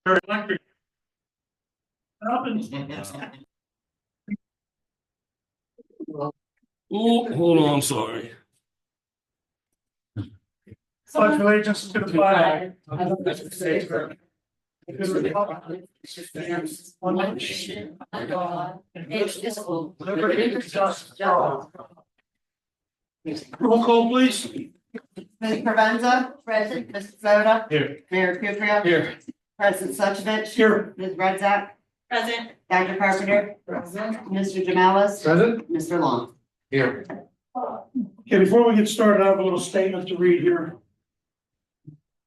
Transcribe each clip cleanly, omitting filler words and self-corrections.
Electric. Oh, hold on, sorry. Pledge allegiance to the flag of the United States of America, and to the republic which stands one nation under God, indivisible, with liberty and justice for all. Roll call, please. Ms. Provenza, present. Mr. Soda, Here. Mayor Kibria, Here. President Suchovich, Here. Ms. Redzak, Present. Dr. Carpenter, Mr. Jamalis, Present. Mr. Long. Here. Okay, before we get started, I have a little statement to read here.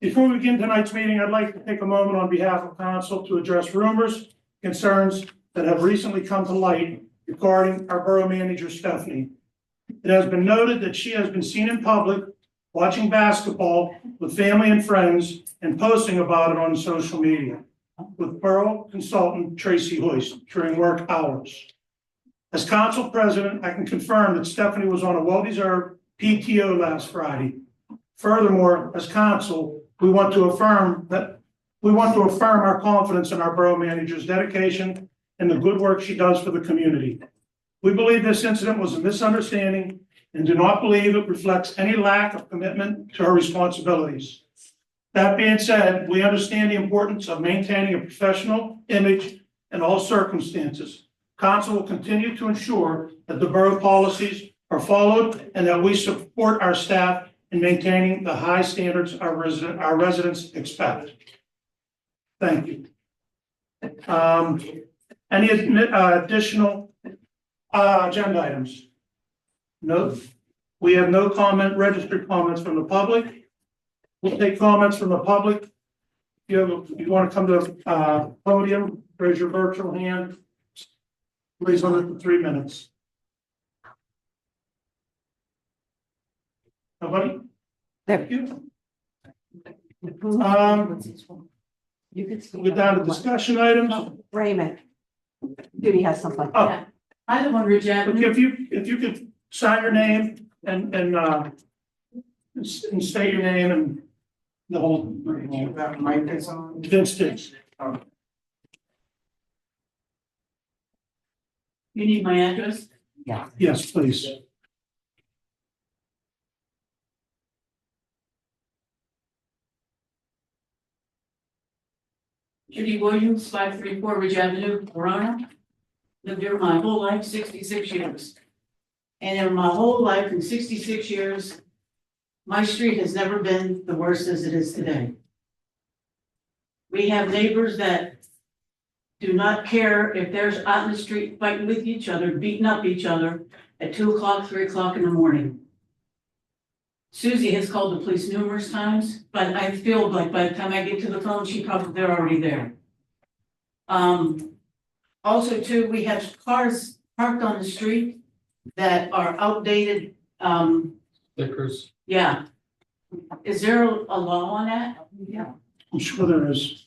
Before we begin tonight's meeting, I'd like to take a moment on behalf of council to address rumors, concerns that have recently come to light regarding our borough manager, Stephanie. It has been noted that she has been seen in public watching basketball with family and friends and posting about it on social media with borough consultant Tracy Hoyst during work hours. As council president, I can confirm that Stephanie was on a well-deserved PTO last Friday. Furthermore, as council, we want to affirm our confidence in our borough manager's dedication and the good work she does for the community. We believe this incident was a misunderstanding and do not believe it reflects any lack of commitment to her responsibilities. That being said, we understand the importance of maintaining a professional image in all circumstances. Council will continue to ensure that the borough policies are followed and that we support our staff in maintaining the high standards our residents expect. Thank you. Any additional agenda items? No. We have no registered comments from the public. We'll take comments from the public. If you want to come to the podium, raise your virtual hand. Please limit it to 3 minutes. Nobody? Thank you. We're down to discussion items. Raymond. Judy has something. Oh, I live on Ridge Avenue. if you could sign your name and state your name and the whole. That mic is on. Vince Dix. You need my address? Yes, please. Judy Williams, 534 Ridge Avenue, Verona. Lived here my whole life, 66 years. And in my whole life, in 66 years, my street has never been the worst as it is today. We have neighbors that do not care if they're out in the street fighting with each other, beating up each other at 2 o'clock, 3 o'clock in the morning. Susie has called the police numerous times, but I feel like by the time I get to the phone, they're already there. Also too, we have cars parked on the street that are outdated. Stickers. Yeah. Is there a law on that? Yeah. I'm sure there is.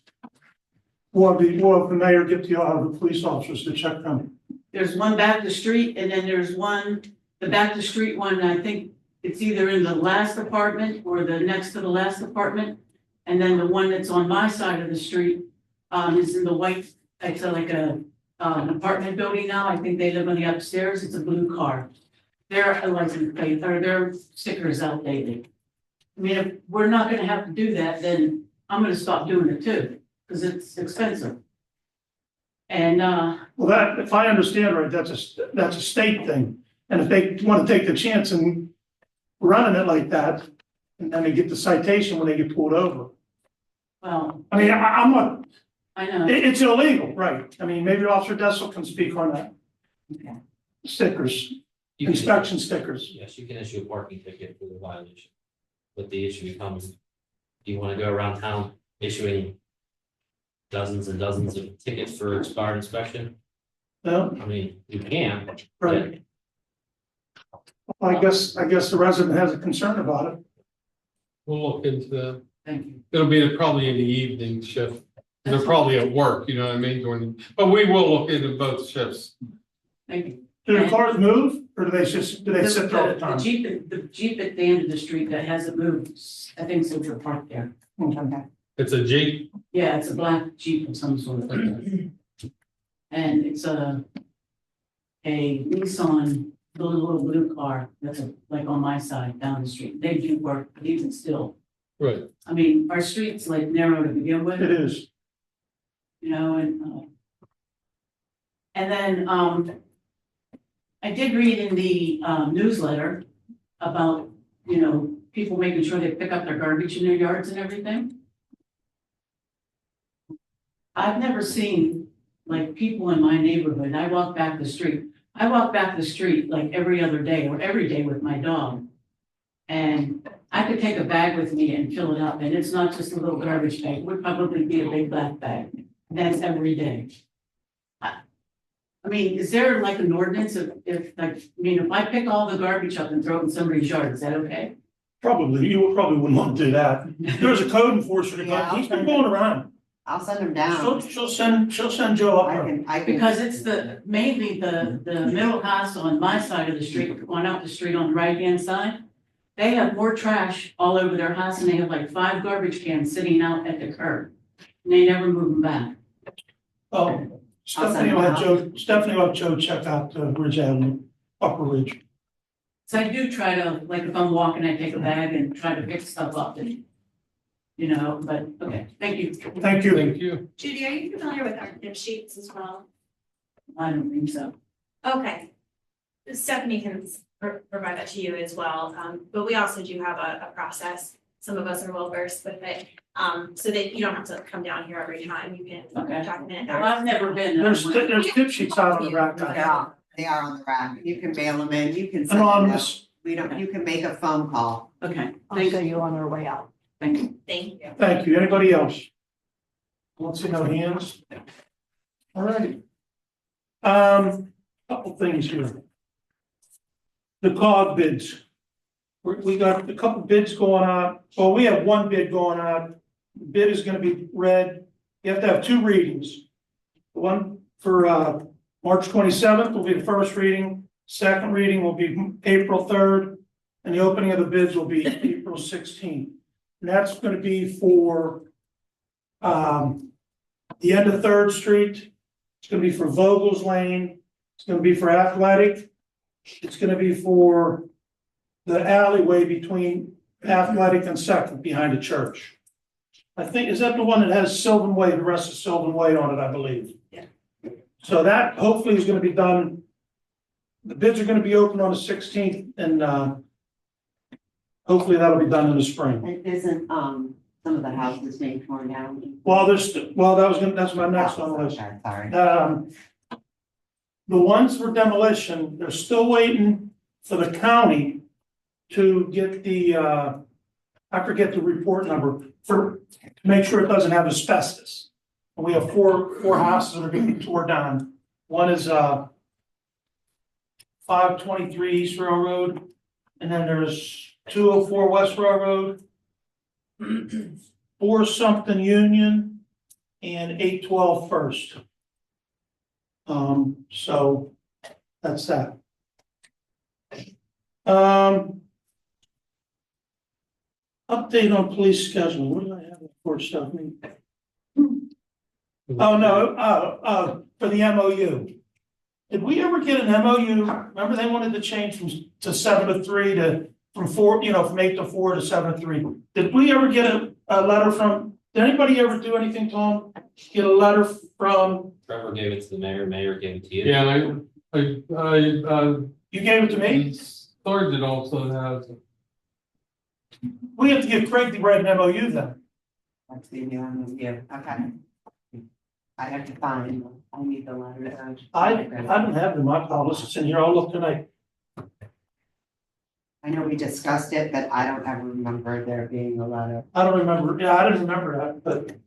Or the mayor get the police officers to check them. There's one back the street and then there's one, the back the street one, I think it's either in the last apartment or the next to the last apartment. And then the one that's on my side of the street is in the white, it's like an apartment building now. I think they live on the upstairs. It's a blue car. Their license plate or their stickers outdated. I mean, if we're not gonna have to do that, then I'm gonna stop doing it too, because it's expensive. And Well, that, if I understand right, that's a state thing. And if they want to take the chance and running it like that, and then they get the citation when they get pulled over. well, I mean, I'm not, I know. it's illegal, right? I mean, maybe Officer Dessel can speak on that. Okay. Stickers, You can- inspection stickers. Yes, you can issue a parking ticket for the violation. But the issue becomes, do you want to go around town issuing dozens and dozens of tickets for expired inspection? No, I mean, you can. right. I guess the resident has a concern about it. We'll look into that. Thank you. It'll be probably in the evening shift. They're probably at work, you know what I mean, but we will look into both shifts. Thank you. Do the cars move or do they sit there all the time? The Jeep at the end of the street that hasn't moved, I think, since we're parked there. Okay. It's a Jeep. Yeah, it's a black Jeep of some sort. And it's a Nissan, the little blue car that's like on my side down the street. They do work, but even still. Right. I mean, our street's like narrow to begin with. It is. You know, and then, I did read in the, newsletter about, you know, people making sure they pick up their garbage in their yards and everything. I've never seen, like, people in my neighborhood, I walk back the street like every other day or every day with my dog. And I could take a bag with me and fill it up, and it's not just a little garbage bag, it would probably be a big black bag. That's every day. I mean, is there like an ordinance if I pick all the garbage up and throw it in somebody's yard, is that okay? Probably, you probably wouldn't want to do that. There's a code enforcer, Yeah, he's been going around. I'll send them down. She'll send Joe up there. I can. Because it's mainly the middle house on my side of the street, going out the street on the right-hand side. They have more trash all over their house, and they have like 5 garbage cans sitting out at the curb. And they never move them back. Oh, Stephanie will have Joe check out Ridge Avenue, Upper Ridge. So I do try to, like, if I'm walking, I take a bag and try to pick stuff up and, you know, but, okay, thank you. Thank you. Thank you. Judy, are you familiar with our tip sheets as well? I don't think so. Okay. Stephanie can provide that to you as well, but we also do have a process. Some of us are well versed with it, so that you don't have to come down here every time, you can Okay. document it. Well, I've never been. There's tip sheets out on the rack. They are on the rack. You can bail them in, you can. send them Anonymous. out. You can make a phone call. Okay, I'll thank show you. you on our way out. Thank you. Thank you. Thank you. Anybody else? I don't see no hands. All right. Couple things here. The COG bids. We got a couple bids going on. Well, we have one bid going on. Bid is gonna be read. You have to have 2 readings. The one for March 27th will be the first reading. Second reading will be April 3rd. And the opening of the bids will be April 16th. And that's gonna be for the end of 3rd Street. It's gonna be for Vogel's Lane. It's gonna be for Athletic. It's gonna be for the alleyway between Athletic and Second behind the church. I think, is that the one that has Sylvan Way, the rest of Sylvan Way on it, I believe? Yeah. So that hopefully is gonna be done. The bids are gonna be open on the 16th and hopefully that'll be done in the spring. It isn't, some of the houses being torn down. Well, that's my next on the list. Okay, sorry. The ones for demolition, they're still waiting for the county to get the, I forget the report number, to make sure it doesn't have asbestos. And we have four houses that are gonna be torn down. One is, 523 East Railroad, and then there's 204 West Railroad, 4 something Union, and 812 First. So that's that. Update on police schedule. What do I have for Stephanie? Oh, no, for the MOU. Did we ever get an MOU? Remember they wanted to change to 7 to 3 from 4, from 8 to 4 to 7 to 3. Did we ever get a letter from, did anybody ever do anything, Tom? Get a letter from, Trevor gave it to the mayor gave it to you. Yeah, and you gave it to me? Sergeant also has. We have to give Craig the right MOU then. That's the new one with you. Okay. I have to find, I need the letter. I don't have them, my policies in here. I'll look tonight. I know we discussed it, but I don't ever remember there being a letter. I don't remember. Yeah, I didn't remember that, but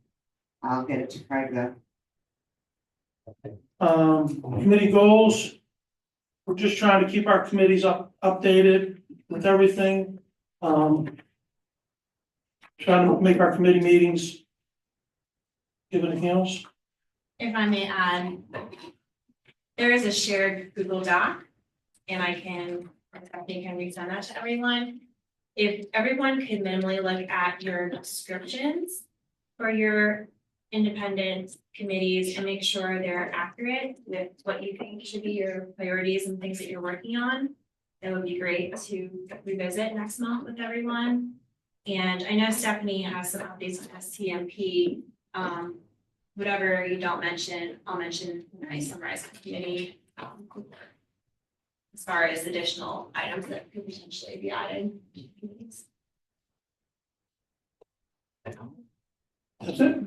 I'll get it to Craig though. committee goals. We're just trying to keep our committees updated with everything. Trying to make our committee meetings. Give anything else? If I may add, there is a shared Google Doc, and I can resend that to everyone. If everyone could minimally look at your descriptions for your independent committees and make sure they're accurate with what you think should be your priorities and things that you're working on. That would be great to revisit next month with everyone. And I know Stephanie has some updates on STMP. Whatever you don't mention, I'll mention when I summarize the committee. As far as additional items that could potentially be added. That's it.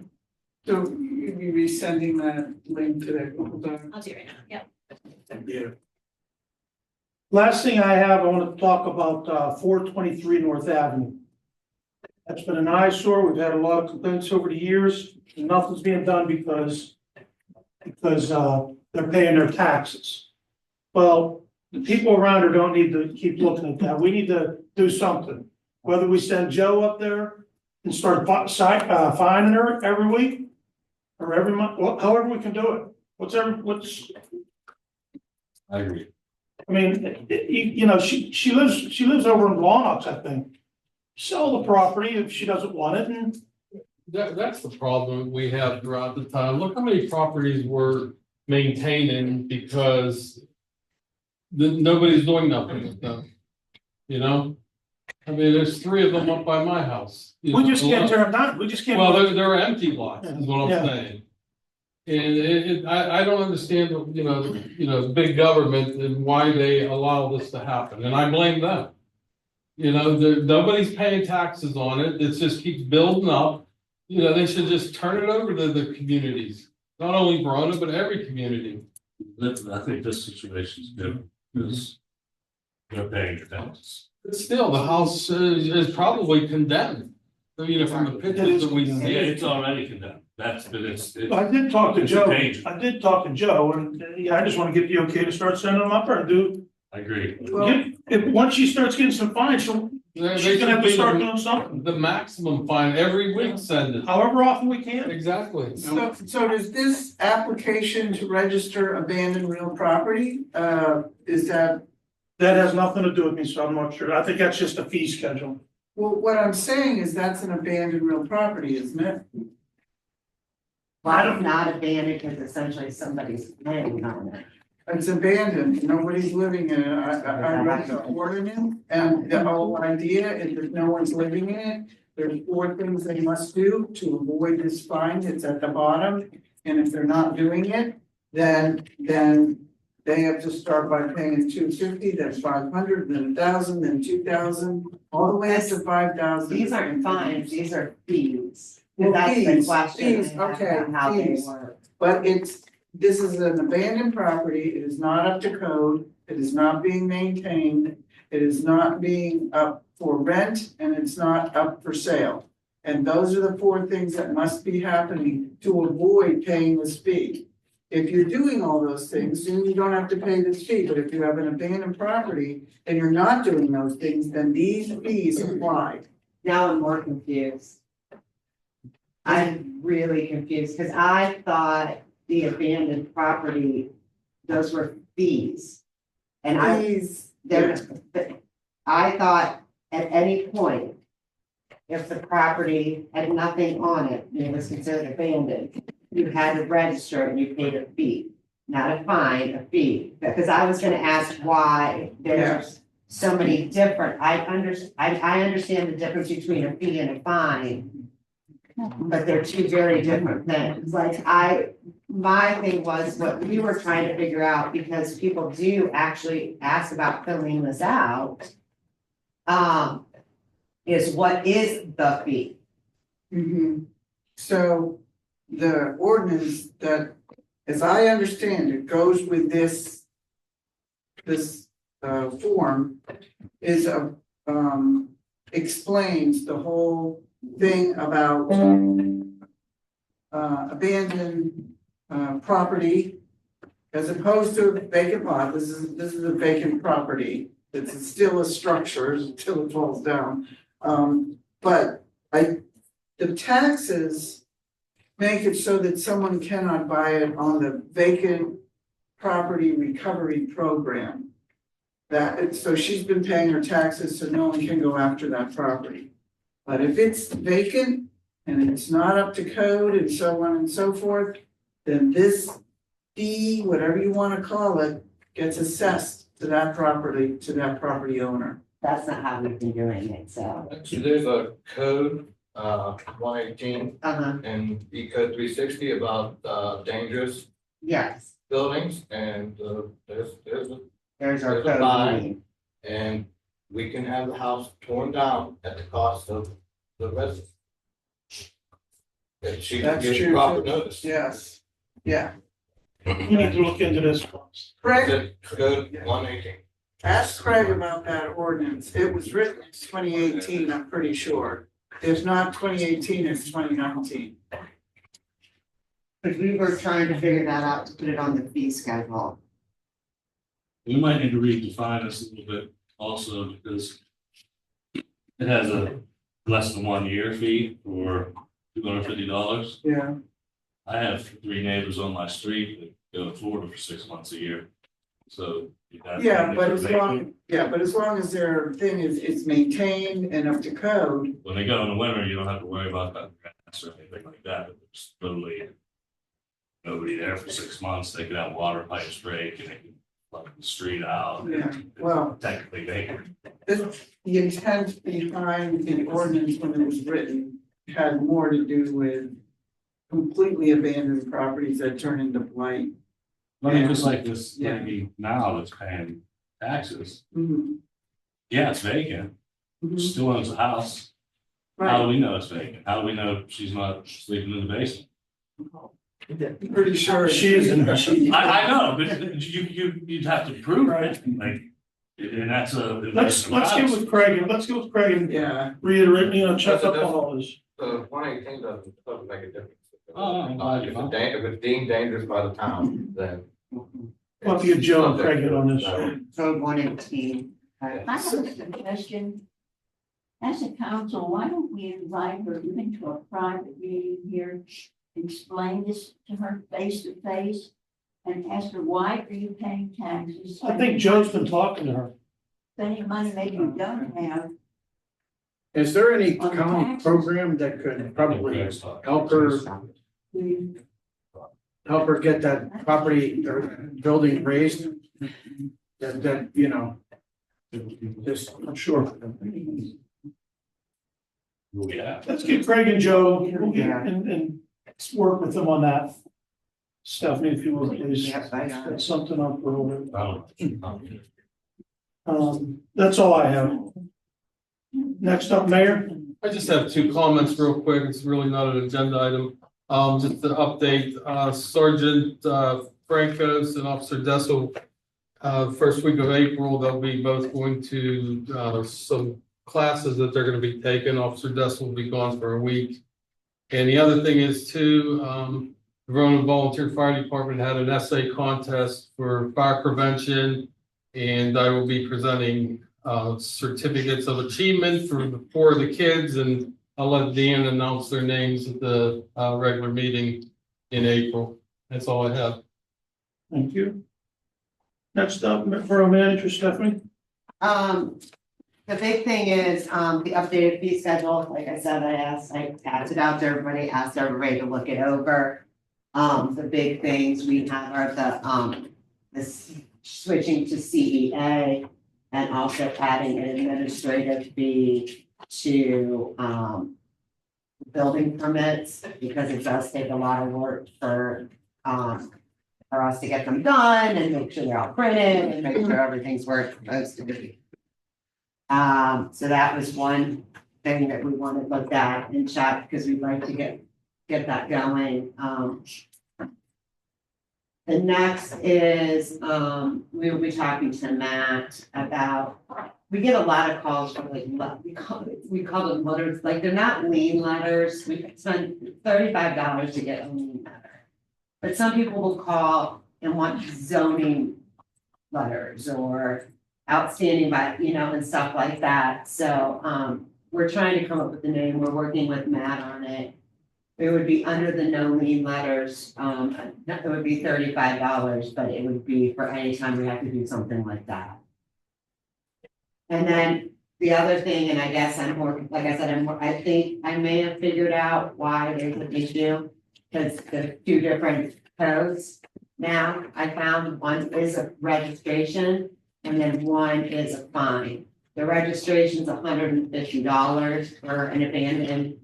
So you'd be resending that link to that Google Doc? I'll do it right now, yep. Yeah. Last thing I have, I want to talk about 423 North Avenue. That's been an eyesore. We've had a lot of complaints over the years. And nothing's being done because they're paying their taxes. Well, the people around her don't need to keep looking at that. We need to do something. Whether we send Joe up there and start fining her every week or every month, however we can do it. I agree. I mean, you know, she lives over in Lawnox, I think. Sell the property if she doesn't want it, and That's the problem we have throughout the town. Look how many properties we're maintaining because nobody's doing nothing with them. You know? I mean, there's 3 of them up by my house. we just can't tear them down. We just can't. Well, they're empty lots, is what Yeah. I'm saying. And I don't understand, the big government and why they allow this to happen, and I blame them. You know, nobody's paying taxes on it, it just keeps building up. You know, they should just turn it over to the communities, not only Verona, but every community. I think this situation is good, because they're paying your taxes. But still, the house is probably condemned. You know, from the pictures that we Yeah, see. it's already condemned, but it's. I did talk to It's a Joe, change. and yeah, I just wanna get the okay to start sending them up there and do. I agree. Once she starts getting some fines, They she's gonna have to should start be doing something, the maximum fine every week, send it. however often we can. Exactly. So does this application to register abandoned real property, is that, That has nothing to do with me, so I'm not sure. I think that's just a fee schedule. well, what I'm saying is that's an abandoned real property, isn't it? Well, it's not abandoned because essentially somebody's paying on it. It's abandoned, nobody's living in it, I read the ordinance, and the whole idea is that no one's living in it. There's 4 things they must do to avoid this fine, it's at the bottom, and if they're not doing it, then they have to start by paying $250, then $500, then $1,000, then $2,000, all the way up to $5,000. These aren't fines, these are fees. Well, That's the fees, question. fees, okay, How they fees. work. But this is an abandoned property, it is not up to code, it is not being maintained, it is not being up for rent, and it's not up for sale. And those are the 4 things that must be happening to avoid paying this fee. If you're doing all those things, then you don't have to pay this fee, but if you have an abandoned property and you're not doing those things, then these fees apply. Now I'm more confused. I'm really confused, because I thought the abandoned property, those were fees. And I thought at any point, if the property had nothing on it, and it was considered abandoned, you had to register and you paid a fee, not a fine, a fee. Because I was gonna ask why there's so many different, I understand the difference between a fee and a fine. But they're 2 very different things. Like my thing was what we were trying to figure out, because people do actually ask about filling this out. Is what is the fee? So the ordinance that, as I understand it, goes with this form is explains the whole thing about abandoned property as opposed to vacant lot. This is a vacant property. It's still a structure until it falls down. But the taxes make it so that someone cannot buy it on the vacant property recovery program. So she's been paying her taxes, so no one can go after that property. But if it's vacant and it's not up to code and so on and so forth, then this fee, whatever you wanna call it, gets assessed to that property owner. That's not how we've been doing it, so. Actually, there's a code, 118 Uh-huh, and E code 360 about, dangerous yes, buildings and, there's a, there's our There's a code. fine. meeting. and we can have the house torn down at the cost of the resident. If she That's gives true, proper too. notice. Yes, yeah. We need to look into this. Craig, Code 118. ask Craig about that ordinance. It was written in 2018, I'm pretty sure. If not 2018, it's 2019. But we were trying to figure that out to put it on the fee schedule. We might need to redefine this a little bit also because it has a less than 1 year fee for $250. Yeah. I have 3 neighbors on my street that go to Florida for 6 months a year. So. Yeah, but as long as their thing is maintained and up to code, When they go in the winter, you don't have to worry about that grass or anything like that. There's literally nobody there for 6 months. They could have water pipes break and they can plug the street out. yeah, well, Technically, they can. the intent behind the ordinance when it was written had more to do with completely abandoned properties that turn into blight. I mean, just like this lady now that's paying taxes. Mhm, Yeah, it's vacant. mhm. Still owns the house. How Right, do we know it's vacant? How do we know she's not sleeping in the basement? I'm pretty sure. She isn't. I know, but you'd have to prove it, like, and that's a. Let's get with Craig and Yeah, reiterate, check up on all this. 118 doesn't make a difference. Oh, I'm glad you found If it's deemed dangerous by the town, then. We'll have to get Joe and Craig in on this. Code 118. I have a suggestion. As a council, why don't we invite her even to a private meeting here, explain this to her face to face, and ask her, why are you paying taxes? I think Joe's been talking to her. Spending money maybe you don't have. Is there any On county taxes. program that could probably help her get that property or building raised? That, just, I'm sure. Yeah. Let's get Craig and Joe, and work with them on that. Stephanie, if you will, please. Yes, I got it. That's something I'll put over. Oh. That's all I have. Next up, Mayor. I just have 2 comments real quick. It's really not an agenda item. Just to update, Sergeant Francos and Officer Dessel. First week of April, they'll be both going to some classes that they're gonna be taking. Officer Dessel will be gone for a week. And the other thing is too, the Verona Volunteer Fire Department had an essay contest for fire prevention. And I will be presenting certificates of achievement for 4 of the kids, and I'll let Dan announce their names at the regular meeting in April. That's all I have. Thank you. Next up, Borough Manager Stephanie. The big thing is, the updated fee schedule, like I said, I passed it out to everybody, asked everybody to look it over. The big things we have are this switching to CEA and also adding an administrative fee to, building permits, because it does take a lot of work for us to get them done and make sure they're all printed and make sure everything's where it's supposed to be. So that was one thing that we wanted looked at and checked, because we'd like to get that going. The next is, we will be talking to Matt about, we get a lot of calls from like, we call them letters, like they're not lien letters. We spend $35 to get a lien letter. But some people will call and want zoning letters or outstanding by, and stuff like that. So, we're trying to come up with the name. We're working with Matt on it. It would be under the no lien letters. It would be $35, but it would be for any time we have to do something like that. And then The other thing, and I guess I'm more, like I said, I think I may have figured out why there's an issue. Because the two different codes now, I found one is a registration and then one is a fine. The registration's $150 for an abandoned,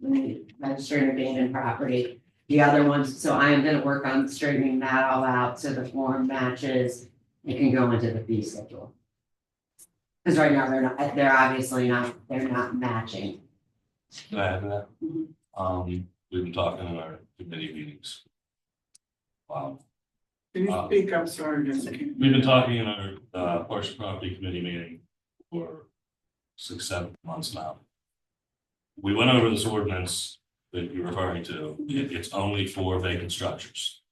registered abandoned property. The other ones, so I am gonna work on straightening that all out so the form matches. It can go into the fee schedule. Because right now they're obviously not, they're not matching. Can I add to that? We've been talking in our committee meetings. Wow. Can you speak up, sorry, Jessica? We've been talking in our Parks and Property Committee meeting for 6-7 months now. We went over this ordinance that you're referring to. It's only for vacant structures.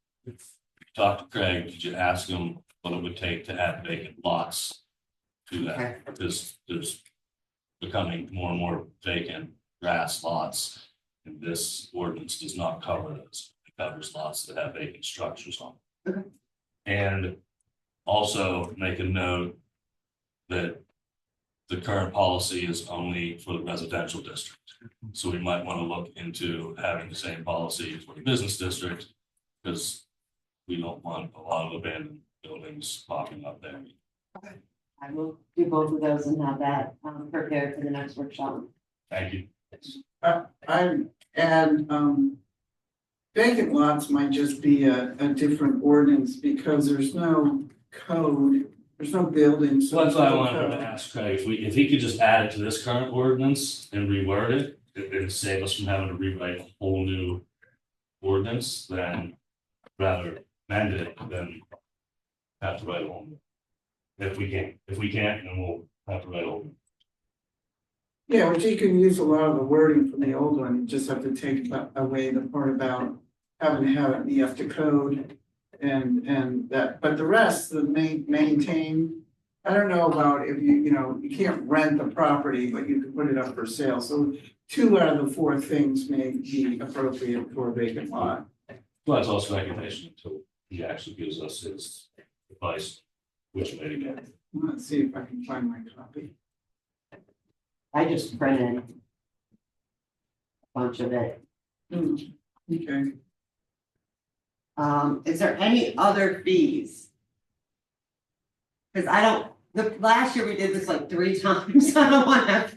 Talk to Craig, did you ask him what it would take to add vacant lots to that? Because there's becoming more and more vacant grass lots. And this ordinance does not cover those. It covers lots that have vacant structures on them. Okay. And also make a note that the current policy is only for the residential district. So we might want to look into having the same policy for the business district, because we don't want a lot of abandoned buildings popping up there. I will do both of those and have that prepared for the next workshop. Thank you. Vacant lots might just be a different ordinance because there's no code, there's no building. So that's why I wanted to ask Craig, if he could just add it to this current ordinance and reword it, and save us from having to rewrite a whole new ordinance, then rather amend it than have to write a whole new. If we can't, then we'll have to write a whole new. Yeah, but you can use a lot of the wording from the old one, you just have to take away the part about having to have it be up to code. And that, but the rest, the maintain, I don't know about if you can't rent the property, but you can put it up for sale, so 2 out of the 4 things may be appropriate for a vacant lot. Well, that's also speculation until he actually gives us his advice, which way to get. Let's see if I can find my copy. I just printed a bunch of it. Okay. Is there any other fees? Because the last year we did this like 3 times, I don't wanna,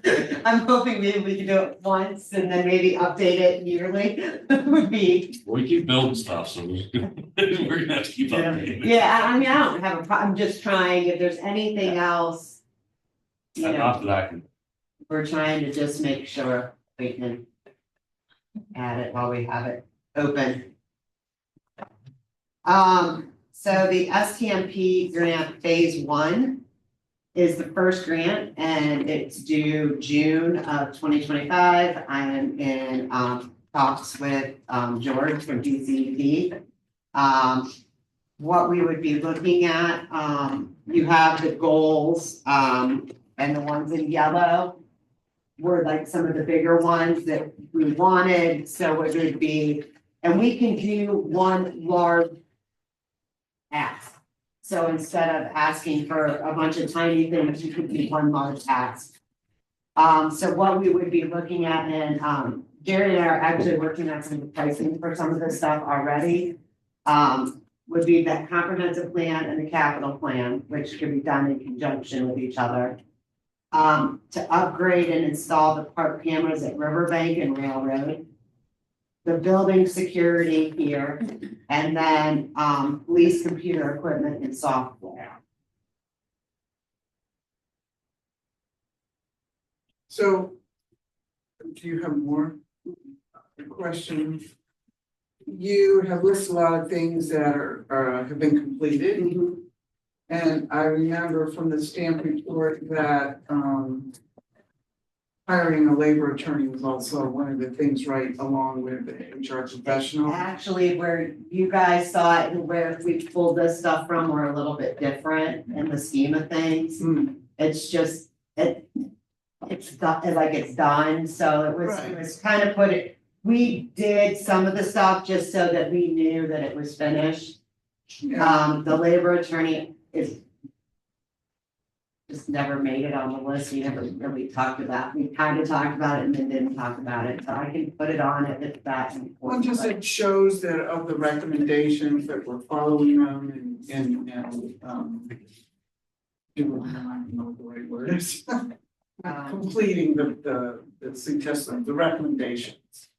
I'm hoping maybe we can do it once and then maybe update it yearly, would be. We keep building stuff, so we're gonna have to keep updating. Yeah, I mean, I don't have a problem, I'm just trying, if there's anything else. You And know, after that, I can we're trying to just make sure we can add it while we have it open. So the STMP grant phase 1 is the first grant and it's due June of 2025. I am in talks with George from DCEP. What we would be looking at, you have the goals and the ones in yellow were like some of the bigger ones that we wanted, so it would be, and we can do one large ask. So instead of asking for a bunch of tiny things, you could do one large ask. So what we would be looking at, and Gary and I are actually working on some pricing for some of this stuff already. Would be that comprehensive plan and the capital plan, which could be done in conjunction with each other. To upgrade and install the park cameras at Riverbank and Railroad. The building security here, and then police computer equipment and software. So, do you have more questions? You have listed a lot of things that have been completed. And I remember from the stamp report that hiring a labor attorney was also one of the things, right, along with the HR professional. Actually, where you guys saw it and where we pulled this stuff from, we're a little bit different in the scheme of things. It's just, it's done, like it's done, so it was kind of we did some of the stuff just so that we knew that it was finished. Yeah. The labor attorney is just never made it on the list. We never really talked about, we kind of talked about it and then didn't talk about it. So I can put it on if it's that Well, important. just it shows that of the recommendations that we're following them doing, I don't know what the right word is. Completing the suggestions, the recommendations.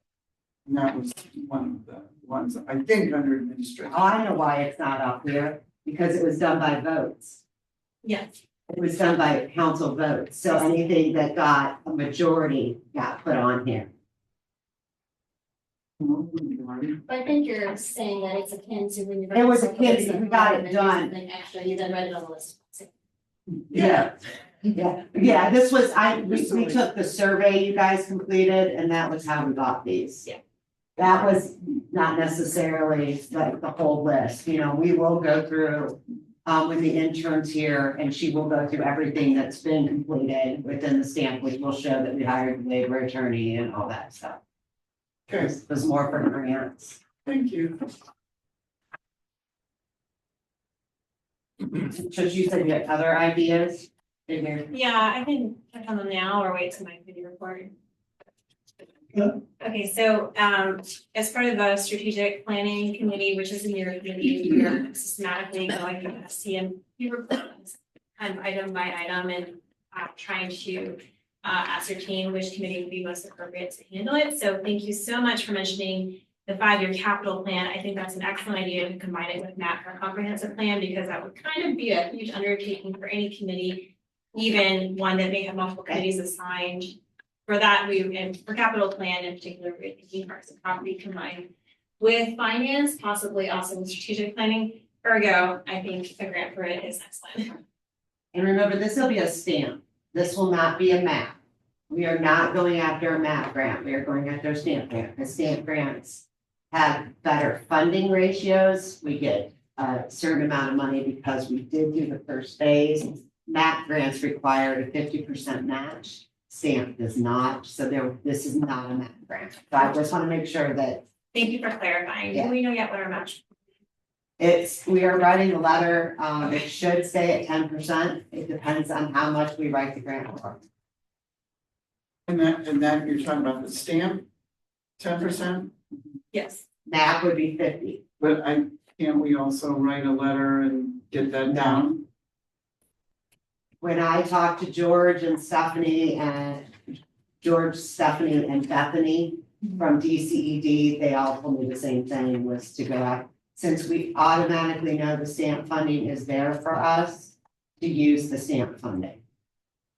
And that was one of the ones, I think, under administration. I know why it's not up here, because it was done by votes. Yes. It was done by council votes, so anything that got a majority got put on here. I think you're saying that it's akin to when you. It was akin to, we got it done. Something extra, you then read it on the list. Yeah, this was, we took the survey you guys completed, and that was how we got these. Yeah. That was not necessarily like the whole list, you know, we will go through with the interns here, and she will go through everything that's been completed within the stamp, which will show that we hired a labor attorney and all that stuff. Okay, There's more for grants. thank you. So you said you had other ideas in your. Yeah, I can touch on them now or wait till my video report. Yeah. Okay, so as part of the strategic planning committee, which is a new committee, we are systematically going through the CMP reports item by item and trying to ascertain which committee would be most appropriate to handle it. So thank you so much for mentioning the 5-year capital plan. I think that's an excellent idea to combine it with MAP for a comprehensive plan, because that would kind of be a huge undertaking for any committee, even one that may have multiple committees assigned. For that, and for capital plan in particular, we're thinking parks and property combined with finance, possibly also with strategic planning. Ergo, I think a grant for it is excellent. And remember, this will be a stamp. This will not be a map. We are not going after a map grant. We are going after a stamp grant. The stamp grants have better funding ratios. We get a certain amount of money because we did do the first phase. Map grants required a 50% match. Stamp does not. So this is not a map grant. So I just want to make sure that Thank you for clarifying. Yeah. Do we know yet what our match? we are writing a letter. It should stay at 10%. It depends on how much we write the grant for. And that you're talking about the stamp, 10%, Yes. Map would be 50. but can't we also write a letter and get that down? When I talked to George, Stephanie, and Bethany from DCED, they all told me the same thing, was to go out. Since we automatically know the stamp funding is there for us, to use the stamp funding.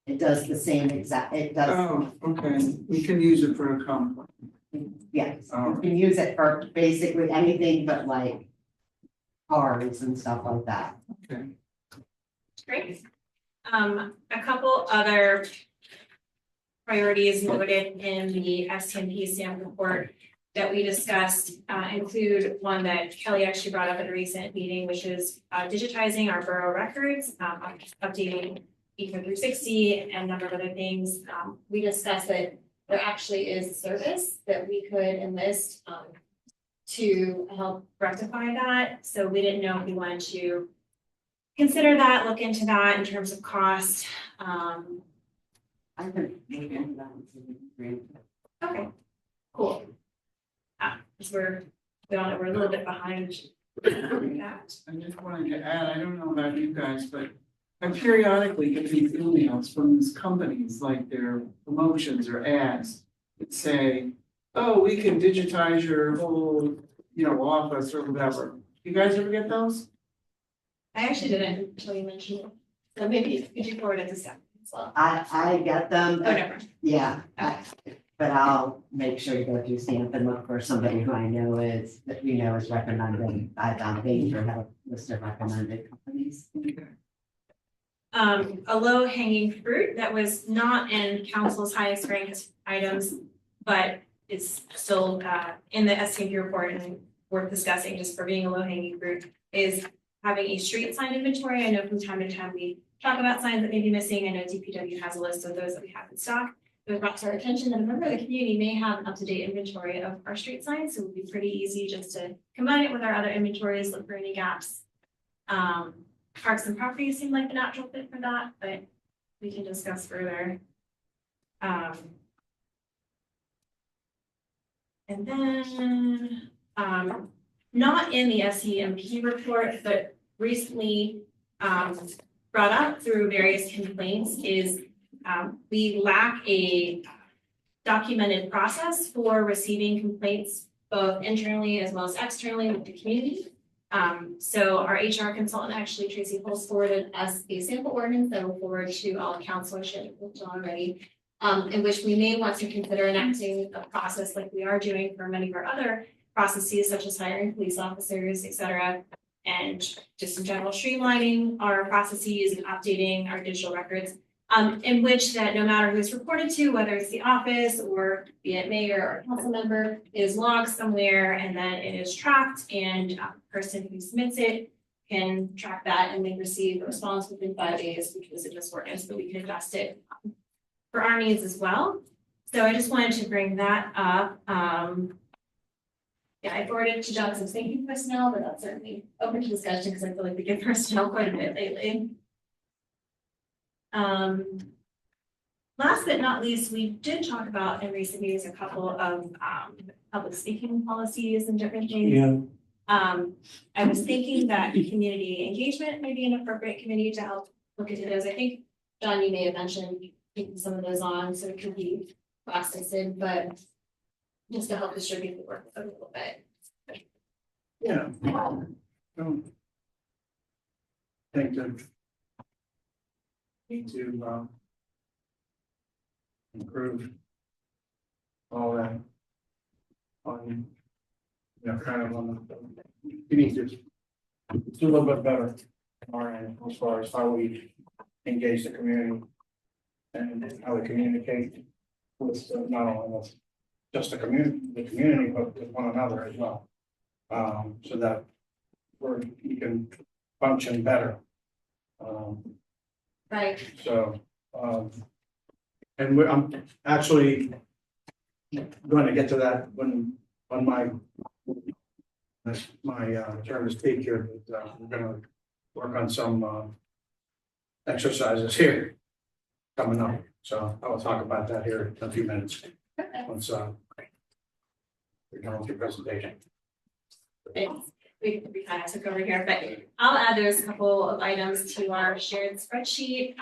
It does the same it does, Oh, okay, we can use it for a comp. yes, Oh. you can use it for basically anything but like cars and stuff like that. Okay. Great. A couple other priorities noted in the STMP stamp report that we discussed include one that Kelly actually brought up at a recent meeting, which is digitizing our borough records, updating Eco 360 and a number of other things. We discussed that there actually is a service that we could enlist to help rectify that. So we didn't know if we wanted to consider that, look into that in terms of cost. I can look into that. Okay, cool. Because we're a little bit behind. That. I just wanted to add, I don't know about you guys, but I periodically get these emails from these companies, like their promotions or ads that say, oh, we can digitize your whole, office or whatever. You guys ever get those? I actually didn't until you mentioned it. So maybe could you forward it to Stephanie as well? I get them. Oh, never. Yeah, but I'll make sure to go through stamp and look for somebody who I know is recommended by Don Page or have a list of recommended companies. A low hanging fruit that was not in council's highest ranked items, but it's still in the STMP report and worth discussing just for being a low hanging fruit is having a street sign inventory. I know from time to time we talk about signs that may be missing. I know DPW has a list of those that we have in stock. It was brought to our attention that a member of the community may have an up-to-date inventory of our street signs, so it would be pretty easy just to combine it with our other inventories, look for any gaps. Parks and properties seem like the natural fit for that, but we can discuss further. And then, not in the SEMP report, but recently, brought up through various complaints is, we lack a documented process for receiving complaints both internally as well as externally with the community. So our HR consultant, actually Tracy Pulse, forwarded us a sample ordinance that will forward to all councilors already, in which we may want to consider enacting a process like we are doing for many of our other processes, such as hiring police officers, et cetera, and just in general streamlining our processes and updating our digital records. In which that no matter who it's reported to, whether it's the office or be it mayor or council member, is logged somewhere and then it is tracked, and the person who submits it can track that and they receive a response within 5 days, which was in this ordinance, but we can adjust it for our needs as well. So I just wanted to bring that up. Yeah, I forwarded to Johnson's thanking personnel, but that's certainly open to discussion because I feel like we get personnel quite a bit lately. Last but not least, we did talk about in recent meetings a couple of public speaking policies and different things. Yeah. I was thinking that community engagement may be an appropriate committee to help look into those. I think, John, you may have mentioned taking some of those on, so it could be processed in, but just to help distribute the work a little bit. Yeah. Think that need to improve all that on, kind of on the, we need to do a little bit better on our end as far as how we engage the community and how we communicate with not only with just the community, but with one another as well. So that we can function better. Right. So, and I'm actually going to get to that when my term is peak here, but we're going to work on some exercises here coming up. So I will talk about that here in a few minutes once we're done with your presentation. Thanks. We kind of took over here, but I'll add those couple of items to our shared spreadsheet.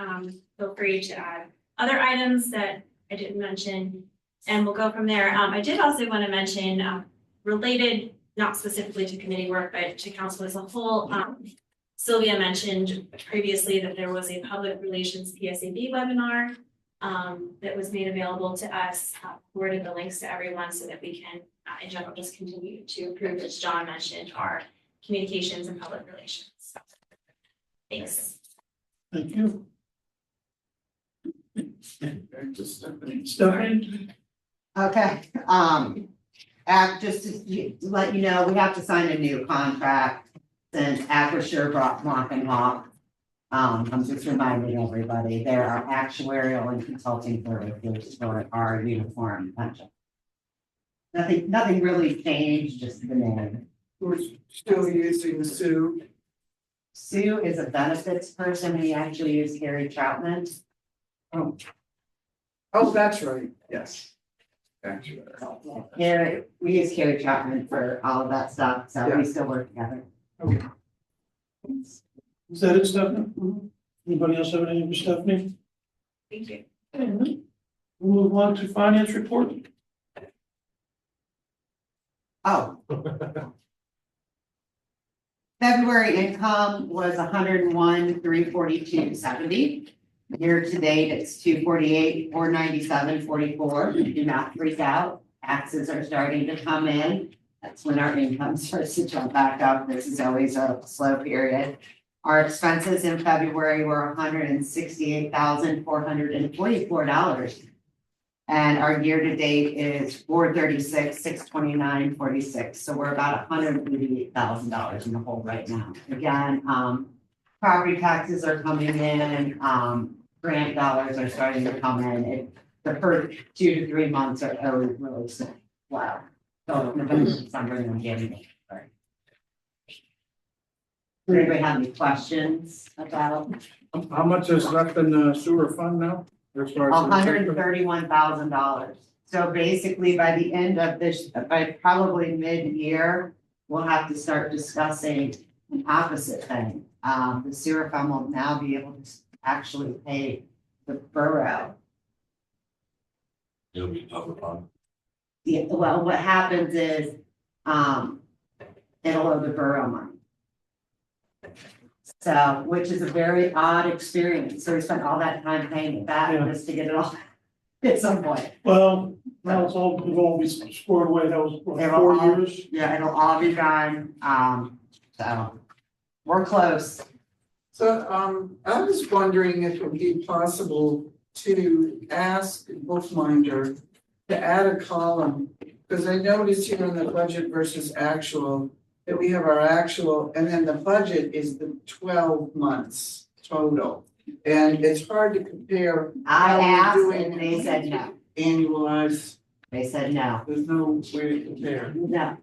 Feel free to add other items that I didn't mention, and we'll go from there. I did also want to mention, related, not specifically to committee work, but to council as a whole. Sylvia mentioned previously that there was a public relations PSAB webinar that was made available to us, forwarded the links to everyone so that we can, in general, just continue to improve, as John mentioned, our communications and public relations. Thanks. Thank you. Stephanie? Okay, just to let you know, we have to sign a new contract since Acrisure brought Mock and Hawk. I'm just reminding everybody, there are actuarial and consulting services for our uniform pension. Nothing really changed, just the name. We're still using Sue. Sue is a benefits person. We actually use Harry Troutman. Oh, that's right. Yes. Yeah, we use Harry Troutman for all of that stuff, so we still work together. Okay. Is that it, Stephanie? Anybody else have anything for Stephanie? Thank you. We'll move on to finance report. Oh. February income was 101,342.70. Year to date, it's 248,497.44. Do not freak out. Taxes are starting to come in. That's when our income starts to jump back up. This is always a slow period. Our expenses in February were $168,444. And our year to date is $436,629.46. So we're about $188,000 in the hole right now. Again, property taxes are coming in, grant dollars are starting to come in. The first 2 to 3 months are always really slow. Wow. So November, December, and January. Does anybody have any questions about How much is left in the sewer fund now? As far as the- $131,000? So basically, by the end of this, by probably mid-year, we'll have to start discussing an opposite thing. The sewer fund will now be able to actually pay the borough. It'll be public on. Yeah, well, what happens is, it'll owe the borough money. So, which is a very odd experience, so we spent all that time paying it back Yeah. just to get it all at some point. Well, now it's all, it'll all be squared away, that was what, It'll 4 all- years. Yeah, it'll all be done, so, we're close. So, I was wondering if it would be possible to ask Bookminder to add a column, because I noticed here in the budget versus actual, that we have our actual, and then the budget is the 12 months total. And it's hard to compare I how we're asked doing and they said no, annualized, they said no, there's no way to compare. no.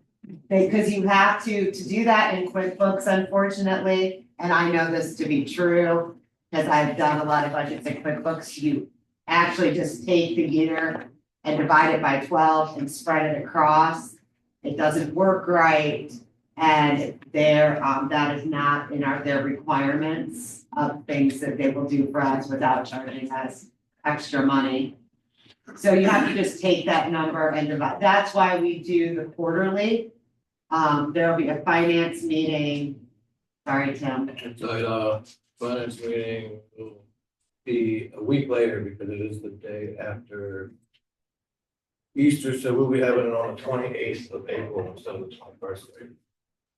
Because you have to do that in QuickBooks, unfortunately, and I know this to be true, because I've done a lot of budgets in QuickBooks, you actually just take the year and divide it by 12 and spread it across. It doesn't work right, and that is not in their requirements of things that they will do for us without charging us extra money. So you have to just take that number and divide, that's why we do the quarterly. There'll be a finance meeting, sorry, Tim. Finance meeting will be a week later because it is the day after Easter, so we'll be having it on the 28th of April instead of the 21st of April.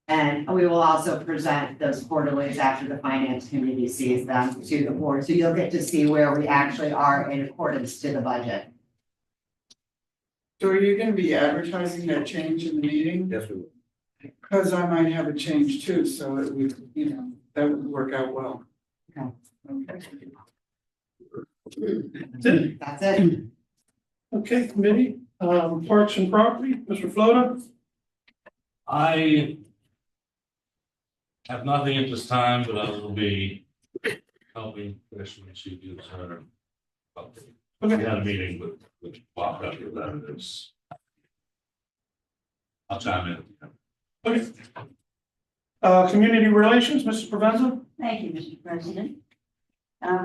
And we will also present those quarterlies after the finance committee sees them to the board, so you'll get to see where we actually are in accordance to the budget. So are you gonna be advertising that change in the meeting? Yes, we will. Because I might have a change too, so it would, that would work out well. Okay. Okay. That's it. Okay, committee, Parks and Property, Mr. Floda. I have nothing at this time, but I will be helping Commissioner she gives her. We had a meeting with Bob after that, it's. I'll chime in. Okay. Community Relations, Mrs. Provenza. Thank you, Mr. President.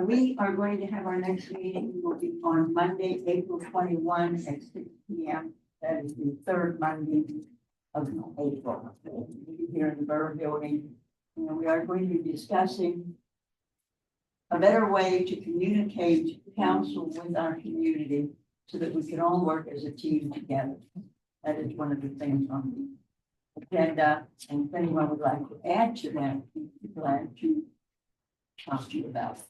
We are going to have our next meeting will be on Monday, April 21 at 6 p.m. That is the third Monday of April. Here in the Borough Building. And we are going to be discussing a better way to communicate council with our community so that we can all work as a team together. That is one of the things on the agenda, and if anyone would like to add to that, we'd be glad to talk to you about it.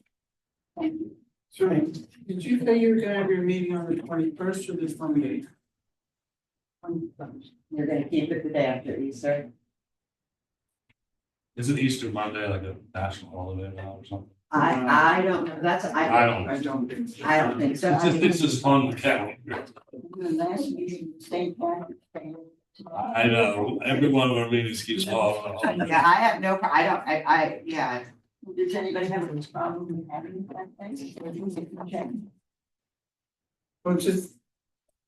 Thank you. So, did you say you were gonna have your meeting on the 21st or the 28th? You're gonna keep it the day after Easter. Is it Easter Monday, like a national holiday now or something? I don't know, that's, I don't. I don't think so. I don't think so. It's just on the calendar. The last meeting, St. Patrick's Day. I know, every one of our meetings keeps falling off. Yeah, I have no, yeah, Does anybody have any problem with having that day? Or do we can check? Well, just,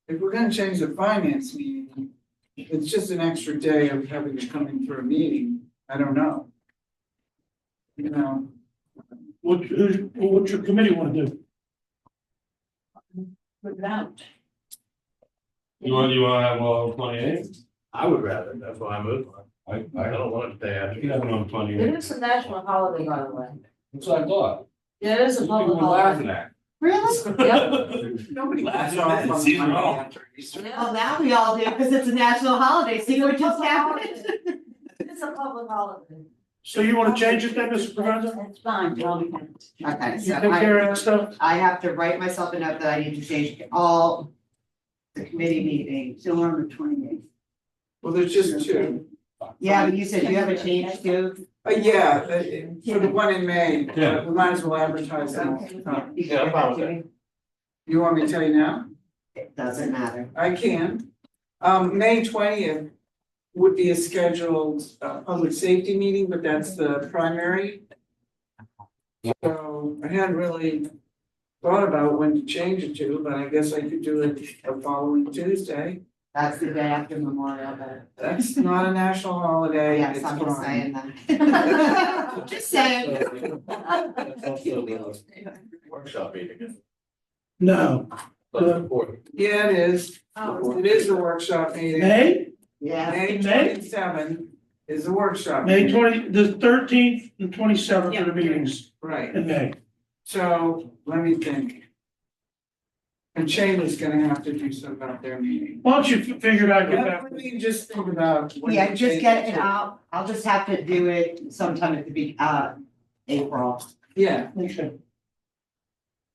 if we're gonna change the finance meeting, it's just an extra day of having to come in for a meeting, I don't know. What's your committee want to do? Without. You want to have one on 28th? I would rather, that's why I moved. I I don't want it the day after. You have it on 28th. It is a national holiday, by the way. That's what I thought. Yeah, it is a public People were laughing holiday. at. really? Yep. Nobody Laughing gets off at it, on see, Monday wrong. after Easter. Well, now we all do, because it's a national holiday, see what just happened? It's a public holiday. So you want to change it then, Mr. Provenza? That's fine, well, we can. Okay, You so take care of that stuff? I have to write myself a note that I need to change all the committee meetings. So on the 28th. Well, there's just two. Yeah, but you said you have a change too? Yeah, for the one in May, Yeah. we might as well advertise that. Yeah, I'm fine with that. You want me to tell you now? It doesn't matter. I can. May 20th, would be a scheduled, public safety meeting, but that's the primary. So I hadn't really thought about when to change it to, but I guess I could do it the following Tuesday. That's the day after Memorial Day. That's not a national holiday, Yes, it's I'm just fine. saying that. Just saying. That's also the workshop meeting. No, But it's important. Yeah, it is. Oh, It is a workshop meeting. May, Yeah, May May? 27 is a workshop. May meeting. 20, the 13th and 27th are the meetings Right, in May. so let me think. And Shayla's gonna have to do something about their meeting. Why don't you figure it out, get back. Let me just think about. when yeah, to just change get it to. out. I'll just have to do it sometime at the April. Yeah, Okay.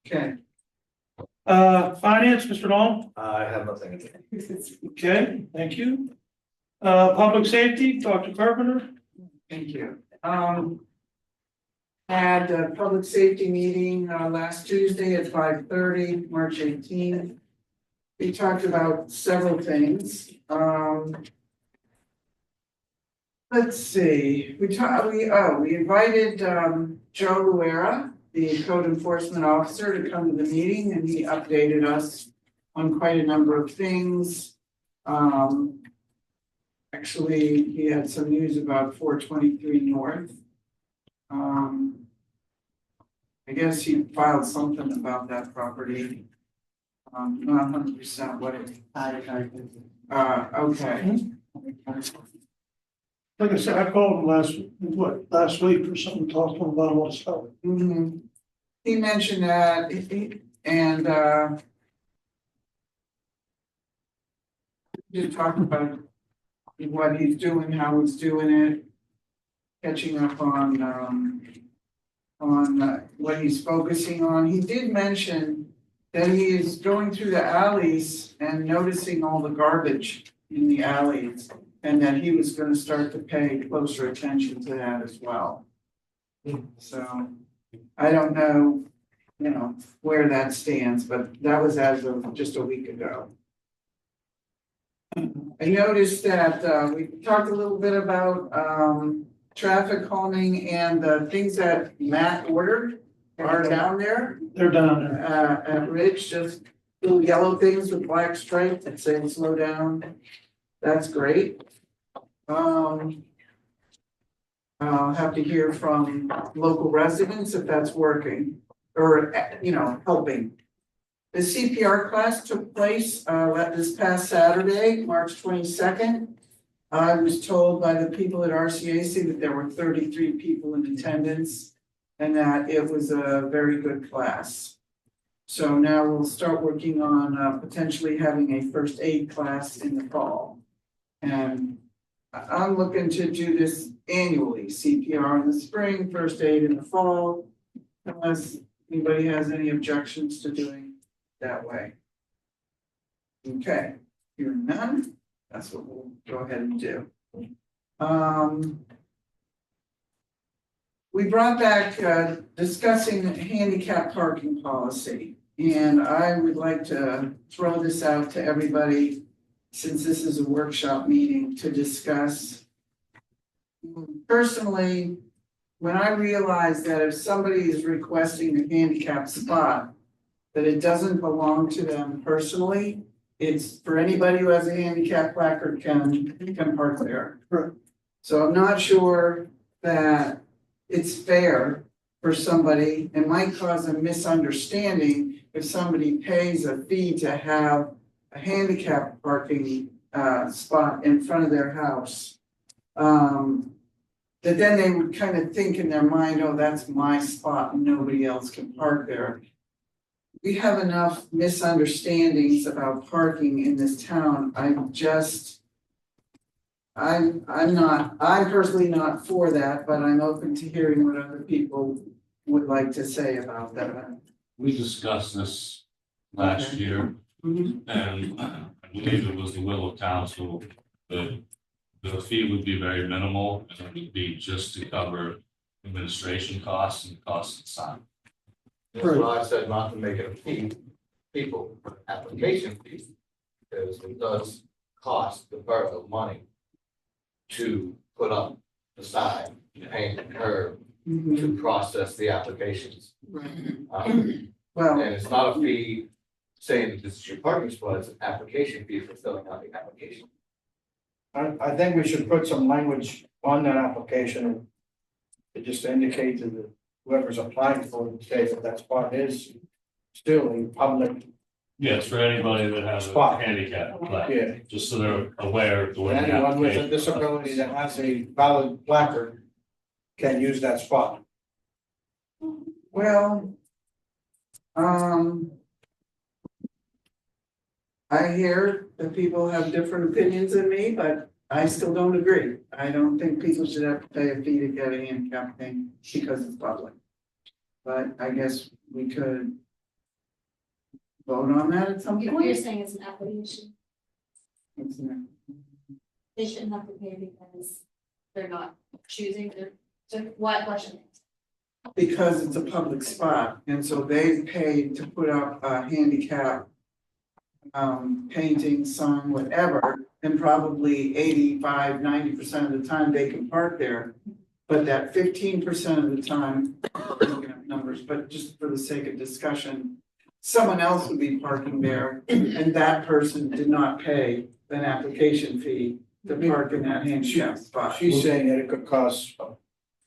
okay. Finance, Mr. Knoll? I have nothing. Okay, thank you. Public safety, Dr. Carpenter? Thank you. Had a public safety meeting last Tuesday at 5:30, March 18th. We talked about several things. Let's see, we invited Joe Luera, the code enforcement officer, to come to the meeting, and he updated us on quite a number of things. Actually, he had some news about 423 North. I guess he filed something about that property. Not 100% what it, okay. Like I said, I called him last week or something, talked to him about all this stuff. Mhm. He mentioned that, and, he talked about what he's doing, how he's doing it, catching up on what he's focusing on. He did mention that he is going through the alleys and noticing all the garbage in the alleys, and that he was gonna start to pay closer attention to that as well. So, I don't know, where that stands, but that was as of just a week ago. I noticed that, we talked a little bit about, traffic calming and the things that Matt ordered are down there, They're down there. at Ridge, just little yellow things with black stripes that say slow down. That's great. I'll have to hear from local residents if that's working or, helping. The CPR class took place, this past Saturday, March 22nd. I was told by the people at RCAC that there were 33 people in attendance and that it was a very good class. So now we'll start working on potentially having a first aid class in the fall. And I'm looking to do this annually, CPR in the spring, first aid in the fall, unless anybody has any objections to doing that way. Okay, hearing none, that's what we'll go ahead and do. We brought back discussing handicap parking policy, and I would like to throw this out to everybody, since this is a workshop meeting, to discuss. Personally, when I realize that if somebody is requesting a handicap spot, that it doesn't belong to them personally, it's for anybody who has a handicap placard can park there. Correct. So I'm not sure that it's fair for somebody, it might cause a misunderstanding if somebody pays a fee to have a handicap parking spot in front of their house. That then they would kind of think in their mind, oh, that's my spot and nobody else can park there. We have enough misunderstandings about parking in this town. I'm personally not for that, but I'm open to hearing what other people would like to say about that. We discussed this last Okay. year, Mhm. and I believe it was the will of council that the fee would be very minimal, and it would be just to cover administration costs and costs of sign. That's why I said not to make it a fee, people, application fee, because it does cost the borough money to put up the sign, paint the curb, Mhm, to process the applications. right. And Well, it's not a fee saying that this is your parking spot, it's an application fee for filling out the application. I think we should put some language on that application. To just indicate to the whoever's applying for it, say that that spot is still a public, Yeah, it's for anybody that has a Spot. handicap, like, yeah. just so they're aware of the way. the Anyone with a application- disability that has a valid placard can use that spot. well. I hear that people have different opinions than me, but I still don't agree. I don't think people should have to pay a fee to get a handicap thing because it's public. But I guess we could vote on that at some You're point. saying it's an application, What's that? they shouldn't have to pay because they're not choosing to what question? Because it's a public spot, and so they paid to put up a handicap. Painting, sign, whatever, and probably 85-90% of the time they can park there. But that 15% of the time, I'm looking at numbers, but just for the sake of discussion. Someone else would be parking there, and that person did not pay an application fee to park in that handicap spot. She's saying that it could cause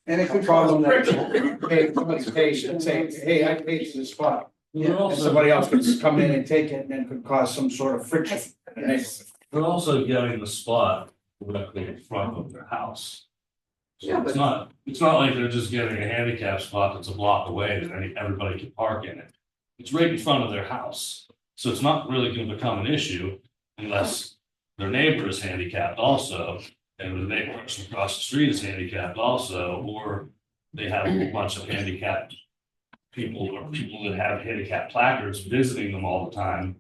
And it a could problem cause that, friction. hey, somebody's patient, say, hey, I paid for this spot. We're And also, somebody else could come in and take it and then could cause some sort of friction. in the neighborhood. we're also getting the spot directly in front of their house. So Yeah, it's not like they're just getting a handicap spot that's a block away that everybody can park in it. It's right in front of their house, so it's not really gonna become an issue unless their neighbor is handicapped also. And the neighbor across the street is handicapped also, or they have a whole bunch of handicapped people or people that have handicap placards visiting them all the time.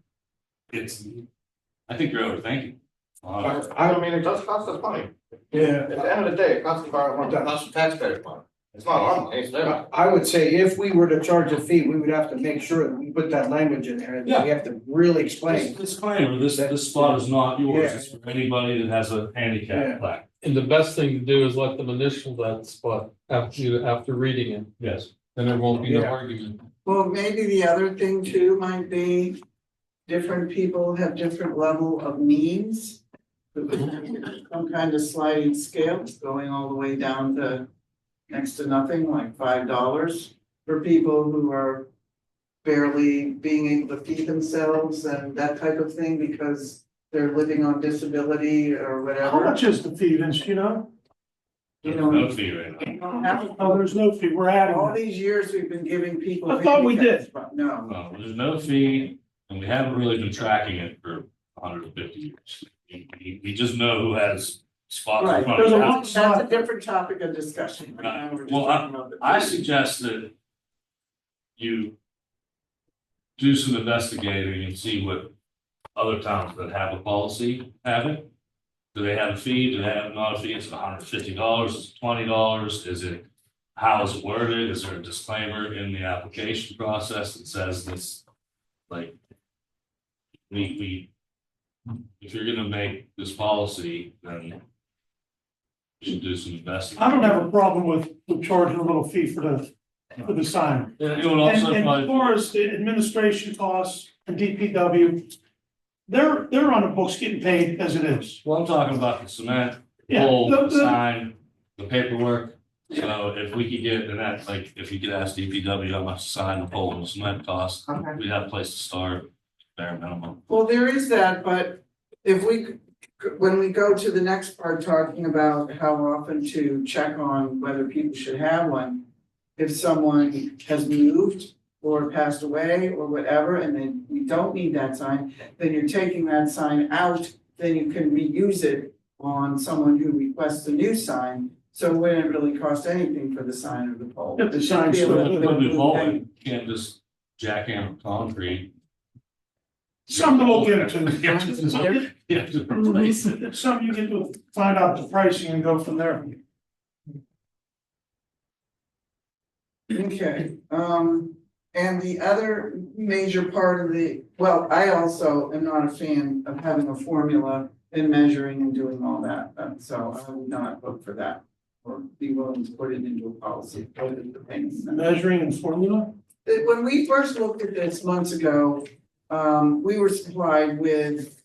I think you're overthinking. I mean, it does cost us money. Yeah, At the end of the day, it costs the borough money, it costs the taxpayers money. It's not our money, it's their money. I would say if we were to charge a fee, we would have to make sure that we put that language in there, and we have to really explain. Disclaimer, this spot is not yours, it's for anybody that has a Yeah. handicap plaque. And the best thing to do is let them initial that spot after reading it, Yes. then there won't be no Yeah. argument. Well, maybe the other thing too might be, different people have different level of means. Some kind of sliding scale, going all the way down to next to nothing, like $5. For people who are barely being able to feed themselves and that type of thing because they're living on disability or How whatever. much is the fee, Vince, you know? You There's know, no fee right now. Oh, there's no fee, we're adding all that. these years we've been giving people. I thought we handicaps, did. but no. No, there's no fee, and we haven't really been tracking it for 150 years. We just know who has spots in Right, front of there's the a house. that's a different topic of discussion. Right now, we're just Well, talking about the- I suggest that you do some investigating and see what other towns that have a policy have it. Do they have a fee? Do they have not a fee? Is it $150? Is it $20? Is it, how is it worded? Is there a disclaimer in the application process that says this? Like, if you're gonna make this policy, then you should do some investigation. I don't have a problem with charging a little fee for the sign. And it would also And apply. as far as the administration costs and DPW, they're on the books getting paid as it is. Well, I'm talking about the cement, Yeah, pole, the- the sign, the paperwork. So if we could get, and that's like, if you could ask DPW how much the sign, the pole, and the cement cost, Okay. we'd have a place to start, bare minimum. Well, there is that, but if when we go to the next part, talking about how often to check on whether people should have one. If someone has moved or passed away or whatever, and then we don't need that sign, then you're taking that sign out, then you can reuse it on someone who requests a new sign. So it wouldn't really cost anything for the sign or the pole. If the sign's Be a still little It bit would of be blue falling, paint. you can't just jackhammer concrete. Something to look into. You have to replace it. It's something you get to find out the pricing and go from there. Okay, and the other major part of well, I also am not a fan of having a formula and measuring and doing all that, so I would not vote for that. Or be willing to put it into a policy, other than the payments. Measuring and formula? When we first looked at this months ago, we were supplied with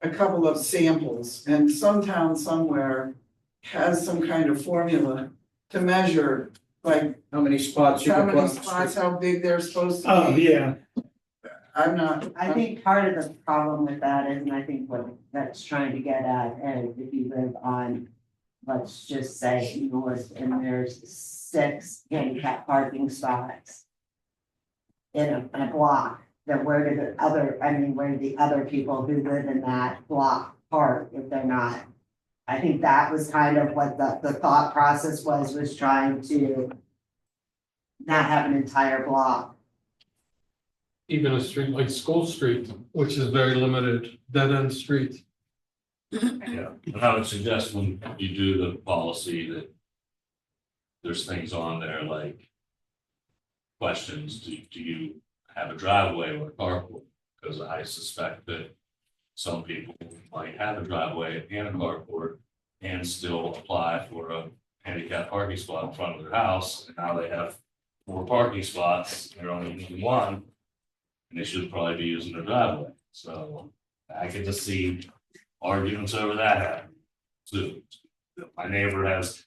a couple of samples, and some town somewhere has some kind of formula to measure, like, How many spots you how can put many on the spots, street? how big they're supposed to Oh, be. yeah. I'm not. I think part of the problem with that is, and I think what that's trying to get at, is if you live on, let's just say north, and there's 6 handicap parking spots in a block, then where do the other, where do the other people who live in that block park if they're not? I think that was kind of what the thought process was trying to not have an entire block. Even a street like School Street, which is very limited, dead end street. Yeah, and I would suggest when you do the policy that there's things on there like questions, do you have a driveway or a carport? Because I suspect that some people might have a driveway and a carport and still apply for a handicap parking spot in front of their house, and now they have 4 parking spots, they're only using 1. And they should probably be using their driveway, so I could just see arguments over that happening. too. My neighbor has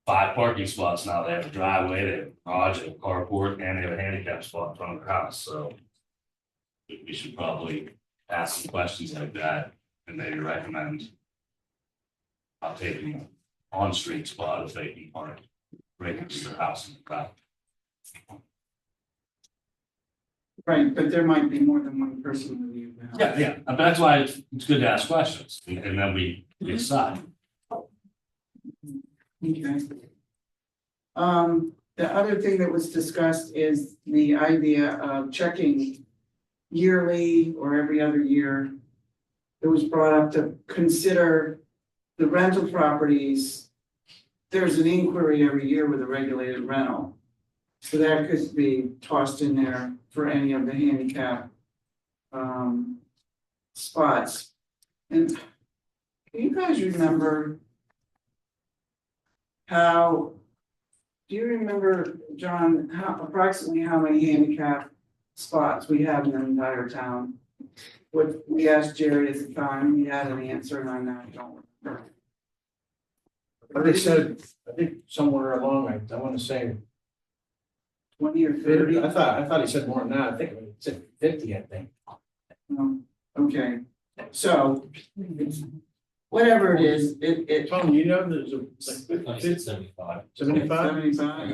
5 parking spots now, they have a driveway, they have a garage, they have a carport, and they have a handicap spot in front of their house, so. We should probably ask some questions like that and maybe recommend. I'll take an on-street spot if they can park right next to their house in the back. Right, but there might be more than one person with you now. Yeah, but that's why it's good to ask questions, and then we decide. Okay. The other thing that was discussed is the idea of checking yearly or every other year. It was brought up to consider the rental properties. There's an inquiry every year with a regulated rental. So that could be tossed in there for any of the handicap spots. And can you guys remember do you remember, John, approximately how many handicap spots we have in the entire town? What we asked Jerry at the time, he had an answer, and I now don't remember. But they said, I think somewhere along, I want to say 20 or 30. 30? I thought he said more than that. I think it said 50, I think. Okay, so whatever it is, it. Tom, you know, there's a I said 75. 75? 75?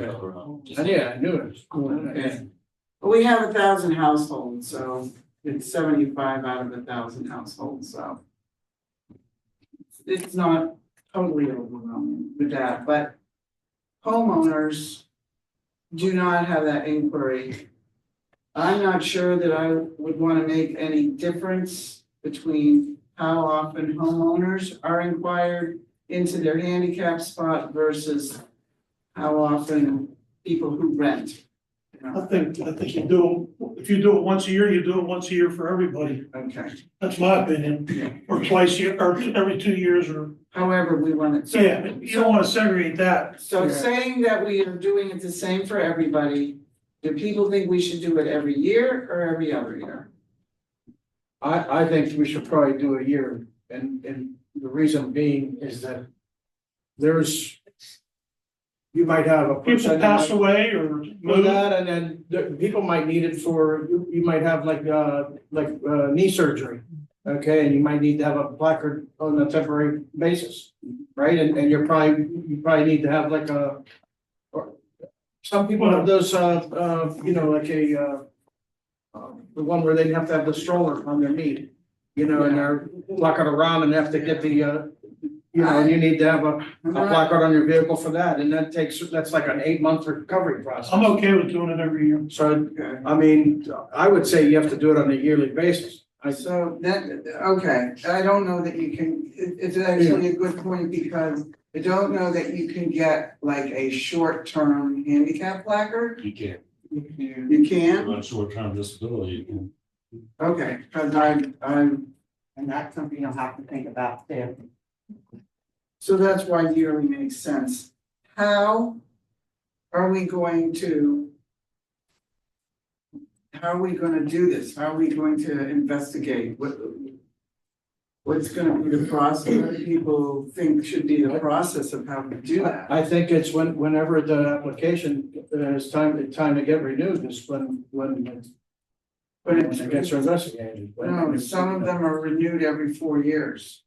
Yeah, I knew it. Okay. But we have 1,000 households, so it's 75 out of 1,000 households, so. It's not totally overwhelming with that, but homeowners do not have that inquiry. I'm not sure that I would want to make any difference between how often homeowners are inquired into their handicap spot versus how often people who rent. I think you do, if you do it once a year, you do it once a year for everybody. Okay, That's my opinion. Or twice a year, or every 2 years, or, however we want it. So- yeah, but you don't wanna segregate that. So saying that we are doing it the same for everybody, do people think we should do it every year or every other year? I think we should probably do a year, and the reason being is that you might have a person. People pass away or Move move. that, and then people might need it for, you might have like knee surgery. Okay, and you might need to have a placard on a temporary basis, right? And you probably need to have like some people have those, like the one where they have to have the stroller on their knee, and they're walking around and have to get the, and you need to have a placard on your vehicle for that, and that's like an 8-month recovery process. I'm okay with doing it every year. So, I mean, I would say you have to do it on a yearly basis. So that, okay, I don't know that you can, it's actually a good point because I don't know that you can get like a short-term handicap placard. You can't. You can? On short-term disability, you can. Okay, because And that's something you'll have to think about too. So that's why yearly makes sense. How are we going to? How are we gonna do this? How are we going to investigate? What's gonna be the process? What do people think should be the process of how to do that? I think it's whenever the application is time to get renewed is when But it gets investigated. no, some of them are renewed every 4 years.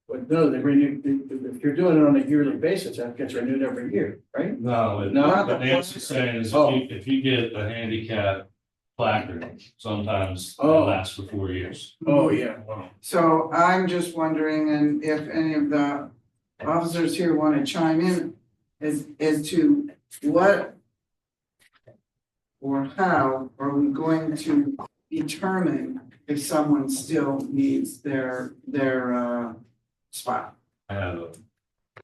But no, they renew, if you're doing it on a yearly basis, that gets renewed every year, right? No, No. what Nancy's saying is Oh. if you get a handicap placard, sometimes it Oh. lasts for 4 years. Oh, yeah, wow. So I'm just wondering, and if any of the officers here wanna chime in, as to what or how are we going to determine if someone still needs their spot? I have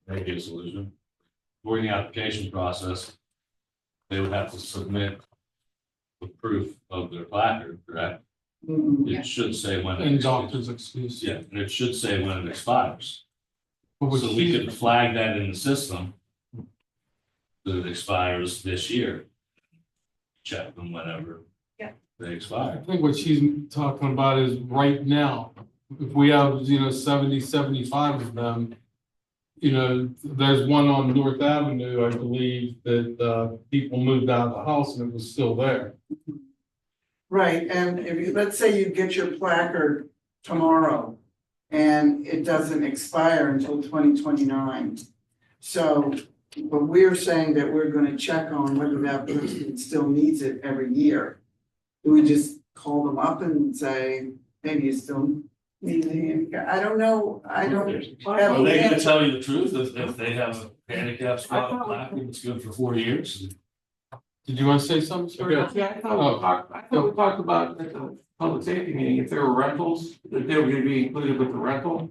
maybe a solution. During the application process, they would have to submit the proof of their placard, correct? Mhm. It should say when. And doctor's excuse. Yeah, and it should say when it expires. But what So we she's- could flag that in the system. That it expires this year. Check them whenever. Yeah. They I expire. think what she's talking about is right now, if we have, 70, 75 of them. There's one on North Avenue, I believe, that people moved out of the house and it was still there. Right, and if you, let's say you get your placard tomorrow and it doesn't expire until 2029. So, but we're saying that we're gonna check on whether that person still needs it every year. Do we just call them up and say, maybe you still need it? I don't know, I don't. have Are they an gonna answer. tell you the truth if they have a handicap spot placard that's good for 4 years? Did you want to say something, sir? Yeah, I thought we talked about at the public safety meeting, if there were rentals, that they were gonna be included with the rental.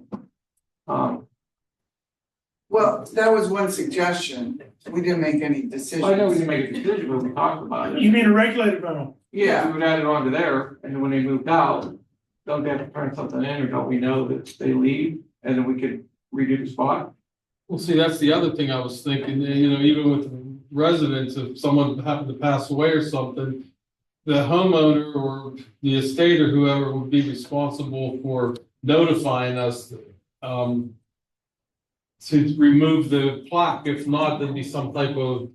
Well, that was one suggestion, we didn't make any decisions. I know we didn't make a decision, but we talked about You it. mean a regulated rental? Yeah, we would add it onto there, and then when they moved out, don't they have to turn something in, or don't we know that they leave, and then we could redo the spot? Well, see, that's the other thing I was thinking, even with residents, if someone happened to pass away or something. The homeowner or the estate or whoever would be responsible for notifying us, to remove the plaque. If not, there'd be some type of,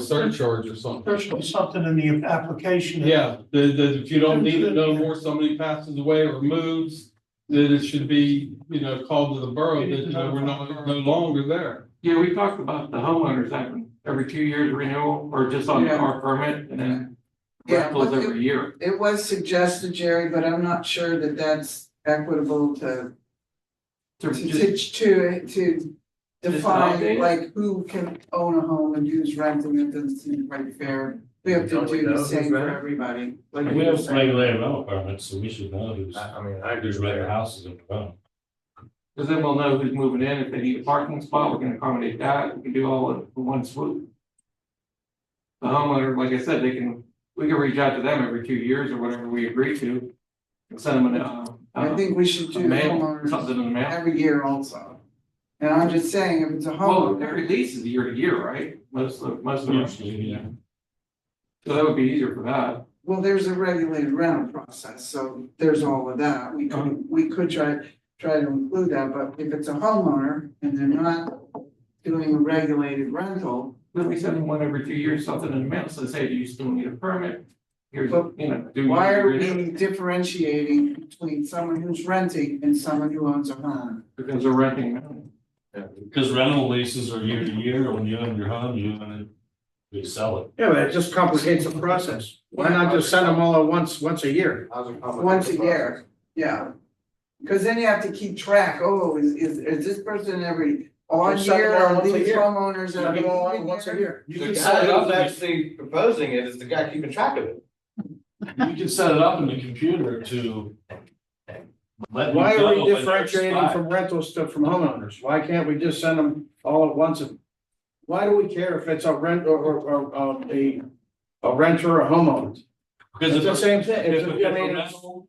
surcharge or something. There should be something in the application. Yeah, that if you don't need it no more, somebody passes away or moves, that it should be, called to the borough that, we're no longer there. Yeah, we talked about the homeowners having every 2 years renewal, or just on Yeah. our permit, and then Yeah, rentals but every year. it was suggested, Jerry, but I'm not sure that that's equitable to To to just- to define update? like who can own a home and who's renting it, doesn't seem quite fair. We have to Don't we do know the who's same for renting? everybody, like We you were have saying. regulated rental permits, so we should know who's, who's renting houses in the room. Cause then we'll know who's moving in, if they need a parking spot, we can accommodate that, we can do all of one swoop. The homeowner, like I said, we can reach out to them every 2 years or whatever we agree to. And send them I think we should do mail, homeowners something in the mail. every year also. And I'm just saying, if it's a Well, every homeowner, lease is year to year, right? Most of them. Usually, yeah. So that would be easier for that. well, there's a regulated rental process, so there's all of that. We could try to include that, but if it's a homeowner and they're not doing a regulated rental, Then we send them one every 2 years, something in the mail, says, hey, do you still need a permit? Here's, But do you? why are agree? we differentiating between someone who's renting and someone who owns a home? Because they're renting. Because rental leases are year to year, when you own your home, you own it, you sell it. Yeah, but it just complicates the process. Why not just send them all at once a year? Once a year, yeah. Cause then you have to keep track, is this person every odd Just send them year, all or once a these year. homeowners Send every them all even once a year? year. You The can guy set it up, who's actually proposing it is the guy keeping track of it. you can set it up in the computer to. let you Why know are we when they're differentiating expired. from rentals from homeowners? Why can't we just send them all at once? Why do we care if it's a rent or a renter or a homeowner? Because It's the if, same thing.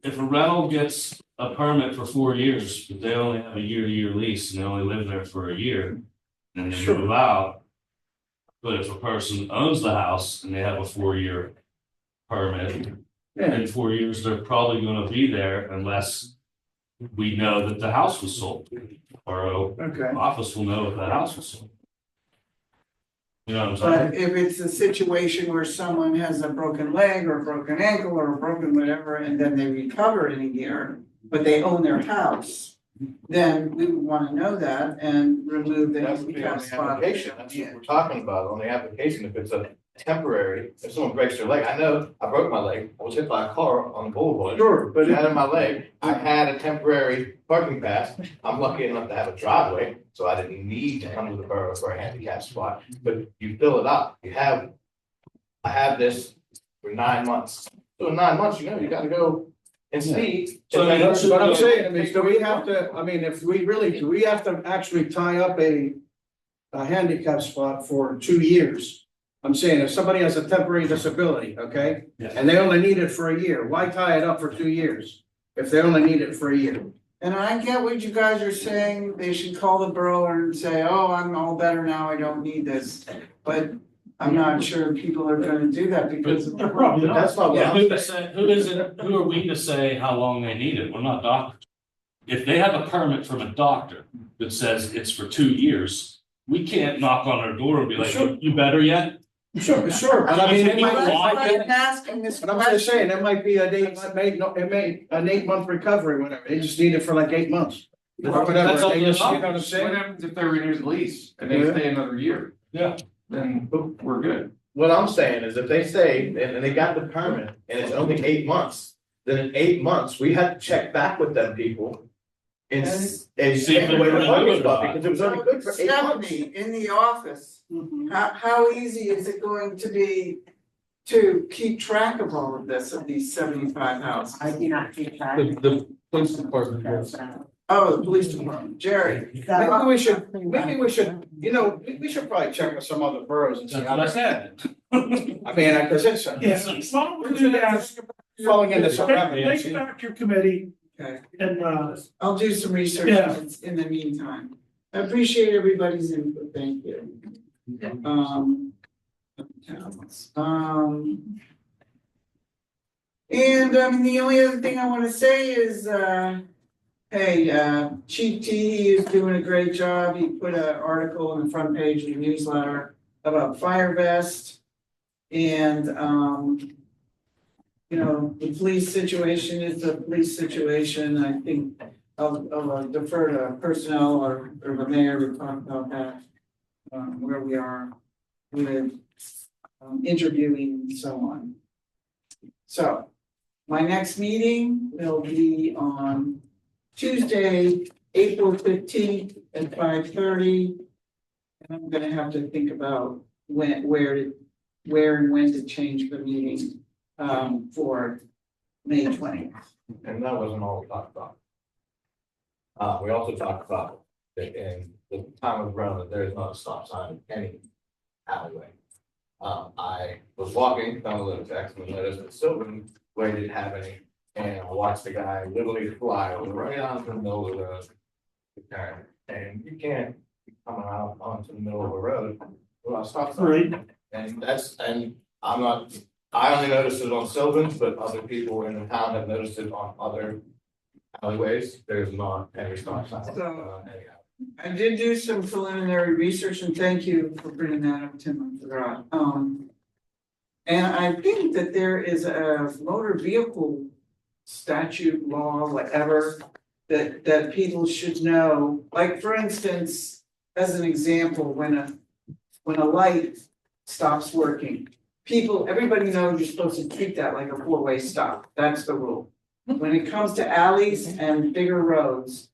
if a rental gets a permit for 4 years, but they only have a year-to-year lease and they only live there for a year. And they move out. But if a person owns the house and they have a 4-year permit, in 4 years, they're probably gonna be there unless we know that the house was sold. Or Okay. office will know if the house was sold. You know what I'm saying? But if it's a situation where someone has a broken leg or a broken ankle or a broken whatever, and then they recover in a year, but they own their house, then we would wanna know that and remove the That would be on handicap the spot. application, that's what we're talking about, on the application, if it's a temporary, if someone breaks their leg, I know, I broke my leg, I was hit by a car on the boulevard. Sure, but But out of my leg, I had a temporary parking pass, I'm lucky enough to have a driveway, so I didn't need to come to the borough for a handicap spot, but you fill it up, I have this for 9 months, so in 9 months, you gotta go and see. So that's what I'm saying, do we have to, if we really, do we have to actually tie up a handicap spot for 2 years? I'm saying if somebody has a temporary disability, okay, Yeah. and they only need it for a year, why tie it up for 2 years? If they only need it for a year? And I get what you guys are saying, they should call the borough and say, oh, I'm all better now, I don't need this. But I'm not sure people are gonna do that because. They're probably not. That's not what Yeah, I'm saying. who are we to say how long they need it? We're not doctors. If they have a permit from a doctor that says it's for 2 years, we can't knock on their door and be like, Sure. you better yet? Sure, And I mean, it might- I'm asking this But I'm just question. saying, it might be an 8-month recovery, whatever, they just need it for like 8 months. Or whatever, That's up they to just, them. you know what I'm What saying? happens if they renew the lease and they Yeah. stay another year? Yeah. Then we're good. What I'm saying is if they say, and they got the permit, and it's only 8 months, then in 8 months, we have to check back with them people. And See if take away the they're parking really spot, good. because it was only good for 8 months. Stephanie, in the office, Mhm. how easy is it going to be to keep track of all of this, of these 75 houses? I do not keep track. The police department does. Oh, the police department, Jerry. Maybe we should, we should probably check with some other boroughs and see That's how what I they. said. Because it's. Yeah, why don't we do that? Falling into some Take revenue. back your committee Okay, and, I'll do some research Yeah. in the meantime. I appreciate everybody's input, thank you. And the only other thing I wanna say is, hey, Chief T is doing a great job, he put an article on the front page of the newsletter about fire vest. And, the police situation is the police situation, I think I'll defer to personnel or the mayor to talk about that. Where we are with interviewing and so on. So, my next meeting will be on Tuesday, April 15th at 5:30. And I'm gonna have to think about where and when to change the meeting for May 20th. And that wasn't all we talked about. We also talked about that in the time of Rome, that there is not a stop sign in any alleyway. I was walking down the little text and noticed that Sylvan Way didn't have any, and I watched the guy literally fly over right onto the middle of the road. Turn, and you can't be coming out onto the middle of the road without a stop sign. right, And I'm not, I only noticed it on Sylvan's, but other people in the town have noticed it on other alleyways, there's not any stop signs. Anyhow. I did do some preliminary research and thank you for bringing that up, Tim, I forgot. And I think that there is a motor vehicle statute law, whatever, that people should know. Like, for instance, as an example, when a light stops working, everybody knows you're supposed to treat that like a 4-way stop, that's the rule. When it comes to alleys and bigger roads,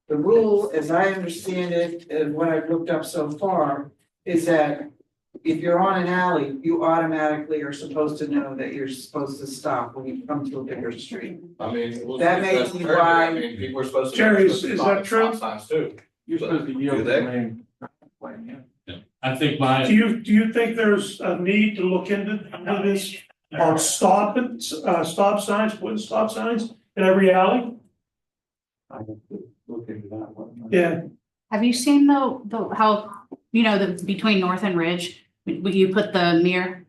the rule, as I understand it, and what I've looked up so far, is that if you're on an alley, you automatically are supposed to know that you're supposed to stop when you come to a bigger street. I mean. well, That may that's be perfect. why- I mean, people are supposed to. Jerry, supposed to is stop that at true? stop signs too. You're supposed to yield Do the they? main lane, yeah. I think do you think there's a need to look into this? Or stop signs, put stop signs in every alley? I have to look into that one. Yeah, Have you seen how, between North and Ridge, when you put the mirror?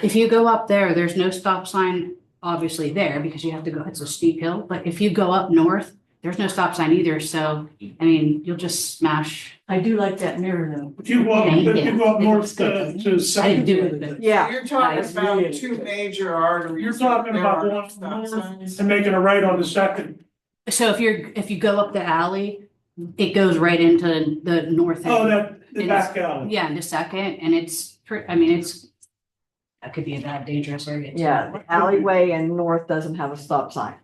If you go up there, there's no stop sign obviously there because you have to go, it's a steep hill, but if you go up north, there's no stop sign either, so, I mean, you'll just smash. I do like that mirror though. if you go up, Thank if you. you go up It north looks good. to I Second. didn't do it, but. Yeah, you're talking Nice. about two major arteries. You're talking There about are going stop north signs. and making a right on the Second. So if you go up the alley, it goes right into the north end. Oh, the It back is- alley. Yeah, in the second, and that could be a bad dangerous area. too. Yeah, the alleyway and north doesn't have a stop sign.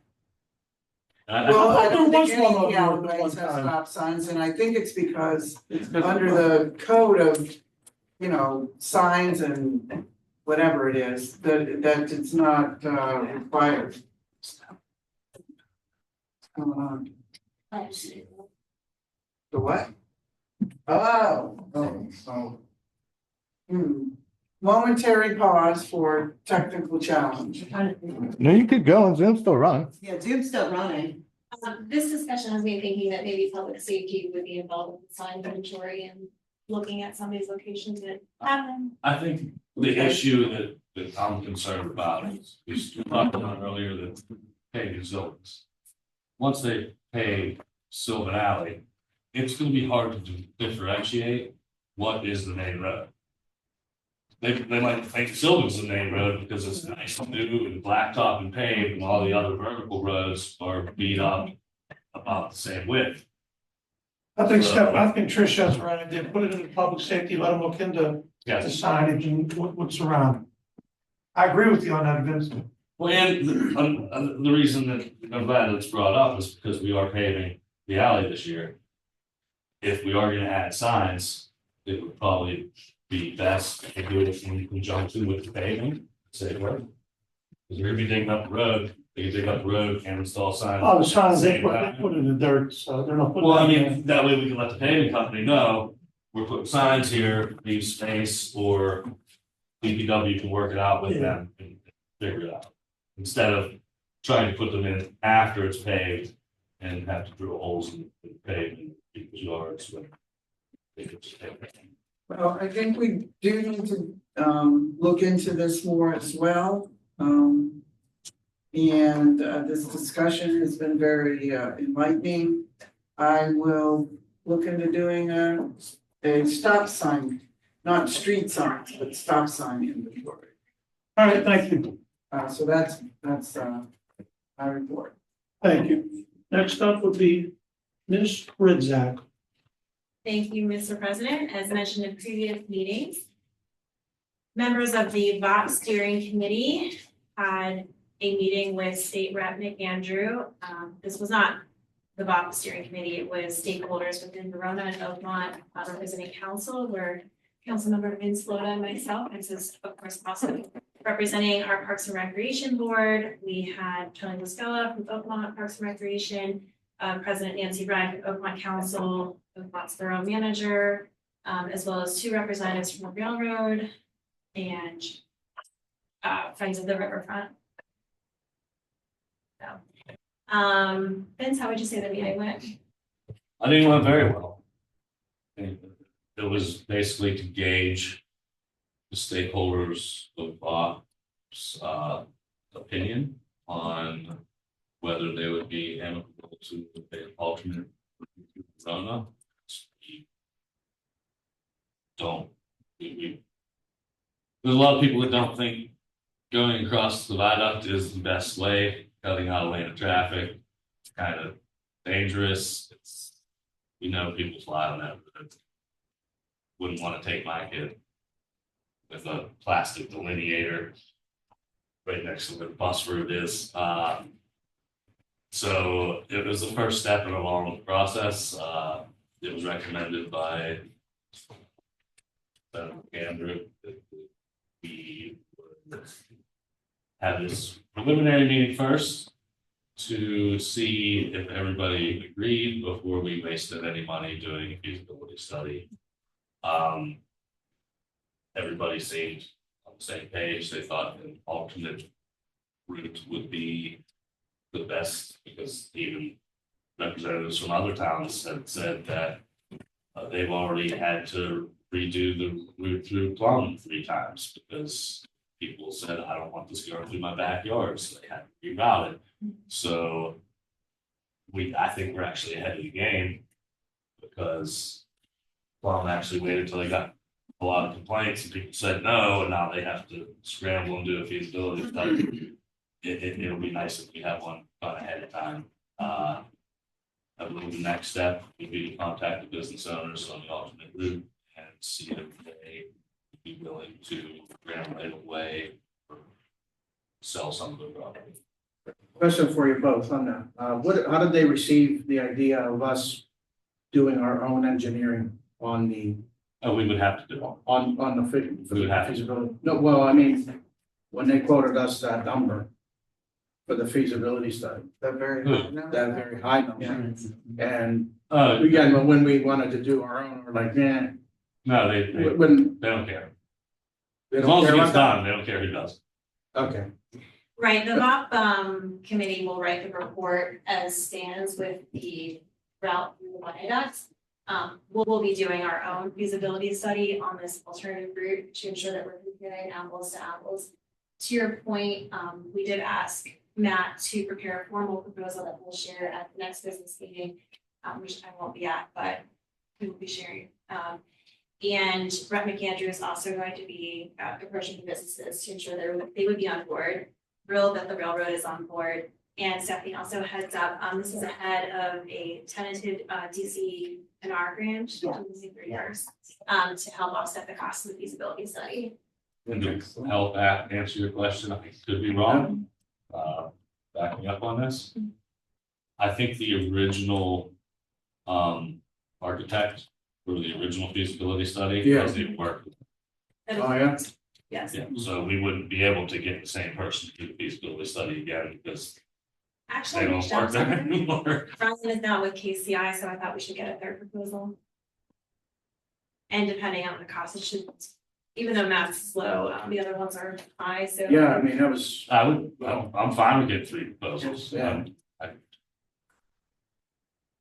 Well, I don't There think was one on any there at alleyways one have time. stop signs, and I think it's because It's 'cause under the code of, signs and whatever it is, that it's not required. What's going on? The what? Oh. Momentary pause for technical challenge. No, you could go and Zoom's still running. Yeah, Zoom's still running. This discussion has me thinking that maybe public safety would be involved with sign inventory and looking at some of these locations that have them. I think the issue that I'm concerned about is we talked about earlier that paving Sylvans. Once they pave Sylvan Alley, it's gonna be hard to differentiate what is the main road. They might think Sylvan's the main road because it's nice and new and blacktop and paved, and all the other vertical roads are beat up about the same width. I think Trish has the right idea, put it in the public safety, let them look into the Yes. signage and what's around. I agree with you on that, Vince. Well, and the reason that I'm glad it's brought up is because we are paving the alley this year. If we are gonna add signs, it would probably be best to do it in conjunction with the paving, say, well. Because you're gonna be digging up the road, they can dig up the road and install signs. Oh, the signs, they Same put time. it in the dirt, so they're not putting. Well, I that in. mean, that way we can let the paving company know, we're putting signs here, leave space, or DPW can work it out with them and figure it out. Instead of trying to put them in after it's paved and have to drill holes in the pavement people's yards when they could just pave it. Well, I think we do need to look into this more as well. And this discussion has been very enlightening. I will look into doing a stop sign, not street signs, but stop sign inventory. All right, thank you, So that's my report. thank you. Next up would be Ms. Ridzak. Thank you, Mr. President. As mentioned in previous meetings, members of the BOV steering committee had a meeting with State Rep Nick Andrew. This was not the BOV steering committee, it was stakeholders within Verona and Oakmont, representing council, where Councilmember Vince Loda and myself, and this is of course also representing our Parks and Recreation Board. We had Tony Lascella from Oakmont Parks and Recreation, President Nancy Ryan from Oakmont Council, Oakmont's Borough Manager, as well as two representatives from the railroad and Friends of the Riverfront. So, Vince, how would you say the meeting went? I think it went very well. And it was basically to gauge the stakeholders of Bob's opinion on whether they would be amicable to an alternate Verona. There's a lot of people that don't think going across the viaduct is the best way, cutting out a lane of traffic. It's kind of dangerous. People fly on that, but wouldn't want to take my kid with a plastic delineator right next to where the bus route is. So it was the first step in a long process. It was recommended by Senator Andrew that we would have this preliminary meeting first to see if everybody agreed before we wasted any money doing a feasibility study. Everybody seemed on the same page. They thought an alternate route would be the best, because even representatives from other towns have said that they've already had to redo the route through Plum 3 times because people said, I don't want this going through my backyard, so they had to reroute it. So I think we're actually ahead of the game because Plum actually waited until they got a lot of complaints and people said no, and now they have to scramble and do a feasibility study. It'll be nice if we have one done ahead of time. I believe the next step would be to contact the business owners on the alternate route and see if they would be willing to grant right of way or sell some of the property. Question for you both on that. How did they receive the idea of us doing our own engineering on the, Oh, we would have to do it. on the We would have to. feasibility? No, well, I mean, when they quoted us that number for the feasibility study, That very. that very high number. And Uh, again, when we wanted to do our own, we're like, yeah, no, they when. don't care. They As don't long as care it gets about that? done, they don't care who does. Okay, Right, the MOP committee will write the report as stands with the route through the viaducts. We'll be doing our own feasibility study on this alternative route to ensure that we're comparing apples to apples. To your point, we did ask Matt to prepare a formal proposal that we'll share at the next business meeting, which I won't be at, but we will be sharing. And Brett McAndrew is also going to be approaching the businesses to ensure they would be on board. Thrilled that the railroad is on board. And Stephanie also heads up, this is ahead of a tentative DCNR grant, to help offset the cost of the feasibility study. And to help answer your question, I could be wrong. Backing up on this. I think the original architect for the original feasibility study was the work. oh, yeah, Yes. Yeah, so we wouldn't be able to get the same person to do the feasibility study again because they Actually, don't work there anymore. Brian is now with KCI, so I thought we should get a third proposal. And depending on the cost, it should, even though Matt's slow, the other ones are high, so. yeah, I mean, that was, I'm fine with getting 3 proposals. Yeah.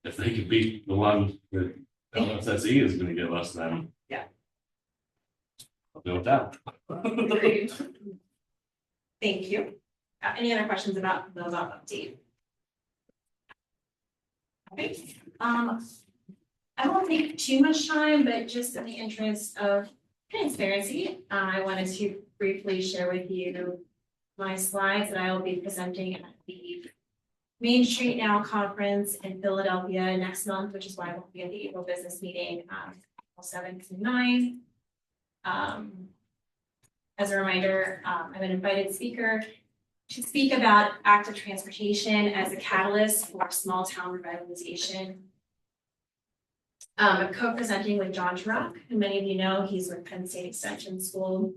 If they could beat the one that LSSE is gonna give us, then. Yeah. I'll go with that. Thank you. Any other questions about the update? Okay, I won't take too much time, but just in the interest of transparency, I wanted to briefly share with you my slides that I will be presenting at the Main Street Now conference in Philadelphia next month, which is why I won't be at the April business meeting, April 7th to 9th. As a reminder, I'm an invited speaker to speak about active transportation as a catalyst for small town revitalization. I'm co-presenting with John Turok, who many of you know, he's with Penn State Extension School.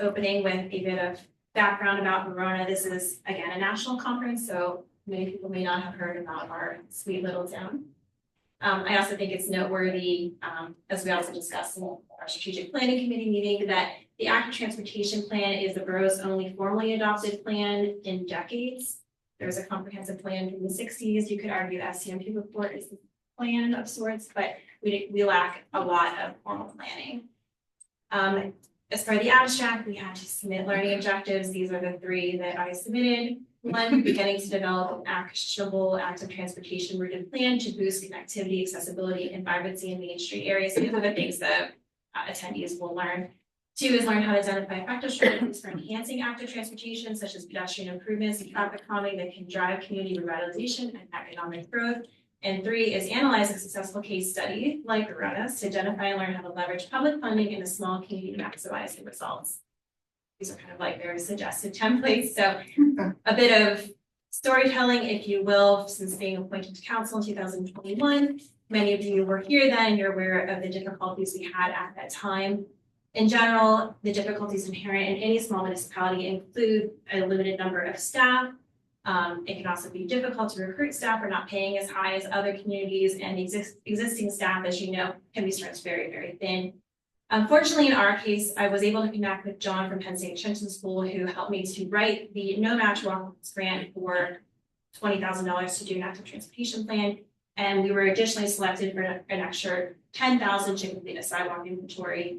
Opening with a bit of background about Verona. This is, again, a national conference, so many people may not have heard about our sweet little town. I also think it's noteworthy, as we also discussed in our strategic planning committee meeting, that the active transportation plan is the borough's only formally adopted plan in decades. There's a comprehensive plan from the 60s. You could argue the SCMP report is the plan of sorts, but we lack a lot of formal planning. As for the abstract, we had to submit learning objectives. These are the 3 that I submitted. 1, beginning to develop an actionable active transportation routed plan to boost connectivity, accessibility, and vibrancy in Main Street areas. These are the things that attendees will learn. 2 is learn how to identify effective strategies for enhancing active transportation, such as pedestrian improvements and traffic calming that can drive community revitalization and economic growth. And 3 is analyze a successful case study like Verona's to identify and learn how to leverage public funding in a small community to maximize the results. These are kind of like their suggested templates. So a bit of storytelling, if you will, since being appointed to council in 2021. Many of you were here then, you're aware of the difficulties we had at that time. In general, the difficulties inherent in any small municipality include a limited number of staff. It can also be difficult to recruit staff or not paying as high as other communities, and the existing staff, as you know, can be stretched very, very thin. Unfortunately, in our case, I was able to connect with John from Penn State Extension School, who helped me to write the No Match Walk grant for $20,000 to do an active transportation plan. And we were additionally selected for an extra 10,000 to complete a sidewalk inventory.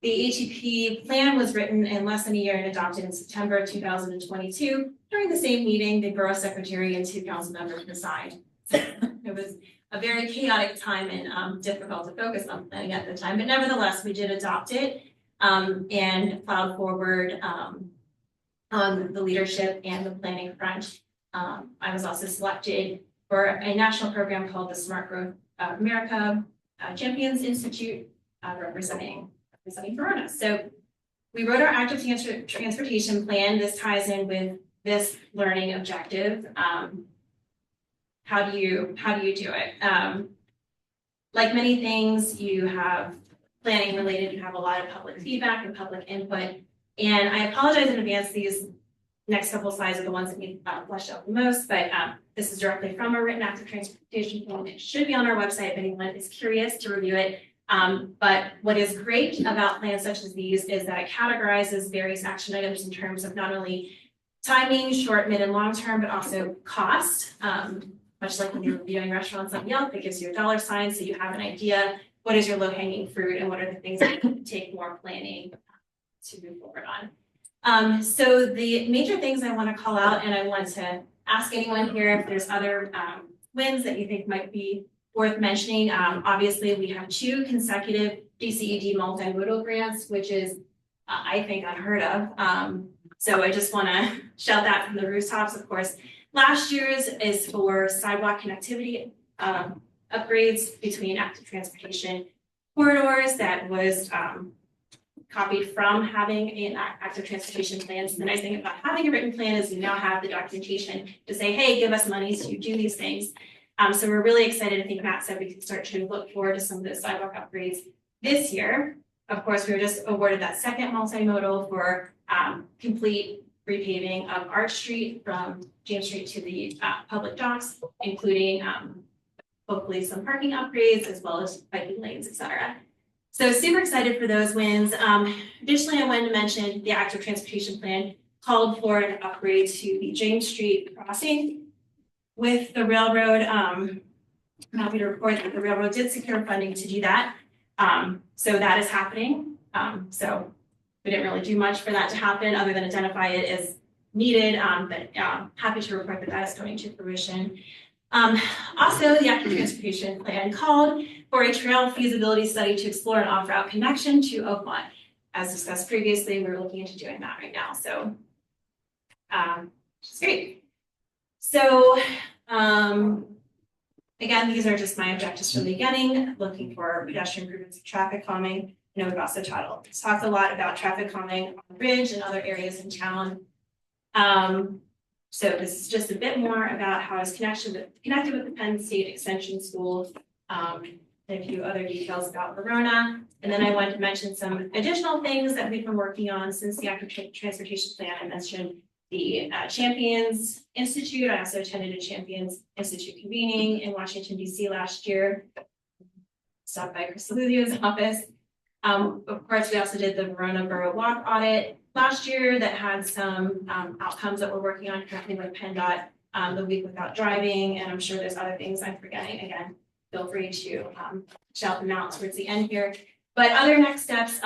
The ATP plan was written in less than a year and adopted in September 2022. During the same meeting, the borough secretary and 2 council members resigned. It was a very chaotic time and difficult to focus on planning at the time, but nevertheless, we did adopt it and filed forward on the leadership and the planning front. I was also selected for a national program called the Smart Growth America Champions Institute, representing Verona. So we wrote our active transportation plan. This ties in with this learning objective. How do you do it? Like many things, you have planning related, you have a lot of public feedback and public input. And I apologize in advance, these next couple of slides are the ones that we fleshed out the most, but this is directly from our written active transportation plan. It should be on our website if anyone is curious to review it. But what is great about plans such as these is that it categorizes various action items in terms of not only timing, short, mid, and long term, but also cost. Much like when you're reviewing restaurants on Yelp, it gives you a dollar sign so you have an idea what is your low-hanging fruit and what are the things that take more planning to move forward on. So the major things I want to call out, and I want to ask anyone here if there's other wins that you think might be worth mentioning. Obviously, we have 2 consecutive DCED multimodal grants, which is, I think, unheard of. So I just want to shout that from the rooftops, of course. Last year's is for sidewalk connectivity upgrades between active transportation corridors that was copied from having an active transportation plan. So the nice thing about having a written plan is you now have the documentation to say, hey, give us money to do these things. So we're really excited. I think Matt said we can start to look forward to some of those sidewalk upgrades this year. Of course, we were just awarded that second multimodal for complete repaving of Arch Street from James Street to the public docks, including hopefully some parking upgrades as well as biking lanes, etc. So super excited for those wins. Additionally, I wanted to mention the active transportation plan called for an upgrade to the James Street crossing with the railroad. I'm happy to report that the railroad did secure funding to do that. So that is happening. So we didn't really do much for that to happen other than identify it as needed, but happy to report that that is coming to fruition. Also, the active transportation plan called for a trail feasibility study to explore an off-route connection to Oakmont. As discussed previously, we're looking into doing that right now. So, which is great. So, again, these are just my objectives from the beginning, looking for pedestrian improvements of traffic calming. I know we've also talked a lot about traffic calming on the bridge and other areas in town. So this is just a bit more about how it's connected with the Penn State Extension School, and a few other details about Verona. And then I wanted to mention some additional things that we've been working on since the active transportation plan. I mentioned the Champions Institute. I also attended a Champions Institute convening in Washington, D.C. last year. Stopped by Chris Lulio's office. Of course, we also did the Verona Borough Walk audit last year that had some outcomes that we're working on currently with PennDOT, the week without driving, and I'm sure there's other things I'm forgetting. Again, feel free to shout them out towards the end here. But other next steps,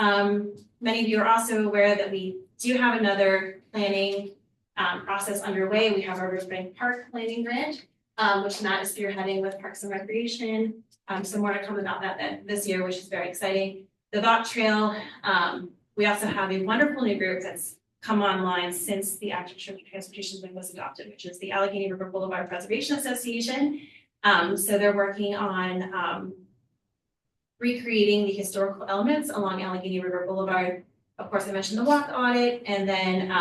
many of you are also aware that we do have another planning process underway. We have our Riverbank Park planning grant, which Matt is spearheading with Parks and Recreation. So more to come about that this year, which is very exciting. The Vaught Trail, we also have a wonderful new group that's come online since the active transportation plan was adopted, which is the Allegheny River Boulevard Preservation Association. So they're working on recreating the historical elements along Allegheny River Boulevard. Of course, I mentioned the walk audit, and then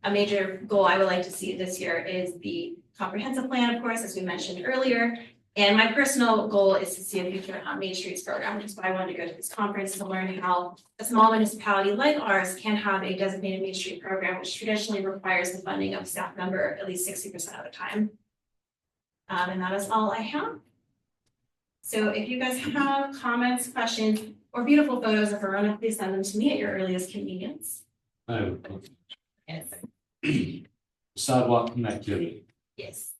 a major goal I would like to see this year is the comprehensive plan, of course, as we mentioned earlier. And my personal goal is to see a future Main Streets program, which is why I wanted to go to this conference to learn how a small municipality like ours can have a designated Main Street program, which traditionally requires the funding of a staff member at least 60% of the time. And that is all I have. So if you guys have comments, questions, or beautiful photos of Verona, please send them to me at your earliest convenience. I have a Yes. sidewalk connectivity. Yes,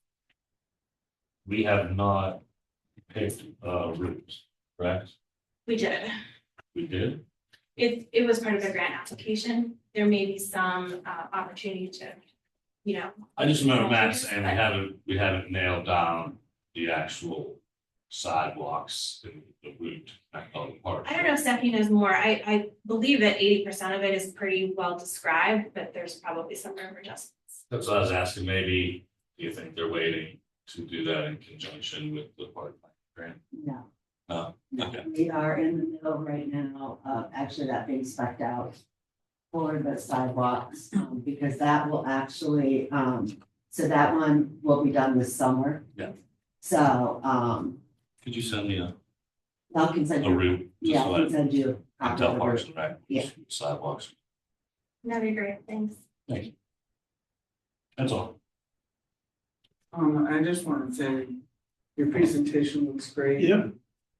We have not picked, routes, correct? we did. We did? It was part of the grant application. There may be some opportunity to, you know, I just remember Matt saying we haven't nailed down the actual sidewalks and the route at the park. I don't know if Stephanie knows more. I believe that 80% of it is pretty well described, but there's probably some room for adjustments. That's what I was asking, maybe, do you think they're waiting to do that in conjunction with the park grant? No. No, okay. We are in the middle right now of actually that being spec'd out for the sidewalks, because that will actually, so that one will be done this summer. Yeah. So, Could you send me I can send a you, route? just yeah, so I can send you. a I copy tell of the Parks route. and Rec, Yeah. sidewalks, That'd be great. Thanks. thank you. That's all. I just want to say, your presentation looks great. Yep.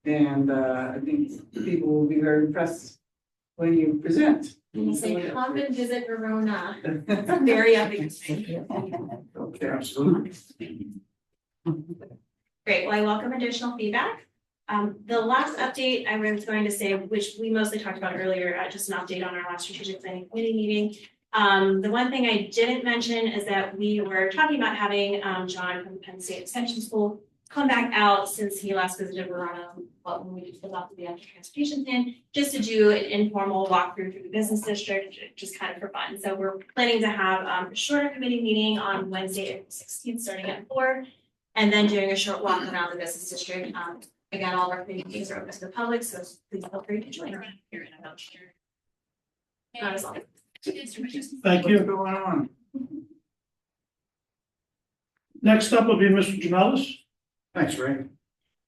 And, I think people will be very impressed when you present. You say, come and visit Verona. It's a very epic thing. Okay, absolutely. Great, well, I welcome additional feedback. The last update I was going to say, which we mostly talked about earlier, just an update on our last strategic planning committee meeting. The one thing I didn't mention is that we were talking about having John from the Penn State Extension School come back out since he last visited Verona, when we adopted the active transportation plan, just to do an informal walkthrough through the business district, just kind of for fun. So we're planning to have a shorter committee meeting on Wednesday, April 16th, starting at 4, and then doing a short walk around the business district. Again, all of our committee meetings are open to the public, so please feel free to join. Here in a voucher. Not as long. Thank you. What's going on? Next up will be Mr. Jamelis. Thanks, Ray.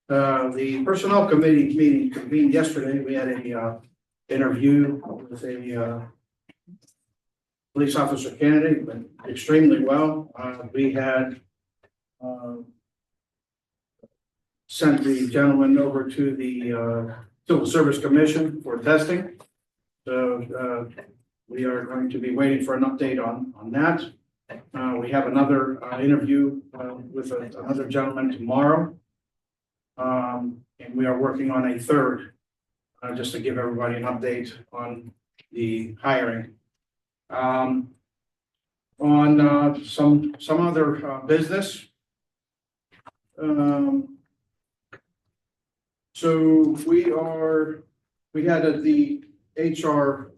The Personnel Committee meeting convened yesterday. We had a interview with a police officer candidate, went extremely well. We had sent the gentleman over to the Civil Service Commission for testing. So we are going to be waiting for an update on that. We have another interview with another gentleman tomorrow. And we are working on a third, just to give everybody an update on the hiring. On some other business. So we had the HR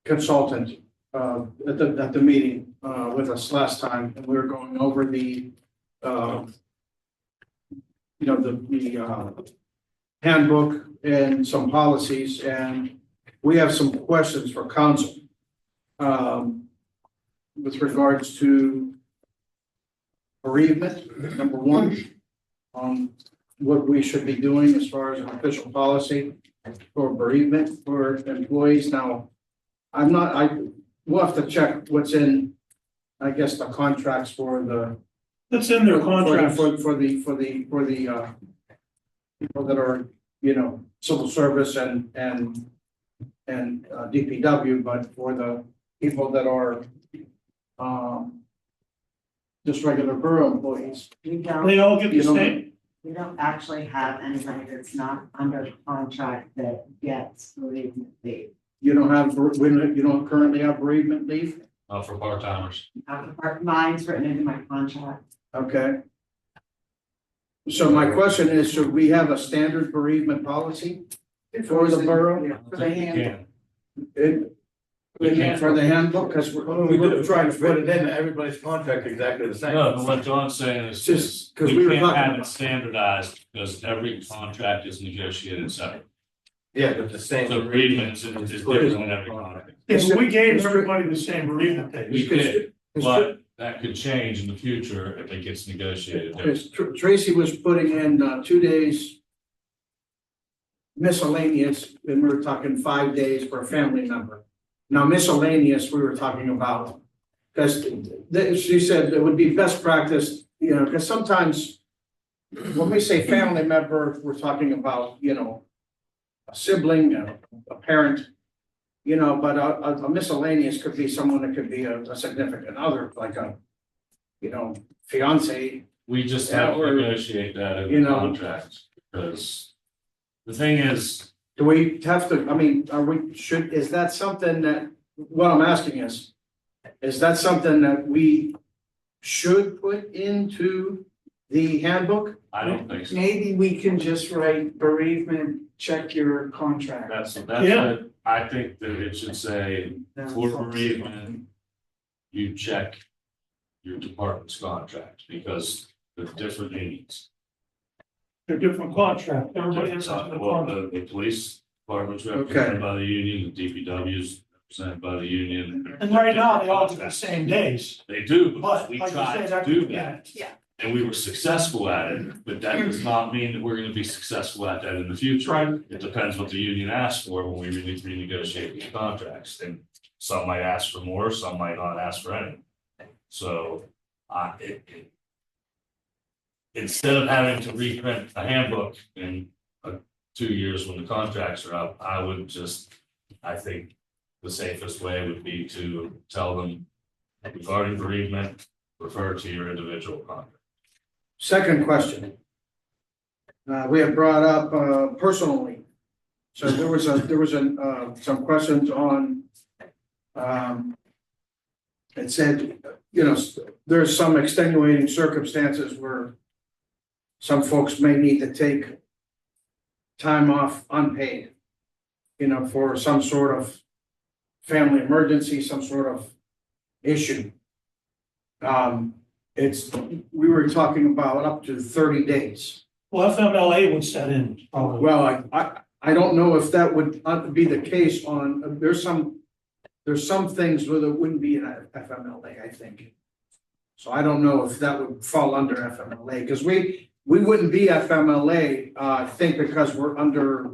consultant at the meeting with us last time, and we were going over the handbook and some policies, and we have some questions for council with regards to bereavement, number one, on what we should be doing as far as an official policy for bereavement for employees. Now, we'll have to check what's in, I guess, the contracts for the. That's in their contracts. For the people that are, civil service and DPW, but for the people that are, just regular borough employees. We don't, They all get the same. we don't actually have anybody that's not under contract that gets bereavement leave. You don't currently have bereavement leave? For part-timers. Mine's written into my contract. Okay. So my question is, should we have a standard bereavement policy for the borough? Yeah, for the handbook. For the handbook, because we're trying to put it in. everybody's contract exactly the same. No, but what John's saying is, Just because we we were can't talking have it about. standardized, because every contract is negotiated separate. Yeah, but the same. So bereavement is different in every contract. Yes, we gave everybody the same bereavement days. We did, but that could change in the future if it gets negotiated. Because Tracy was putting in 2 days miscellaneous, and we were talking 5 days for a family member. Now miscellaneous, we were talking about, because she said it would be best practice, because sometimes when we say family member, we're talking about, a sibling, a parent, but a miscellaneous could be someone that could be a significant other, like a fiance. We just Yeah, have to or, negotiate that in you the know- contract, because the thing is, Do we have to, I mean, is that something that, what I'm asking is that something that we should put into the handbook? I don't think so. Maybe we can just write bereavement, check your contract. That's Yeah. what, I think that it should say, for bereavement, you check your department's contract, because they're different needs. They're different contract, everybody has a different Well, contract. the police department's represented by the union, the DPW's represented by the union. And right now, they all do the same days, They do, but but we like you tried say, to that do could, that. yeah. And we were successful at it, but that does not mean that we're gonna be successful at that in the future. Right. It depends what the union asks for when we renegotiate these contracts, and some might ask for more, some might not ask for any. So, instead of having to reprint a handbook in 2 years when the contracts are up, I think the safest way would be to tell them regarding bereavement, refer to your individual contract. Second question. We have brought up, personally. So there was some questions on, it said, there's some extenuating circumstances where some folks may need to take time off unpaid, for some sort of family emergency, some sort of issue. We were talking about up to 30 days. Well, FMLA would set in, probably. Well, I don't know if that would be the case on, there's some things where there wouldn't be an FMLA, I think. So I don't know if that would fall under FMLA, because we wouldn't be FMLA, I think because we're under,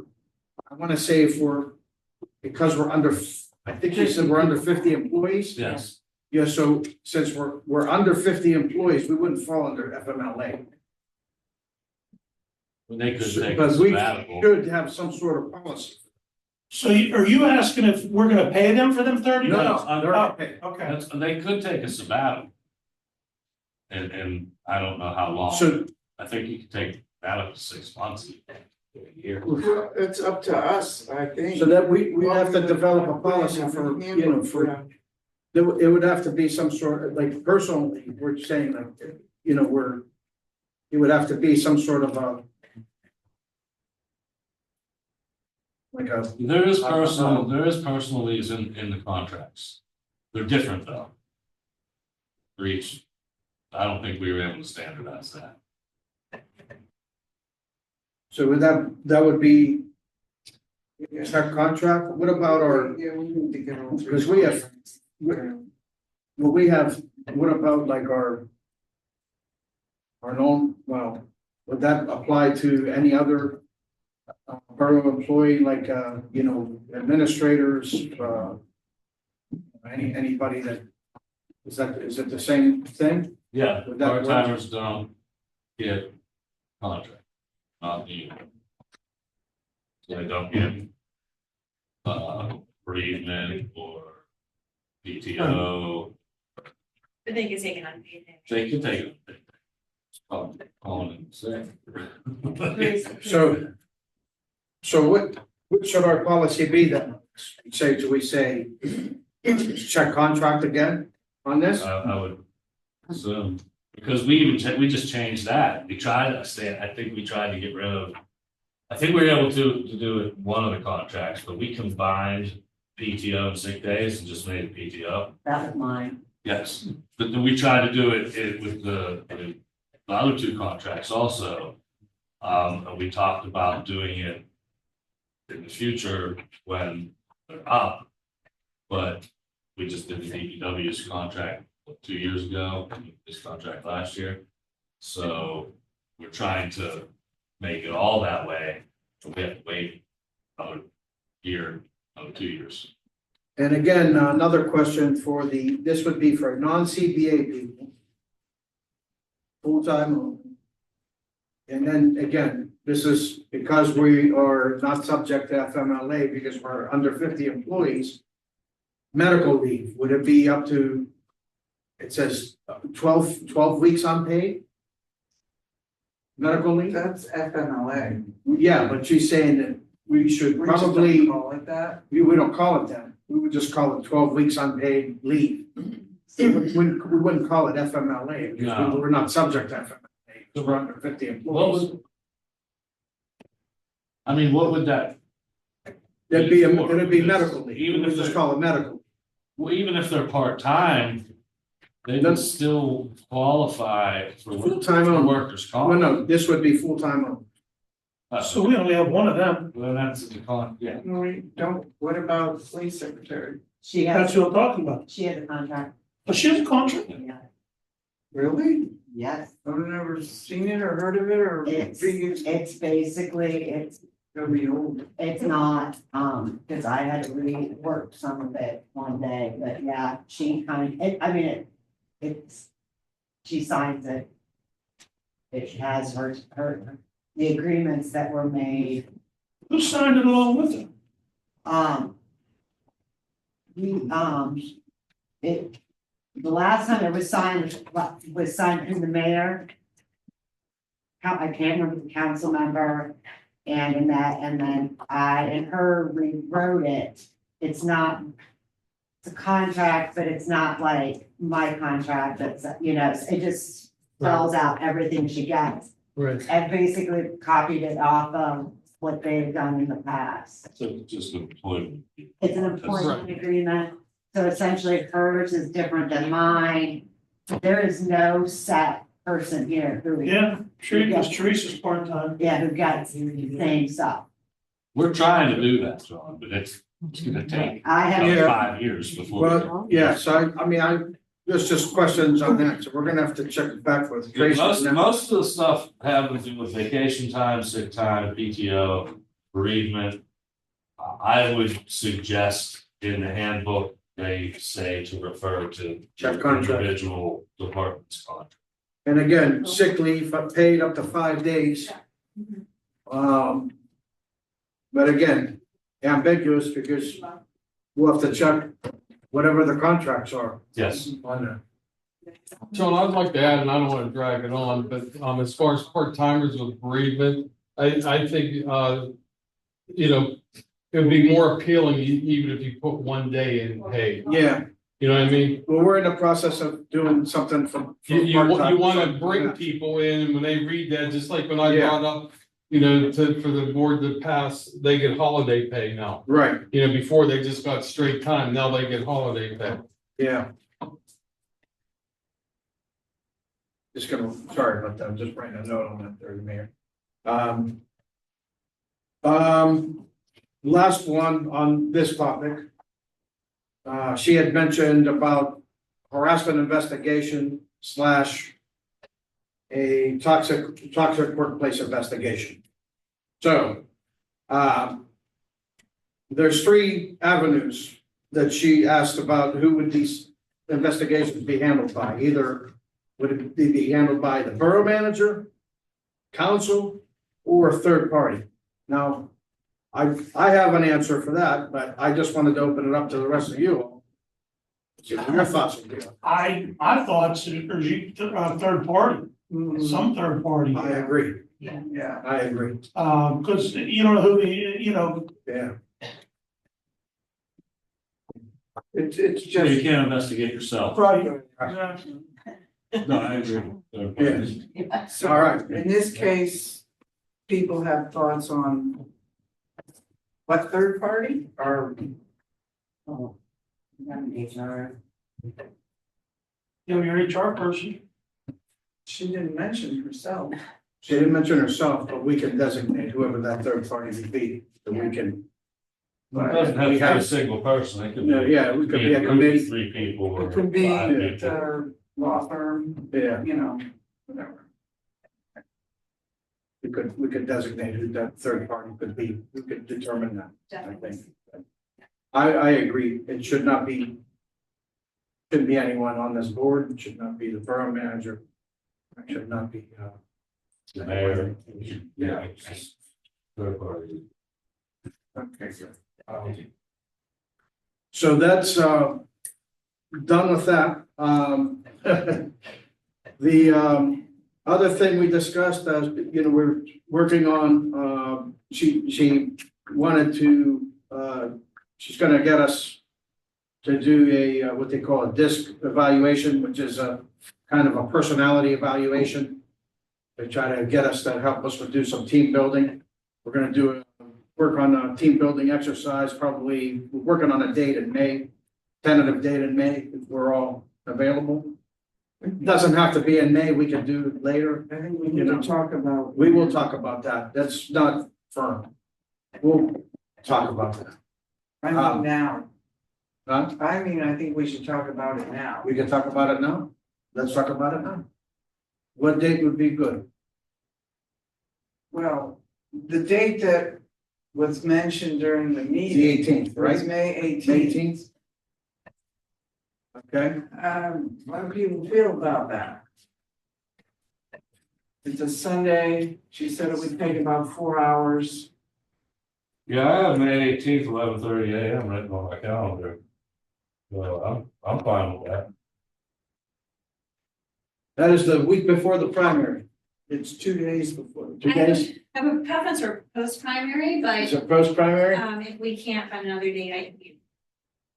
I want to say because we're under, I think you said we're under 50 employees? Yes. Yeah, so since we're under 50 employees, we wouldn't fall under FMLA. When they could take a But we sabbatical. should have some sort of policy. So are you asking if we're gonna pay them for them 30 days? No, they're not paid. Okay, They could take a sabbatical. And I don't know how long. So, I think you could take that up to 6 months, a year. Well, it's up to us, I think. so that we have to develop a policy for, it would have to be some sort of, like, personally, we're saying like, it would have to be some sort of a, like a, There is personal leaves in the contracts. They're different though. For each, I don't think we were able to standardize that. so would that would be, is that contract, what about our, Yeah, we need to get on. because we have, what about like our known, well, would that apply to any other borough employee, like, administrators, anybody that, is it the same thing? Yeah, Would that work? part-timers don't get contract, not the union. So they don't get bereavement or PTO, But they can take an unpaid day. they can take it. Calling and saying. So what should our policy be then? Do we say, check contract again on this? I would assume, because we just changed that. I think we tried to get rid of. I think we were able to do it one of the contracts, but we combined PTO and sick days and just made it PTO. That was mine. Yes, but then we tried to do it with the other two contracts also. And we talked about doing it in the future when they're up. But we just did the DPW's contract 2 years ago, and this contract last year. So we're trying to make it all that way, but we have to wait another year, another 2 years. And again, another question for this would be for non-CBA people. Full-time only. And then again, this is because we are not subject to FMLA because we're under 50 employees. Medical leave, would it be up to it says 12 weeks unpaid. Medical leave? That's FMLA. Yeah, but she's saying that we should We just don't probably, call it that. we don't call it that. We would just call it 12 weeks unpaid leave. We wouldn't call it FMLA because No. we're not subject to FMLA. Because we're under 50 employees. I mean, what would that, It'd be medical leave. Even We if would just they're- call it medical. well, even if they're part-time, they would still qualify for Full-time only. workers' comp. Well, no, this would be full-time only. So we only have one of them. Well, that's a decline, yeah. No, we don't, what about police secretary? She That's has, what I'm talking about. she has a contract. But she has a contract. Yeah. Really? Yes, I've never seen it or heard of it or. it's basically, It'll be old. it's not, cause I had to rework some of it one day, but yeah, it's, she signs it. It has her, the agreements that were made, Who signed it along with it? the last time it was signed through the mayor. I can't remember the council member, and then I and her rewrote it. It's not, it's a contract, but it's not like my contract, it's, it just spells out everything she gets. Right. And basically copied it off of what they've done in the past. So it's just an employment. It's an employment agreement, so essentially hers is different than mine. There is no set person here who. Yeah, because Teresa's part-time. Yeah, who got the same stuff. We're trying to do that, John, but it's gonna take I have. Yeah. 5 years before. Well, yeah, so there's just questions on that, so we're gonna have to check it back with Tracy. Most of the stuff having to do with vacation time, sick time, PTO, bereavement. I would suggest in the handbook, they say to refer to Check contract. individual departments contract. And again, sick leave paid up to 5 days. But again, ambiguous because we'll have to check whatever the contracts are Yes, on there. John, I'd like to add, and I don't want to drag it on, but as far as part timers with bereavement, I think it would be more appealing even if you put 1 day in pay. Yeah, You know what I mean? well, we're in the process of doing something from. You want to bring people in and when they read that, just like when I Yeah. brought up, for the board to pass, they get holiday pay now. Right, Before they just got straight time, now they get holiday pay. yeah. Sorry about that, I'm just writing a note on that there, Mayor. Last one on this topic. She had mentioned about harassment investigation / a toxic workplace investigation. So, there's 3 avenues that she asked about who would these investigations be handled by. Either would it be handled by the borough manager, council, or a third party? Now, I have an answer for that, but I just wanted to open it up to the rest of you all. See what your thoughts would be. I thought third party, some third party. I agree, Yeah. I agree, Because you don't know who the, yeah. It's you just, can't investigate yourself. right. No, I agree. so, All right. in this case, people have thoughts on what third party or Oh, HR. Your HR person. she didn't mention herself. She didn't mention herself, but we can designate whoever that third party would be, that we can. It doesn't have to be a single person, it could be. Yeah, we could be a group of committee. 3 people or It could be 5 people. their law firm, Yeah, whatever. we could designate who that third party could be, we could determine that, I Definitely. think. I agree, it should not be. Shouldn't be anyone on this board, it should not be the borough manager. It should not be, The mayor, yeah, it's just third party. okay, good. So that's done with that. The, other thing we discussed, we're working on, she wanted to, she's gonna get us to do a, what they call a DISC evaluation, which is a kind of a personality evaluation. They try to get us to help us to do some team building. We're gonna work on a team building exercise, probably, we're working on a date in May, tentative date in May, if we're all available. It doesn't have to be in May, we can do it later. I think we need to talk about. We will talk about that. That's not firm. We'll talk about that. I mean, now. Huh? I mean, I think we should talk about it now. We can talk about it now? Let's talk about it now. What date would be good? Well, the date that was mentioned during the The meeting eighteenth, was right? May 18th. Eighteenth? Okay, How do people feel about that? It's a Sunday. She said it would take about 4 hours. Yeah, I have May 18th, 11:30 a.m. written on my calendar. Well, I'm fine with that. that is the week before the primary. It's 2 days before. 2 days? I have a preference for post-primary, It's but, a post primary? if we can't find another date,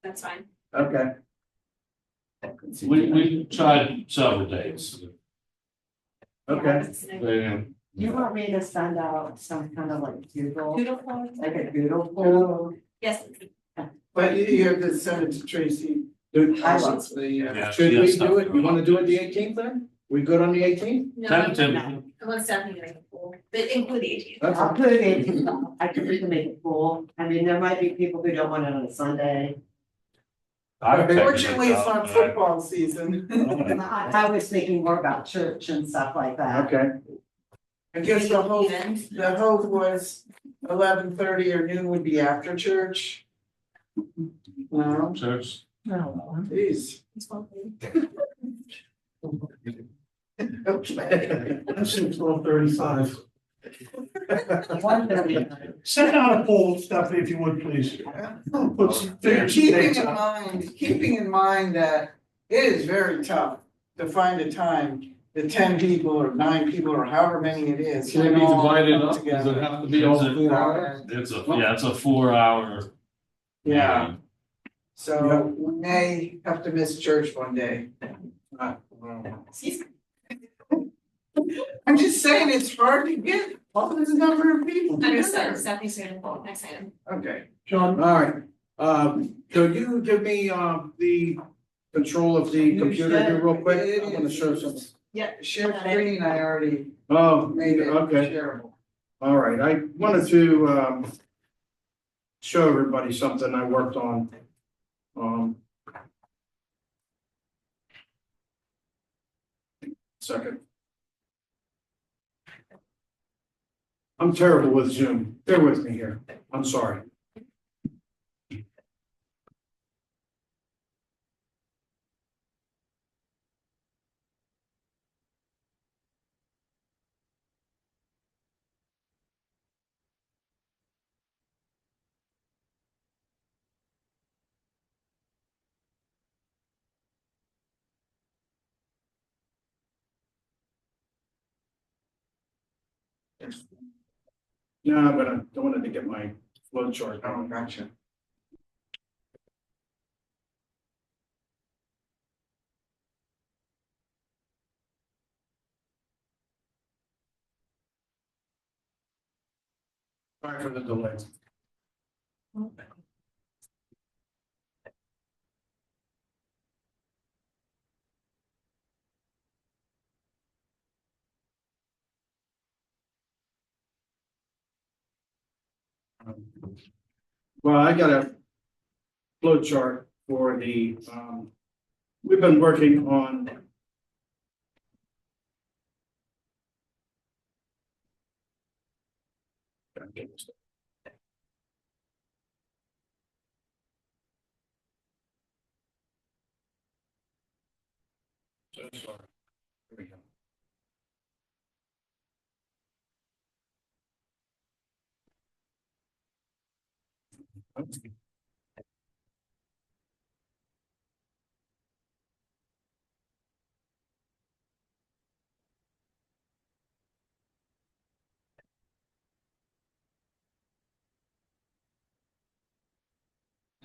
that's fine. Okay. We tried several dates. Okay. You want me to send out some kind of like doodle, Beautiful. like a doodle poll? Yes. But you have to send it to Tracy. I will. Possibly, Yeah, Should she we has do it? stuff You going wanna on. do it the 18th then? We good on the 18th? No, Tentatively. unless Stephanie makes a pool, but include the 18th. That's I'll put it in, I can even make it full. I mean, there might be people who don't want it on a Sunday. Fortunately, it's not football season. I was thinking more about church and stuff like that. Okay. I guess the hope was 11:30 or noon would be after church. No, Church. geez. I said 12:35. 1:30. Send out a poll, Stephanie, if you would, please. Put some figures and dates out. Keeping in mind that it is very tough to find a time, the 10 people or 9 people or however many it is. Can it be all divided come up? Does it together. have to be all 4 hours? It's a 4-hour. Yeah, so we may have to miss church one day. I'm just saying, it's hard to get all this number of people Understood, together. Stephanie's gonna pull, next item. Okay. John, All right, so you give me, the control of the You computer here should. real quick? It I'm gonna is. show some. Yeah, share screen, I already Oh, made it okay, shareable. all right, I wanted to, show everybody something I worked on. Second. I'm terrible with Zoom, bear with me here, I'm sorry. Yeah, but I wanted to get my flow chart. Oh, gotcha. Sorry for the delay. Well, I got a flow chart for the, we've been working on. So sorry. Here we go.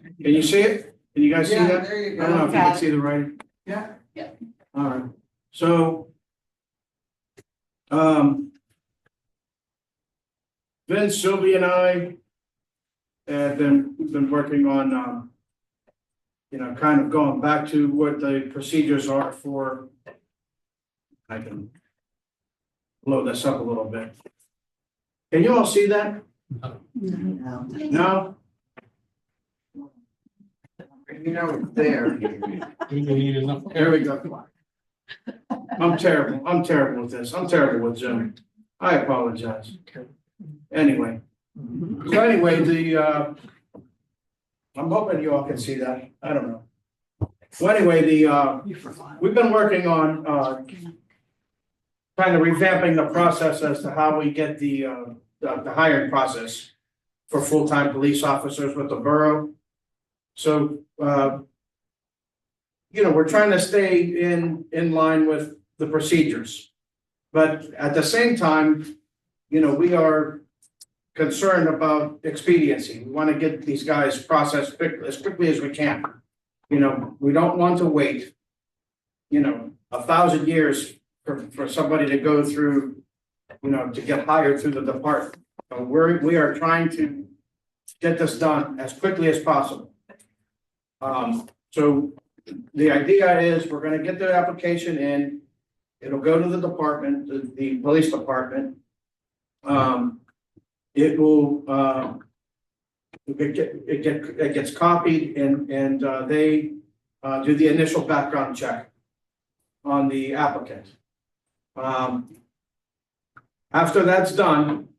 Can you see it? Can you guys see Yeah, that? there you I don't know go. if you can see the writing. Yeah. All right, so. Vince, Sylvia and I have been working on, kind of going back to what the procedures are for. I can blow this up a little bit. Can you all see that? No? You know, it's there. Here we go. I'm terrible with this. I'm terrible with Zoom. I apologize. Anyway. So anyway, I'm hoping you all can see that. I don't know. So anyway, we've been working on, kind of revamping the process as to how we get the hiring process for full-time police officers with the borough. So, we're trying to stay in line with the procedures. But at the same time, we are concerned about expediency. We want to get these guys processed as quickly as we can. We don't want to wait, 1,000 years for somebody to go through, to get hired through the department. So we are trying to get this done as quickly as possible. So the idea is we're going to get the application in. It'll go to the department, the police department. It will, it gets copied and they do the initial background check on the applicant. After that's done,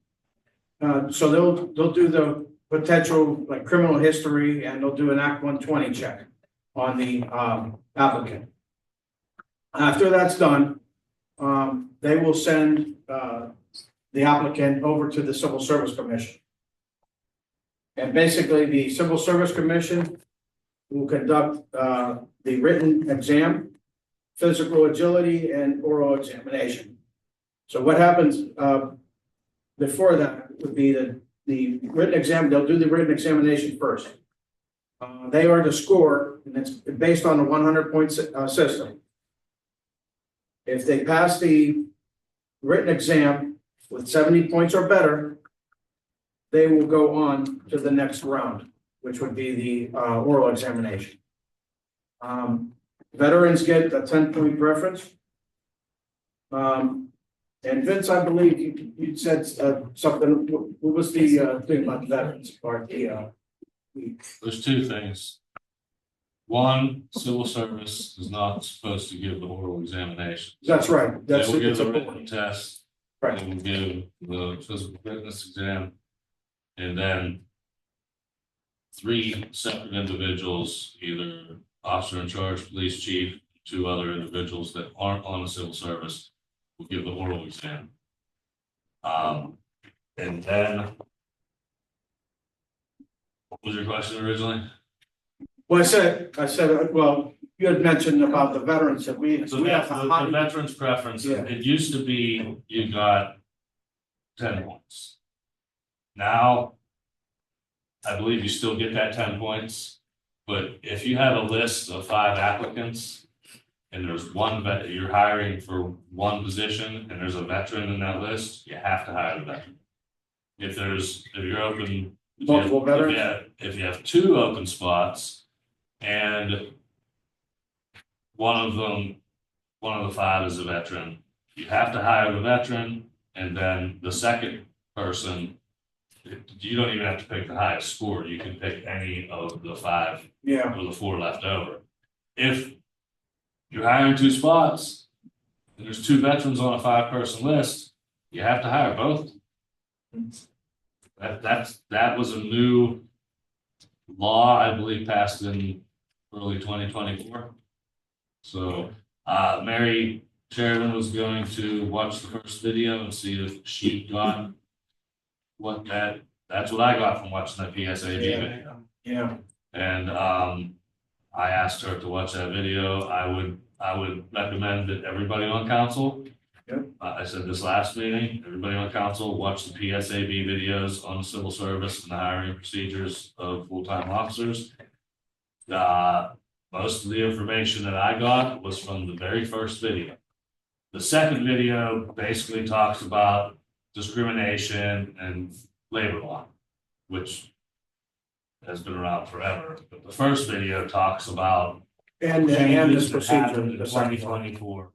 so they'll do the potential like criminal history and they'll do an Act 120 check on the applicant. After that's done, they will send the applicant over to the Civil Service Commission. And basically the Civil Service Commission will conduct the written exam, physical agility, and oral examination. So what happens before that would be the written exam, they'll do the written examination first. They are to score, and it's based on a 100-point system. If they pass the written exam with 70 points or better, they will go on to the next round, which would be the oral examination. Veterans get a 10-point preference. And Vince, I believe you said something. What was the thing about the veterans part? There's two things. One, civil service is not supposed to give the oral examination. That's right. They will give the written test. Right. They will give the physical fitness exam. And then 3 separate individuals, either officer in charge, police chief, 2 other individuals that aren't on the civil service will give the oral exam. And then, what was your question originally? Well, I said, well, you had mentioned about the veterans that we have The veterans preference, Yeah. it used to be you got 10 points. Now, I believe you still get that 10 points, but if you have a list of 5 applicants and there's one you're hiring for one position and there's a veteran in that list, you have to hire the veteran. If you're open, Multiple veterans? if you have 2 open spots and one of the 5 is a veteran, you have to hire the veteran, and then the second person, you don't even have to pick the highest score. You can pick any of the 5 or the 4 left over. If you're hiring 2 spots and there's 2 veterans on a 5-person list, you have to hire both. That was a new law, I believe, passed in early 2024. So Mary Sheridan was going to watch the first video and see if she got that's what I got from watching that PSAB video. Yeah. And I asked her to watch that video. I would recommend that everybody on council. Yep. I said this last meeting, everybody on council watch the PSAB videos on the civil service and the hiring procedures of full-time officers. Most of the information that I got was from the very first video. The second video basically talks about discrimination and labor law, which has been around forever. But the first video talks about And changes this that happened procedure, in the second twenty one. 2024.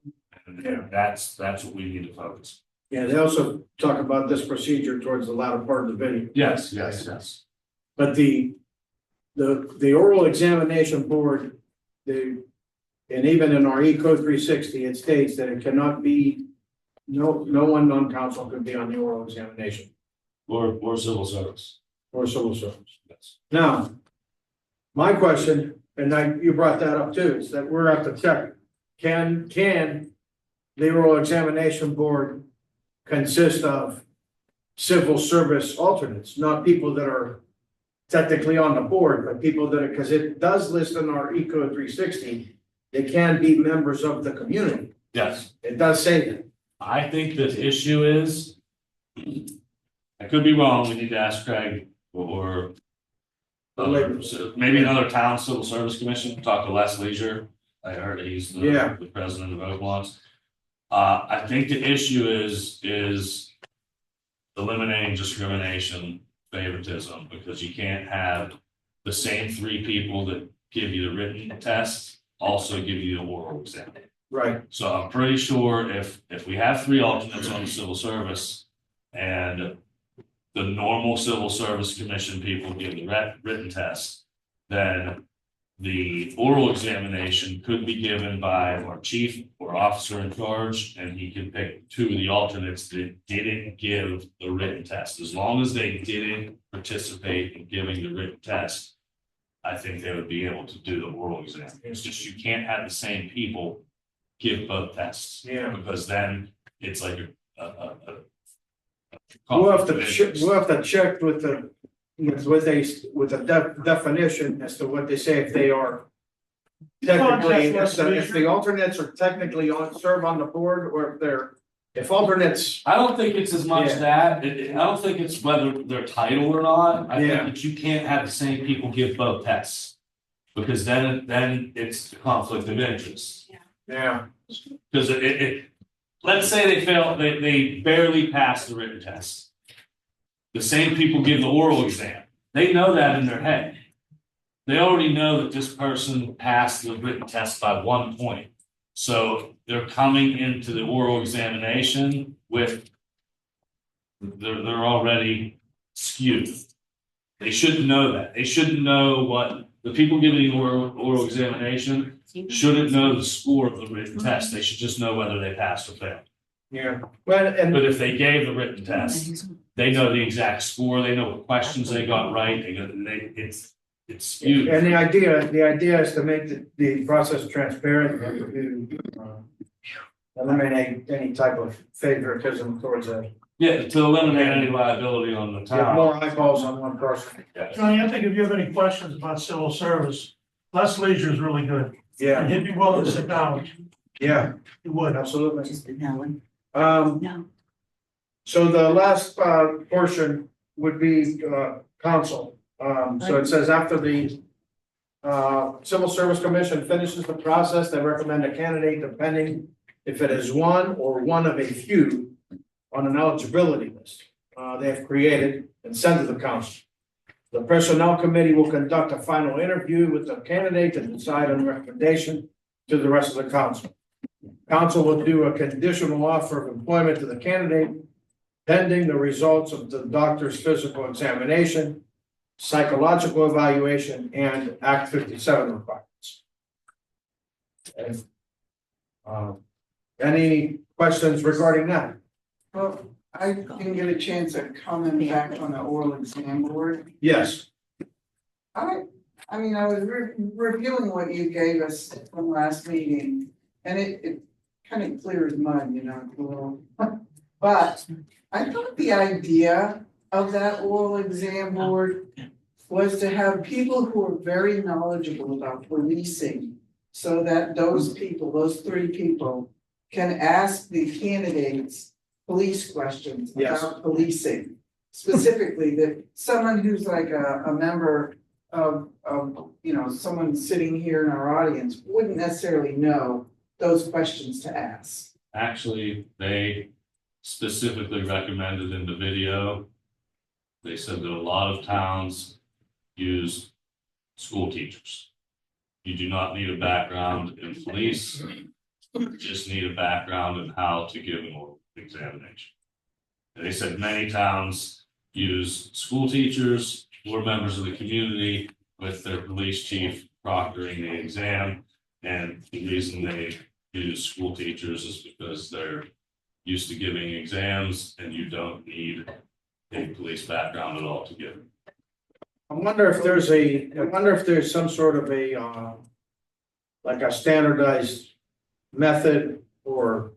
And that's what we need to focus. Yeah, they also talk about this procedure towards the latter part of the video. Yes. But the oral examination board, and even in our Eco 360, it states that it cannot be, no one non-council could be on the oral examination Or civil service. or civil service. Yes. Now, my question, and you brought that up too, is that we're at to check. Can the oral examination board consist of civil service alternates, not people that are technically on the board, but people that are, because it does list in our Eco 360, they can be members of the community. Yes. It does say that. I think the issue is, I could be wrong, we need to ask Craig or maybe another town civil service commission, talk to Les Leisure. I heard he's the president of Oaklawn. I think the issue is eliminating discrimination, favoritism, because you can't have the same three people that give you the written test also give you the oral exam. Right. So I'm pretty sure if we have three alternates on the civil service and the normal civil service commission people give the written test, then the oral examination could be given by our chief or officer in charge, and he can pick two of the alternates that didn't give the written test. As long as they didn't participate in giving the written test, I think they would be able to do the oral exam. It's just you can't have the same people give both tests. Yeah. Because then it's like We'll have to check with the definition as to what they say if they are technically, if the alternates are technically serve on the board, or if alternates. I don't think it's as much that, I don't think it's whether they're title or not. I think that you can't have the same people give both tests. Because then it's the conflict of interest. Yeah. Because let's say they fail, they barely pass the written test. The same people give the oral exam. They know that in their head. They already know that this person passed the written test by 1 point. So they're coming into the oral examination with, they're already skewed. They shouldn't know that. They shouldn't know what the people giving the oral examination shouldn't know the score of the written test. They should just know whether they passed or failed. Yeah. Well, But if they gave the written test, they know the exact score. They know what questions they got right. It's skewed. and the idea is to make the process transparent and to eliminate any type of favoritism towards a. Yeah, to eliminate any liability on the Get town. more eyeballs on one person. Johnny, I think if you have any questions about civil service, Les Leisure is really good. Yeah. And he'd be willing to sit down. Yeah, He would. absolutely. Just an Helen. No. So the last portion would be council. So it says after the Civil Service Commission finishes the process, they recommend a candidate depending if it is one or one of a few on an eligibility list they have created and send to the council. The Personnel Committee will conduct a final interview with the candidate and decide on recommendation to the rest of the council. Council will do a conditional offer of employment to the candidate pending the results of the doctor's physical examination, psychological evaluation, and Act 57 requirements. Any questions regarding that? Well, I didn't get a chance to comment back on the oral exam board. Yes. I mean, I was reviewing what you gave us from last meeting, and it kind of clear as mud, you know, a little. But I thought the idea of that oral exam board was to have people who are very knowledgeable about policing, so that those people, those three people, can ask the candidates police questions about policing. Specifically, that someone who's like a member of someone sitting here in our audience wouldn't necessarily know those questions to ask. Actually, they specifically recommended in the video. They said that a lot of towns use school teachers. You do not need a background in police, you just need a background in how to give an oral examination. And they said many towns use school teachers or members of the community with their police chief proctoring the exam. And the reason they use school teachers is because they're used to giving exams and you don't need a police background at all to give it. I wonder if there's some sort of a, like a standardized method or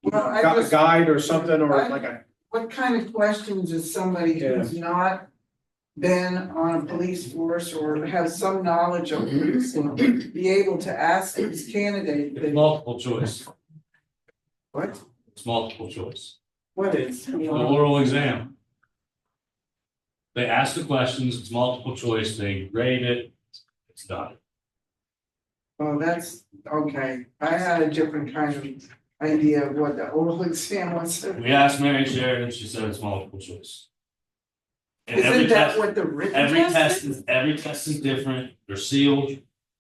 Well, I just, guide or something, or like a, what kind of questions is somebody who's not been on a police force or has some knowledge of policing be able to ask this candidate It's that, multiple choice. what? It's multiple choice. What is? The oral exam. They ask the questions, it's multiple choice, they grade it, it's done. Oh, that's, okay, I had a different kind of idea of what the oral exam was. We asked Mary Sheridan, she said it's multiple choice. And every Isn't that test, what the written every test is? every test is different, they're sealed.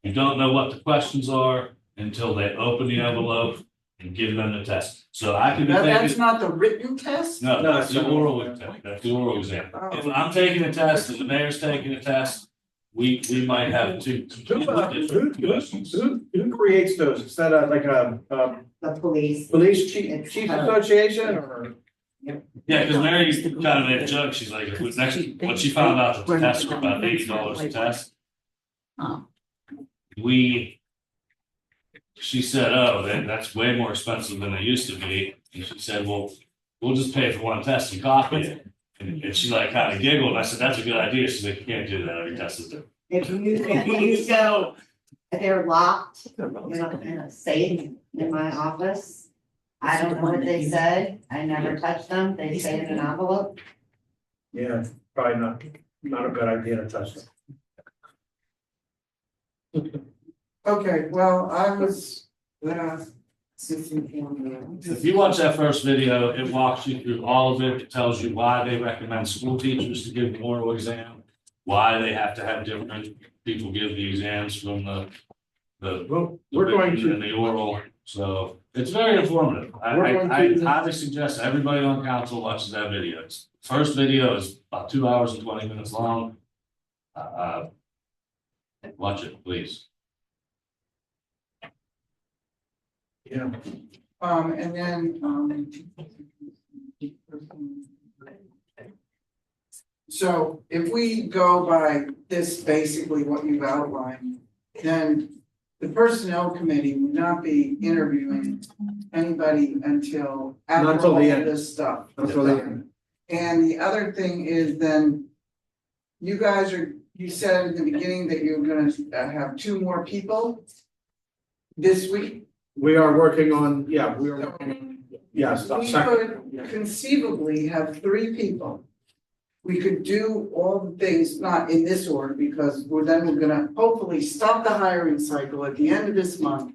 You don't know what the questions are until they open the envelope and give them the test. So I could be That's taking, not the written test? no, that's the oral exam, that's the oral exam. If I'm taking a test and the mayor's taking a test, we might have two different questions. who creates those? Is that like a The police. police chief association or? Yeah, because Mary kind of made a joke, she's like, if we next, when she found out that the tests were about $80 a test. She said, oh, that's way more expensive than they used to be, and she said, well, we'll just pay for one test and copy it. And she like kind of giggled, and I said, that's a good idea, she's like, you can't do that, every test is different. If you go, they're locked in a safe in my office. I don't know what they said. I never touched them. They stay in an envelope. Yeah, probably not a good idea to touch them. Okay, well, I was, If you watch that first video, it walks you through all of it, it tells you why they recommend school teachers to give the oral exam, why they have to have different people give the exams from the We're going written to, and the oral, so it's very informative. We're going I to- highly suggest everybody on council watches that video. First video is about 2 hours and 20 minutes long. Watch it, please. yeah, and then, so if we go by this, basically what you've outlined, then the personnel committee would not be interviewing anybody until Not after till all the of end. this stuff. That's what they. And the other thing is then, you guys you said in the beginning that you're gonna have 2 more people this week. We are working on, yeah, we are, yes, We second. could conceivably have 3 people. We could do all the things, not in this order, because we're gonna hopefully stop the hiring cycle at the end of this month.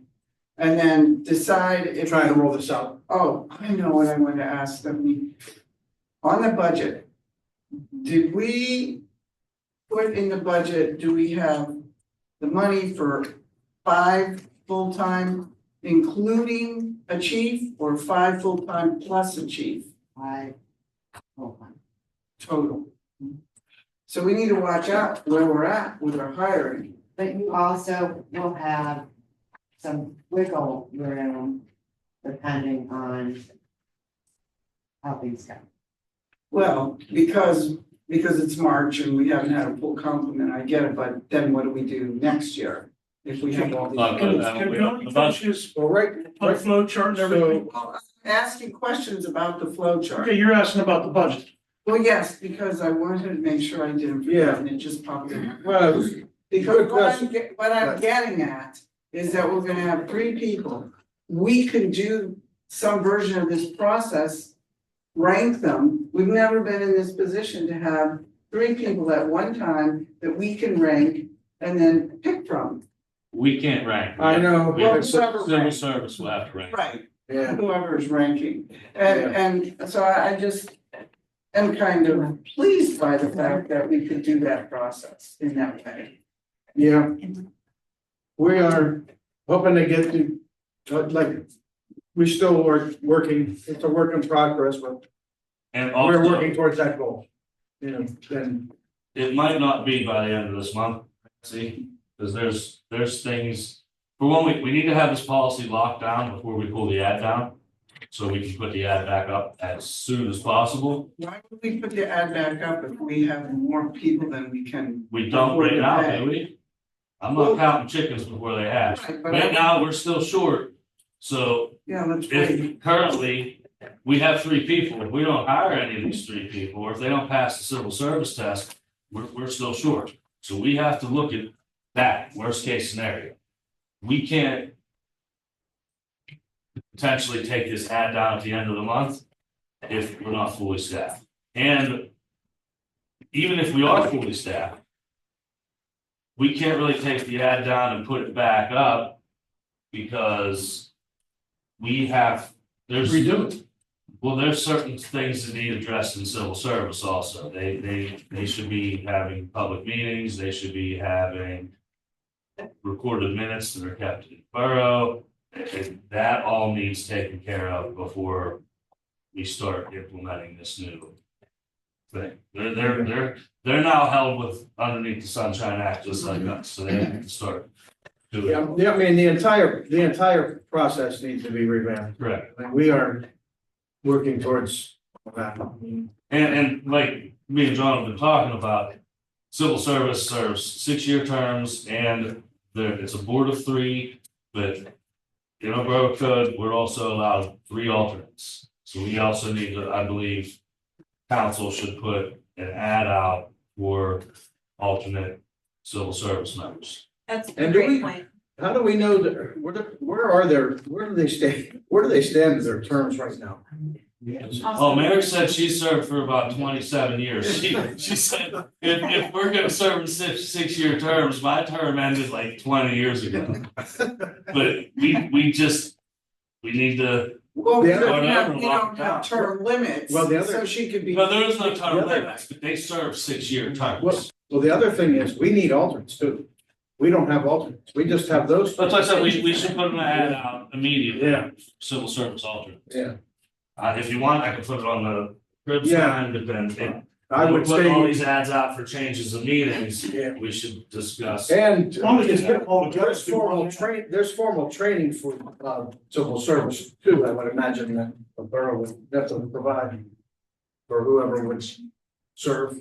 And then decide if. Trying to roll this out. Oh, I know what I want to ask Stephanie. On the budget, did we put in the budget, do we have the money for 5 full-time, including a chief, or 5 full-time plus a chief 5 full-time. total? So we need to watch out where we're at with our hiring. But you also will have some wiggle room depending on how things go. Well, because it's March and we haven't had a full complement, I get it, but then what do we do next year? If we have all these. Can Tony finish his, Well, right, put a flow chart and everything? Well, I'm asking questions about the flow chart. Okay, you're asking about the budget. Well, yes, because I wanted to make sure I didn't forget and it just popped in. well, Because Good question. what I'm getting at is that we're gonna have 3 people. We can do some version of this process, rank them. We've never been in this position to have three people at one time that we can rank and then pick from. We can't rank. I know, We have Well, whoever civil ranks. service will have to rank. Right. yeah, Whoever's ranking. And so I just am kind of pleased by the fact that we could do that process in that way. yeah. We are hoping to get to, like, we still are working, it's a work in progress, but And we're also, working towards that goal. You know, then, it might not be by the end of this month, see, because there's things. For one, we need to have this policy locked down before we pull the ad down. So we can put the ad back up as soon as possible. Why would we put the ad back up if we have more people than we can? We don't right now, do we? I'm not Well- counting chickens before they hatch. Right, but Right now, we're still short. So Yeah, let's wait. if currently we have 3 people, if we don't hire any of these 3 people, or if they don't pass the civil service test, we're still short. So we have to look at that worst case scenario. We can't potentially take this ad down at the end of the month if we're not fully staffed. And even if we are fully staffed, we can't really take the ad down and put it back up because there's certain things that need addressed in civil service also. They should be having public meetings, they should be having recorded minutes that are kept in borough. That all needs taken care of before we start implementing this new thing. They're now held with underneath the Sunshine Act just like us, so they have to start doing it. yeah, I mean, the entire process needs to be revamped. Correct. And we are working towards that. And like me and John have been talking about, civil service serves 6-year terms and it's a board of 3, but in our borough code, we're also allowed 3 alternates. So we also need to, I believe, council should put an ad out for alternate civil service members. That's a And do we- great point. How do we know that, where do they stand in their terms right now? Oh, Mary said she served for about 27 years. She said, if we're gonna serve in 6-year terms, my term ended like 20 years ago. But we need to, Well, The we other- don't have term limits. Well, the other- So she could be. no, there is no term The other- limits, but they serve 6-year terms. Well, the other thing is, we need alternates too. We don't have alternates, we just have those. That's why I said we should put an ad out immediately. Yeah. Civil service alternates. Yeah, If you want, I can put it on the crib Yeah. sign, but then I would put all say, these ads out for changes of meetings. Yeah. We should discuss. and long as you get all the there's formal training for civil service too, I would imagine that the borough would definitely provide for whoever would serve.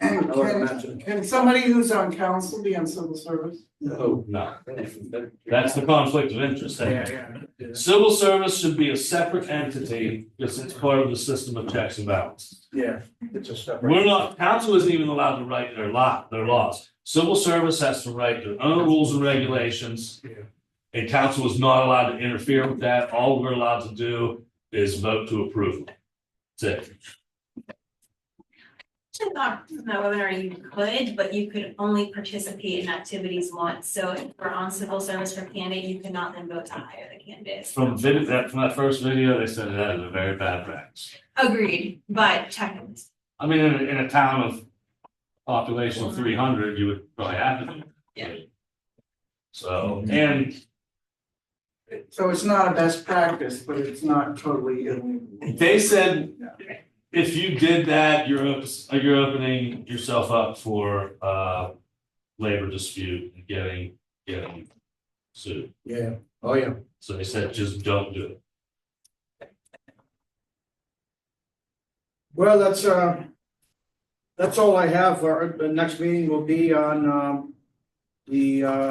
And I would imagine. can somebody who's on council be on civil service? No, that's the conflict of interest. Yeah. Civil service should be a separate entity because it's part of the system of checks and balances. Yeah, it's a separate. We're not, council isn't even allowed to write their laws. Civil service has to write their own rules and regulations. Yeah. And council is not allowed to interfere with that. All we're allowed to do is vote to approve. That's it. Actually thought from that webinar you could, but you could only participate in activities once. So if we're on civil service for candidate, you could not then vote to hire the candidate. From that first video, they said that is a very bad practice. Agreed, but technically. I mean, in a town of population of 300, you would probably have to do it. Yeah. So, and So it's not a best practice, but it's not totally illegal. they said, if you did that, you're opening yourself up for labor dispute and getting sued. Yeah, oh, yeah. So they said, just don't do it. Well, that's all I have. The next meeting will be on the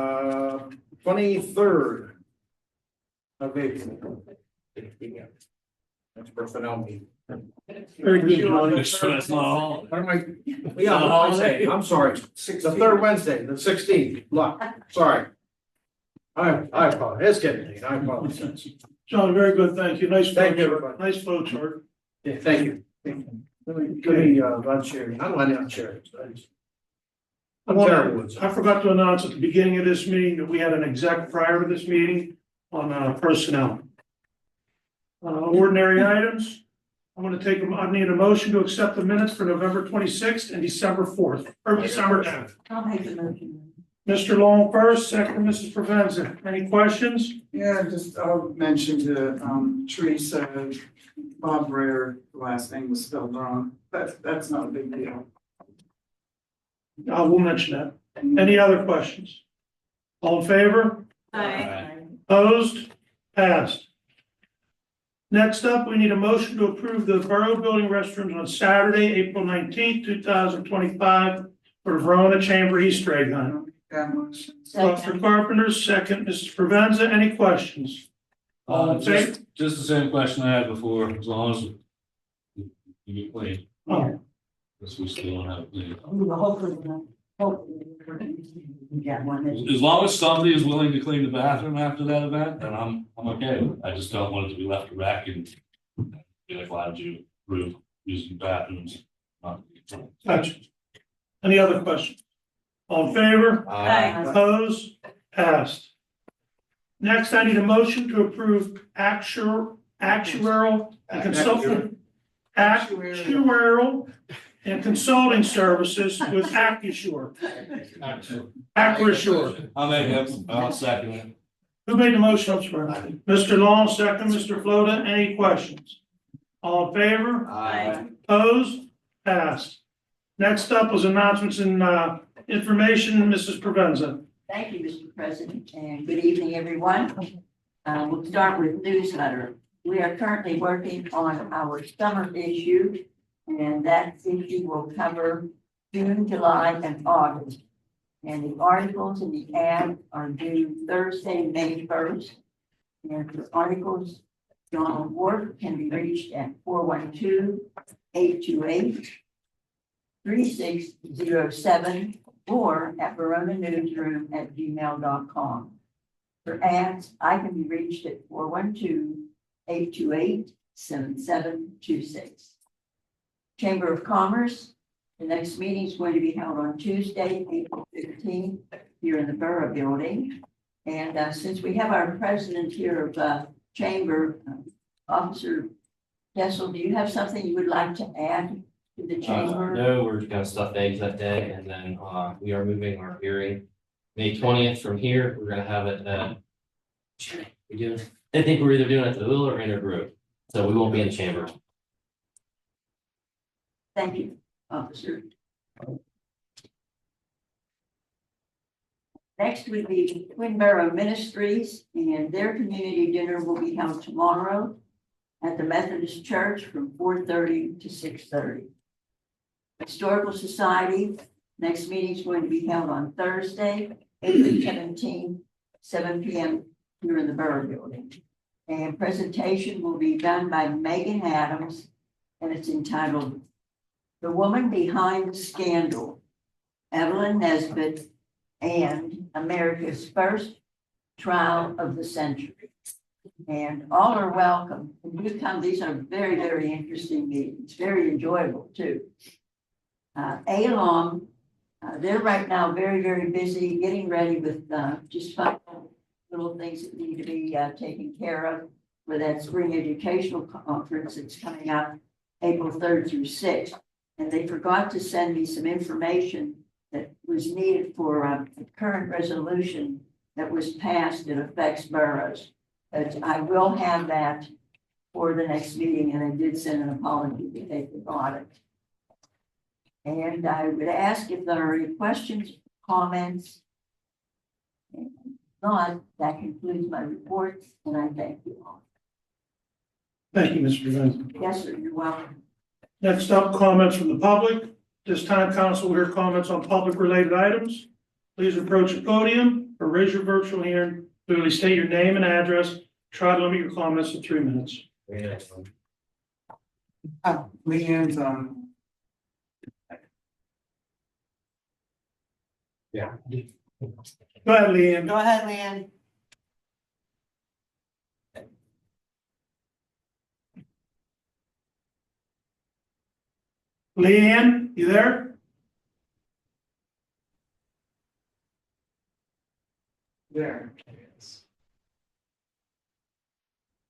23rd of April. That's personnel meeting. Very good, John. Make sure that's not all. What am I? Yeah, I'm sorry. The third Wednesday, the 16th. Look, sorry. I apologize. It's getting late. I apologize. John, very good, thank you. Nice. Thank flow you, chart. everybody. Nice flow chart. Yeah, thank you. Let me run sharing. I don't want to unshare it. I'm terrible with I forgot to announce at the beginning of this meeting that we had an exec prior to this meeting on personnel. Ordinary items. I'm gonna I need a motion to accept the minutes for November 26th and December 4th, or December 10th. I'll make the motion. Mr. Long first, second, Mrs. Provenza. Any questions? Yeah, just, I'll mention to, Teresa, Bob Rare, the last name was spelled wrong, that's not a big deal. I will mention that. Any other questions? All in favor? Aye. Opposed? Passed. Next up, we need a motion to approve the Borough Building restrooms on Saturday, April 19th, 2025 for the Verona Chamber Easter egg hunt. That much. Dr. Carpenter, second, Mrs. Provenza. Any questions? All in favor? Just the same question I had before, as long as you get clean, Oh, because we still don't have it clean. Hopefully, we got one that's. As long as somebody is willing to clean the bathroom after that event, then I'm okay with it. I just don't want it to be left a wreck and be like, why did you approve using bathrooms? gotcha. Any other questions? All in favor? Aye. Opposed? Passed. Next, I need a motion to approve actuarial and consultant, actuarial and consulting services with Accusure. Accusure. I'll make it, I'll second it. Who made the motion? I'm sorry. Mr. Long, second, Mr. Floda. Any questions? All in favor? Aye. Opposed? Passed. Next up was announcements and information, Mrs. Provenza. Thank you, Mr. President, and good evening, everyone. We'll start with newsletter. We are currently working on our summer issue, and that issue will cover June, July, and August. And the articles in the ad are due Thursday, May 1st. And the articles, John Ward can be reached at 412-828-3607 or at veronanewsroom@gmail.com. For ads, I can be reached at 412-828-7726. Chamber of Commerce, the next meeting is going to be held on Tuesday, April 15th, here in the Borough Building. And since we have our president here of Chamber, Officer Kessel, do you have something you would like to add to the chamber? No, we're gonna stuff eggs that day, and then, we are moving our hearing May 20th from here. We're gonna have it, we do, I think we're either doing it at the Will or Inner Grove, so we won't be in the chamber. Thank you, Officer. Next would be Twin Borough Ministries, and their community dinner will be held tomorrow at the Methodist Church from 4:30 to 6:30. Historical Society, next meeting is going to be held on Thursday, April 17th, 7 p.m. here in the Borough Building. And presentation will be done by Megan Adams, and it's entitled The Woman Behind the Scandal, Evelyn Nesbitt, and America's First Trial of the Century. And all are welcome. When you come, these are very, very interesting meetings, very enjoyable too. ALOM, they're right now very, very busy getting ready with just final little things that need to be taken care of for that spring educational conference that's coming up April 3rd through 6th. And they forgot to send me some information that was needed for a current resolution that was passed that affects boroughs. But I will have that for the next meeting, and I did send an apology that they forgot it. And I would ask if there are any questions, comments. And if not, that concludes my report, and I thank you all. Thank you, Mr. Provenza. Yes, sir, you're welcome. Next up, comments from the public. This time, council will hear comments on public-related items. Please approach the podium or raise your virtual hand. Clearly state your name and address. Try to limit your comments to 3 minutes. Leanne's on. Go ahead, Leanne. Go ahead, Leanne. Leanne, you there? There.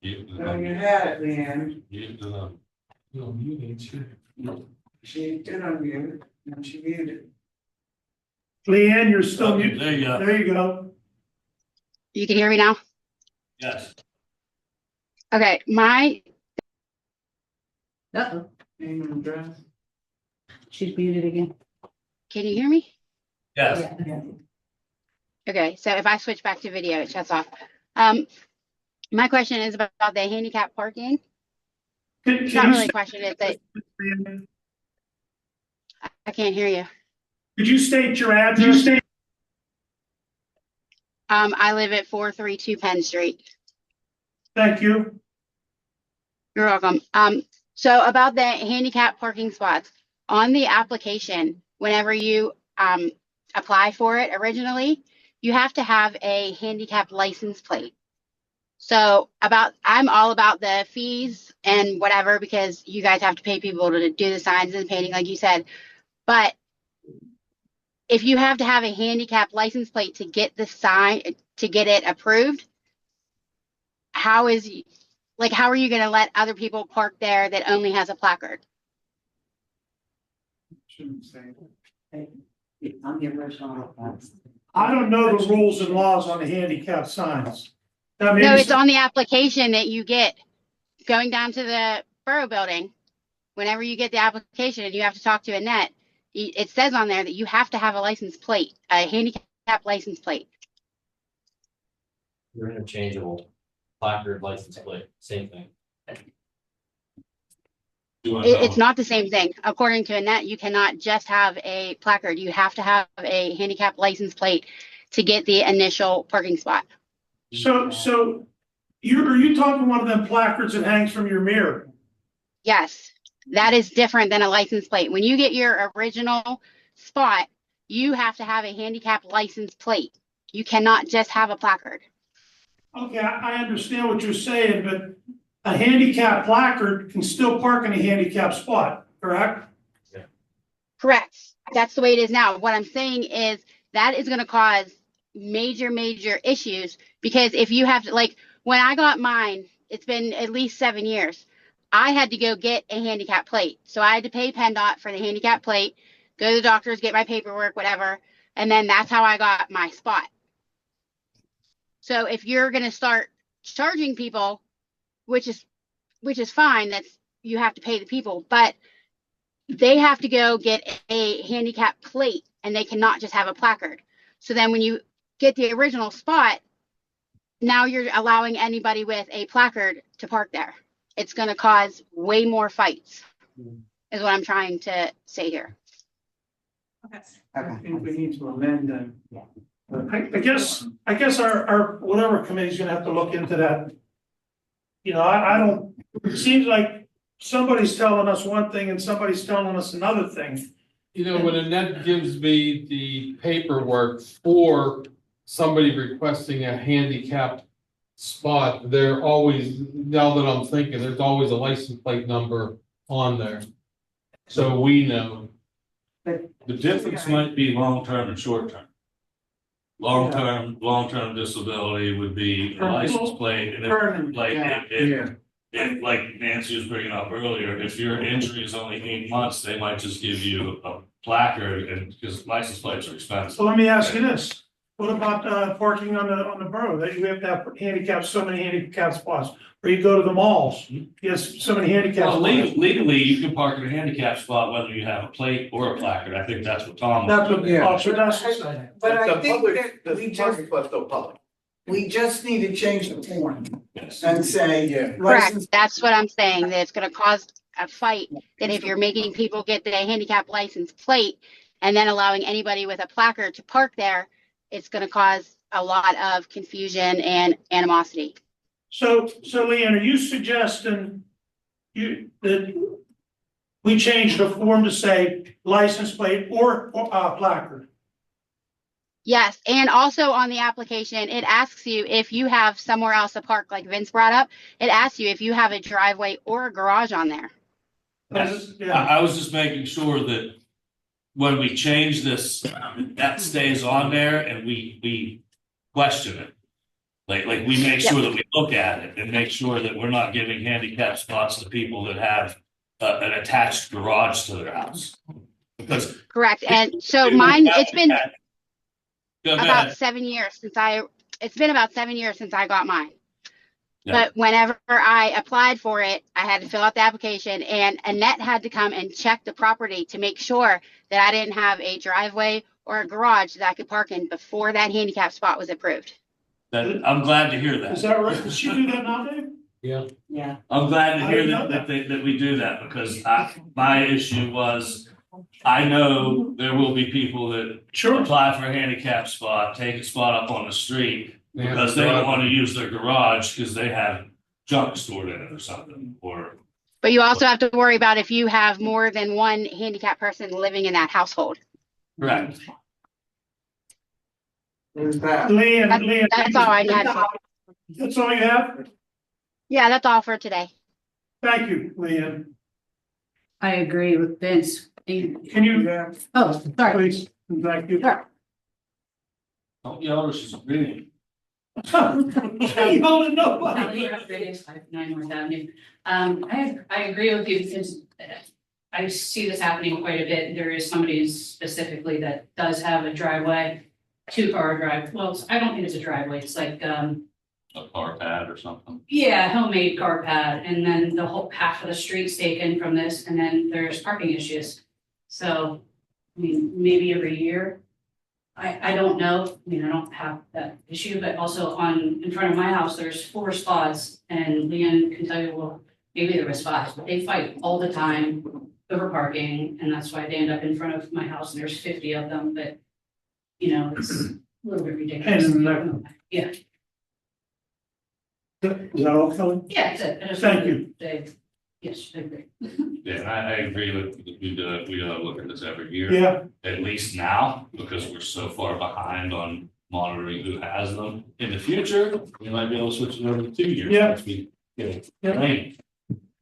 You, No, you had it, Leanne. You She did unmute, and she muted. Leanne, you're still muted. There you go. There you go. You can hear me now? Yes. Okay, my, Uh-oh. Name and address. she's muted again. Can you hear me? Yes. Okay, so if I switch back to video, it shuts off. My question is about the handicap parking. Can It's not you really a question, it's that I can't hear you. Could you state your address? I live at 432 Penn Street. Thank you. You're welcome. So about the handicap parking spots, on the application, whenever you apply for it originally, you have to have a handicap license plate. So I'm all about the fees and whatever, because you guys have to pay people to do the signs and painting, like you said. But if you have to have a handicap license plate to get the sign, to get it approved, how are you going to let other people park there that only has a placard? Shouldn't say that. On the original. I don't know the rules and laws on the handicap signs. I mean, No, it's on the application that you get going down to the borough building. Whenever you get the application and you have to talk to Annette, it says on there that you have to have a license plate, a handicap license plate. You're interchangeable, placard, license plate, same thing. It's not the same thing. According to Annette, you cannot just have a placard. You have to have a handicap license plate to get the initial parking spot. So are you talking one of them placards that hangs from your mirror? Yes, that is different than a license plate. When you get your original spot, you have to have a handicap license plate. You cannot just have a placard. Okay, I understand what you're saying, but a handicap placard can still park in a handicap spot, correct? Correct. That's the way it is now. What I'm saying is that is going to cause major issues, because if you have to, like when I got mine, it's been at least 7 years. I had to go get a handicap plate. So I had to pay PennDOT for the handicap plate, go to the doctors, get my paperwork, whatever. And then that's how I got my spot. So if you're going to start charging people, which is fine, you have to pay the people, but they have to go get a handicap plate and they cannot just have a placard. So then when you get the original spot, now you're allowing anybody with a placard to park there. It's going to cause way more fights, is what I'm trying to say here. I think we need to amend them. I guess our whatever committee's gonna have to look into that. You know, I don't, it seems like somebody's telling us one thing and somebody's telling us another thing. You know, when Annette gives me the paperwork for somebody requesting a handicapped spot, they're always, now that I'm thinking, there's always a license plate number on there. So we know. The difference might be long-term and short-term. Long-term disability would be a license plate, and Permanent, if like Nancy was bringing up earlier, if your injury is only 8 months, they might just give you a placard, and because license plates are expensive. So let me ask you this, what about parking on the borough, that you have to have so many handicap spots, or you go to the malls, yes, so many handicap Well, spots. legally, you can park in a handicap spot whether you have a plate or a placard. I think that's what Tom. That's what, Yeah. Officer Ness is saying. But I The think public, that we the just, parking spot's still public. we just need to change the form Yes. and say. Yeah. Correct. license- That's what I'm saying, that it's going to cause a fight, that if you're making people get the handicap license plate and then allowing anybody with a placard to park there, it's going to cause a lot of confusion and animosity. So Leanne, are you suggesting that we change the form to say license plate or placard? Yes, and also on the application, it asks you if you have somewhere else to park, like Vince brought up. It asks you if you have a driveway or a garage on there. I was just making sure that when we change this, that stays on there and we question it. Like we make sure that we look at it and make sure that we're not giving handicap spots to people that have an attached garage to their house. Because Correct. And so people mine, have it's been that. Go about ahead. 7 years it's been about 7 years since I got mine. Yeah. But whenever I applied for it, I had to fill out the application, and Annette had to come and check the property to make sure that I didn't have a driveway or a garage that I could park in before that handicap spot was approved. I'm glad to hear Is that. that right? Does she do that now, Dave? Yeah. Yeah. I'm glad to I hear didn't know that we do that because my issue was, I know there will be people that apply for a handicap spot, take a spot up on the street because they don't want to use their garage because they have junk stored in it or something, or. But you also have to worry about if you have more than one handicapped person living in that household. Correct. There's that. Leanne. That's all I had. That's all you have? Yeah, that's all for today. Thank you, Leanne. I agree with Vince. Can you, Oh, sorry. please, thank you. Sure. Don't yell, she's reading. Hey, hold it, nobody. I agree with you because I see this happening quite a bit. There is somebody specifically that does have a driveway, 2-car drive. Well, I don't think it's a driveway. It's like, A car pad or something. yeah, homemade car pad. And then the whole half of the street's taken from this, and then there's parking issues. So, I mean, maybe every year. I don't know, I mean, I don't have that issue, but also in front of my house, there's 4 spots, and Leanne can tell you, well, maybe there was 5, but they fight all the time over parking, and that's why they end up in front of my house, and there's 50 of them, but, you know, it's a little bit ridiculous. Yeah. Is that all, Kelly? Yeah, that's it. I just Thank wanted you. to say, yes, I agree. Yeah, and I agree with, we gotta look at this every year. Yeah, At least now, because we're so far behind on monitoring who has them. In the future, we might be able to switch it over to 2 years. Yeah. Once we get it trained.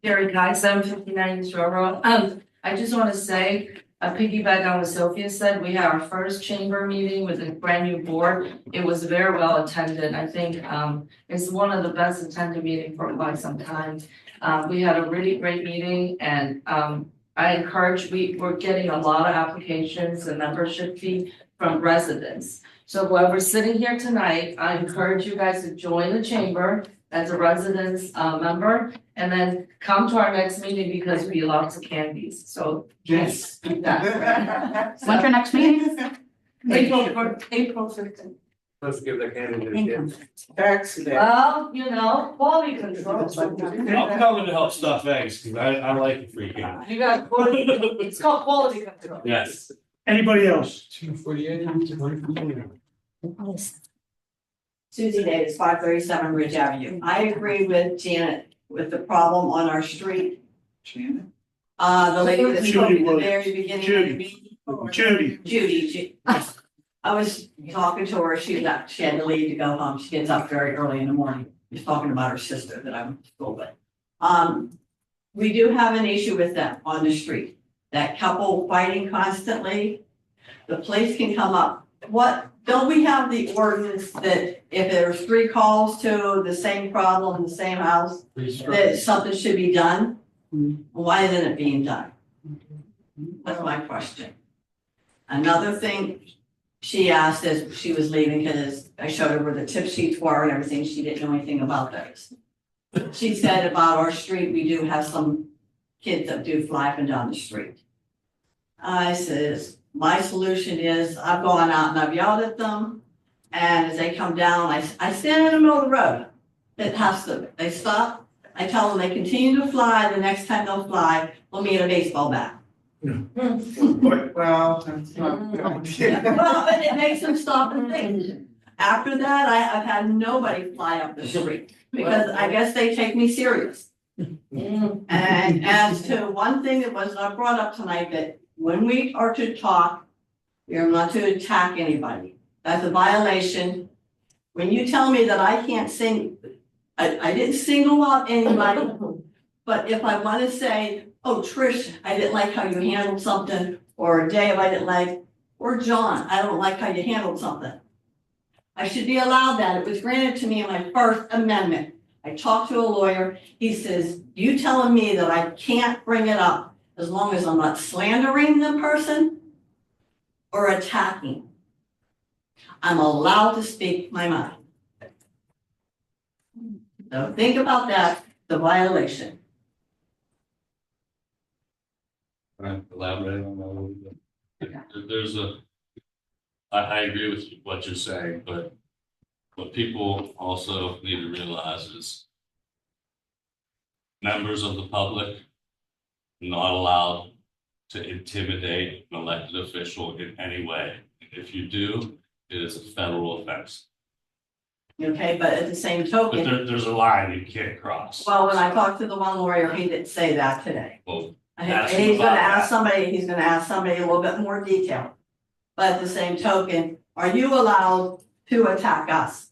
Gary Kai, 759 East Railroad. I just want to say, piggyback on what Sophia said, we had our first chamber meeting with a brand new board. It was very well attended. I think it's one of the best attended meetings for quite some time. We had a really great meeting, and I encourage, we're getting a lot of applications and membership fee from residents. So whoever's sitting here tonight, I encourage you guys to join the chamber as a residence member, and then come to our next meeting because we have lots of candies. So yes. When's your next meeting? April 15th. Let's give the candy to the kids. Tax day. Well, you know, quality control. I'm coming to help stuff eggs, because I like the free candy. You got quality, it's called quality control. Yes. anybody else? 248. Susie Davis, 537 Ridge Avenue. I agree with Janet with the problem on our street. Janet? The lady that spoke at the Judy very beginning of the Judy. meeting. Judy, I was talking to her, she had to leave to go home, she gets up very early in the morning, she's talking about her sister that I went to school with. We do have an issue with them on the street, that couple fighting constantly. The police can come up, don't we have the ordinance that if there's 3 calls to the same problem in the same house, that something should be done? Why isn't it being done? That's my question. Another thing she asked as she was leaving, because I showed her where the tip sheets were and everything, she didn't know anything about those. She said about our street, we do have some kids that do fly up and down the street. I says, my solution is I've gone out and I've yelled at them, and as they come down, I stand in the middle of the road. They stop, I tell them they continue to fly, the next time they'll fly, we'll meet a baseball bat. Well, that's not good. Well, but it makes them stop and think. After that, I've had nobody fly up the street, because I guess they take me serious. And as to one thing that was not brought up tonight, that when we are to talk, we are not to attack anybody. That's a violation. When you tell me that I can't sing, I didn't single out anybody, but if I want to say oh, Trish, I didn't like how you handled something, or Dave, I didn't like, or John, I don't like how you handled something. I should be allowed that. It was granted to me in my First Amendment. I talked to a lawyer. He says, you telling me that I can't bring it up as long as I'm not slandering the person or attacking. I'm allowed to speak my mind. So think about that, the violation. Right, elaborate on that a little bit. There's I agree with what you're saying, but what people also need to realize is members of the public are not allowed to intimidate an elected official in any way. If you do, it is a federal offense. Okay, but at the same But token, there's a line you can't cross. well, when I talked to the one lawyer, he didn't say that today. Well, And ask he's him gonna about ask that. somebody, he's gonna ask somebody a little bit more detail. But at the same token, are you allowed to attack us?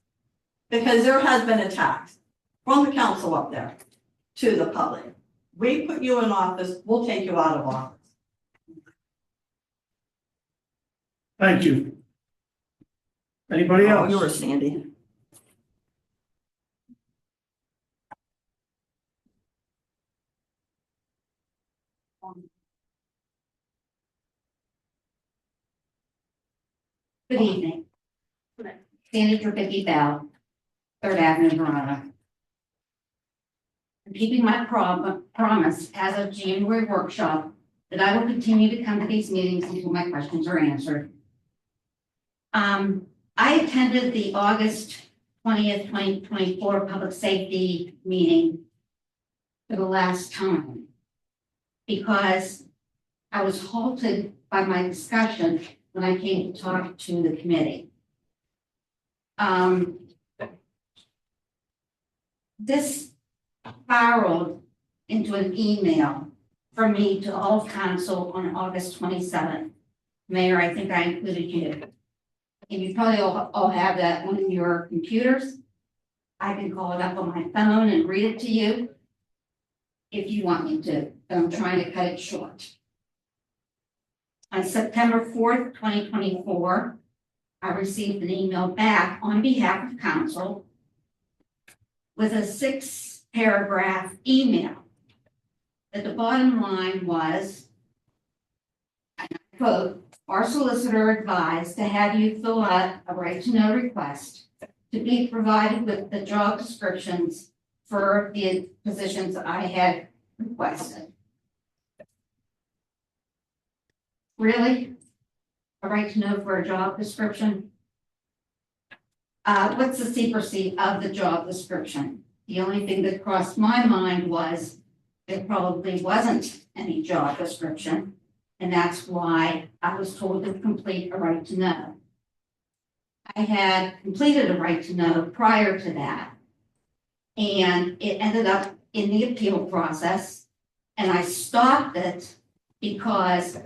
Because there has been attacks from the council up there to the public. We put you in office, we'll take you out of office. Thank you. Anybody Oh, else? yours, Sandy. Good evening. Senator Vicky Bell, Third Avenue, Verona. I'm keeping my promise as of January workshop that I will continue to come to these meetings until my questions are answered. I attended the August 20th, 2024 public safety meeting for the last time because I was halted by my discussion when I came to talk to the committee. This spiraled into an email from me to all of council on August 27th. Mayor, I think I included you. And you probably all have that on your computers. I can call it up on my phone and read it to you if you want me to, but I'm trying to cut it short. On September 4th, 2024, I received an email back on behalf of council with a 6-paragraph email. That the bottom line was, and I quote, our solicitor advised to have you fill out a right to know request to be provided with the job descriptions for the positions I had requested. Really? A right to know for a job description? What's the secrecy of the job description? The only thing that crossed my mind was there probably wasn't any job description, and that's why I was told to complete a right to know. I had completed a right to know prior to that, and it ended up in the appeal process, and I stopped it because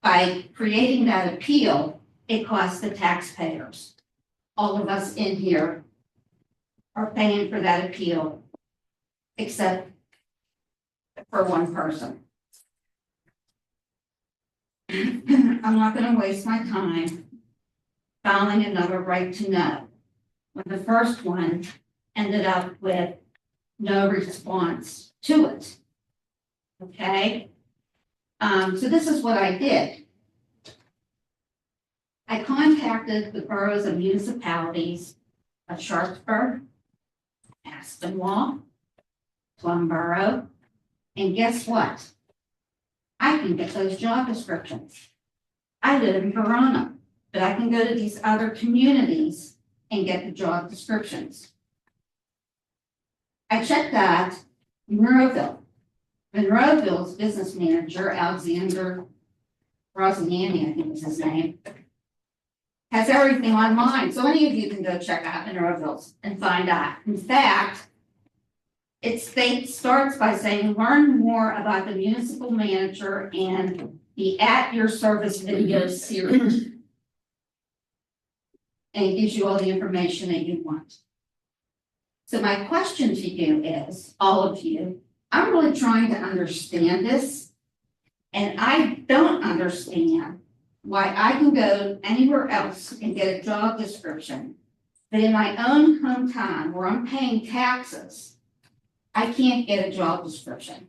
by creating that appeal, it cost the taxpayers. All of us in here are paying for that appeal, except for one person. I'm not going to waste my time filing another right to know when the first one ended up with no response to it. Okay? So this is what I did. I contacted the boroughs and municipalities of Sharpsburg, Aspenwall, Plum Borough, and guess what? I can get those job descriptions. I live in Verona, but I can go to these other communities and get the job descriptions. I checked that Monroeville. Monroeville's business manager, Alexander Rosignani, I think was his name, has everything online. So any of you can go check out Monroeville's and find out. In fact, it starts by saying, learn more about the municipal manager and the At Your Service video series. And it gives you all the information that you want. So my question to you is, all of you, I'm really trying to understand this. And I don't understand why I can go anywhere else and get a job description. But in my own hometown where I'm paying taxes, I can't get a job description.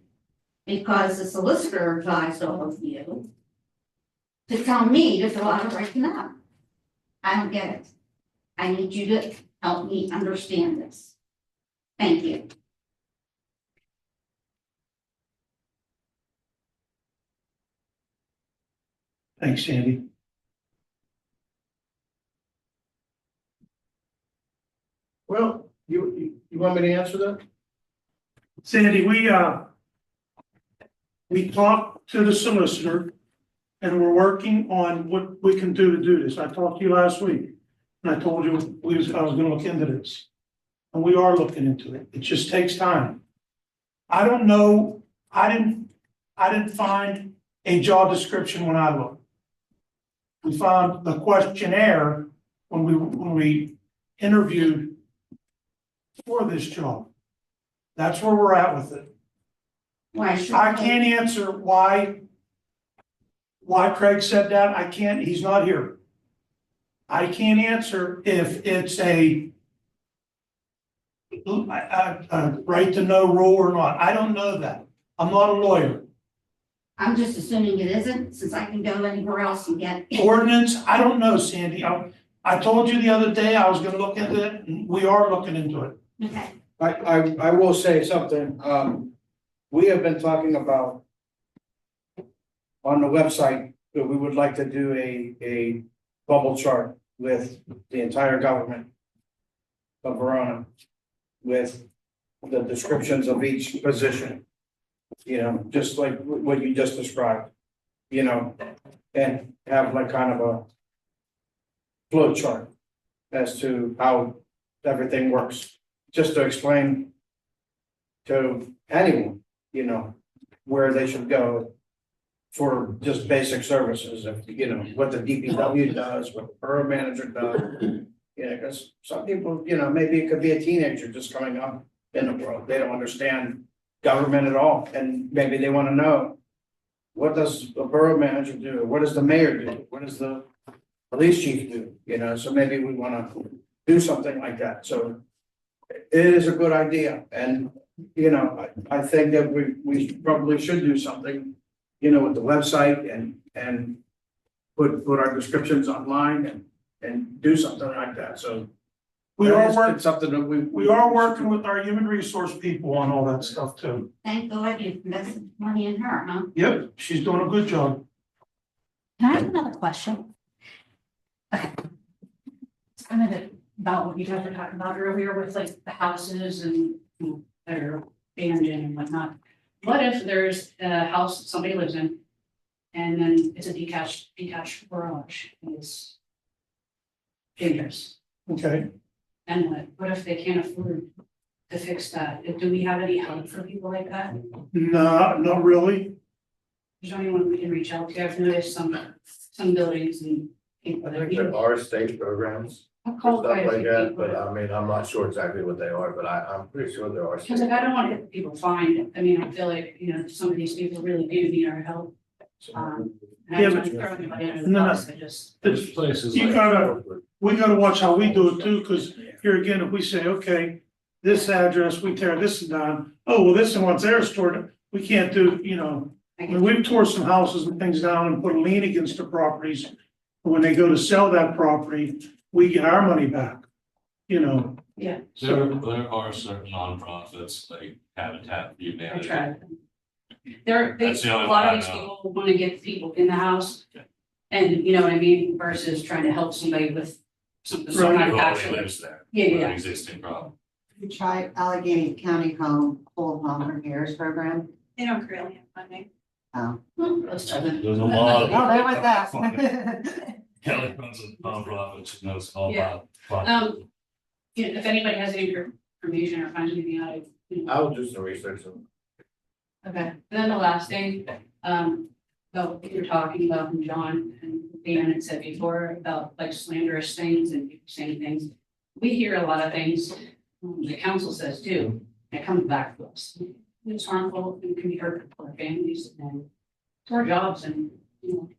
Because the solicitor advised all of you to tell me to fill out a right to know. I don't get it. I need you to help me understand this. Thank you. Thanks, Sandy. Well, you want me to answer that? Sandy, we talked to the solicitor and we're working on what we can do to do this. I talked to you last week and I told you I was gonna look into this. And we are looking into it. It just takes time. I don't know, I didn't find a job description when I looked. We found the questionnaire when we interviewed for this job. That's where we're at with it. Why should I can't answer why Craig said that. I can't, he's not here. I can't answer if it's a right to know rule or not. I don't know that. I'm not a lawyer. I'm just assuming it isn't, since I can go anywhere else and get. Ordinance, I don't know, Sandy. I told you the other day I was gonna look into it, and we are looking into it. Okay. I will say something, we have been talking about on the website that we would like to do a bubble chart with the entire government of Verona, with the descriptions of each position. You know, just like what you just described, you know, and have like kind of a flow chart as to how everything works, just to explain to anyone, you know, where they should go for just basic services, if, you know, what the DPW does, what the borough manager does. You know, because some people, you know, maybe it could be a teenager just coming up in the world, they don't understand government at all, and maybe they want to know, what does a borough manager do, what does the mayor do, what does the police chief do, you know, so maybe we want to do something like that, so it is a good idea, and, you know, I think that we probably should do something, you know, with the website and put our descriptions online and do something like that, so We are working, it's something that we are working with our human resource people on all that stuff too. Thank God you invested money in her, huh? Yep, she's doing a good job. Can I have another question? Okay. It's kind of about what you guys were talking about earlier with like the houses and that are abandoned and whatnot. What if there's a house that somebody lives in and then it's a detached garage and it's dangerous? Okay. And what if they can't afford to fix that? Do we have any help for people like that? No, not really. Is there anyone we can reach out to? I've noticed some buildings and people I that. think there are state programs I've for called stuff quite a like few that, people. but I mean, I'm not sure exactly what they are, but I'm pretty sure there are. Because like, I don't want to get people fined. I mean, I feel like, you know, some of these people really do need our help. And I Yeah, don't but- want to throw anybody under the No, no. bus. I just. There's places You like. we gotta watch how we do it too, because here again, if we say, okay, this address, we tear this down, oh, well, this one's there stored, we can't do, you know. I mean, we've tore some houses and things down and put a lien against the properties. When they go to sell that property, we get our money back, you know. Yeah. There are certain nonprofits like Habitat for I Humanity. tried. They, That's the a only lot one of I these know. people want to get people in the house. And you know what I mean, versus trying to help somebody with some kind Right. of Who already actual. lives there. Yeah, with an yeah. Existing problem. We try Allegheny County Home, Whole Home Repairs Program. They don't currently have funding. Oh. Let's try that. There's a lot of. Oh, there was that. Kelly runs a nonprofit, she knows all Yeah. about. You know, if anybody has any information or finds anything out, you know. I will do some research on. Okay, and then the last thing, well, you're talking about from John and Dan had said before about like slanderous things and people saying things. We hear a lot of things, the council says too, and it comes back to us. it's harmful and can be hurtful for our families and to our jobs and, you know.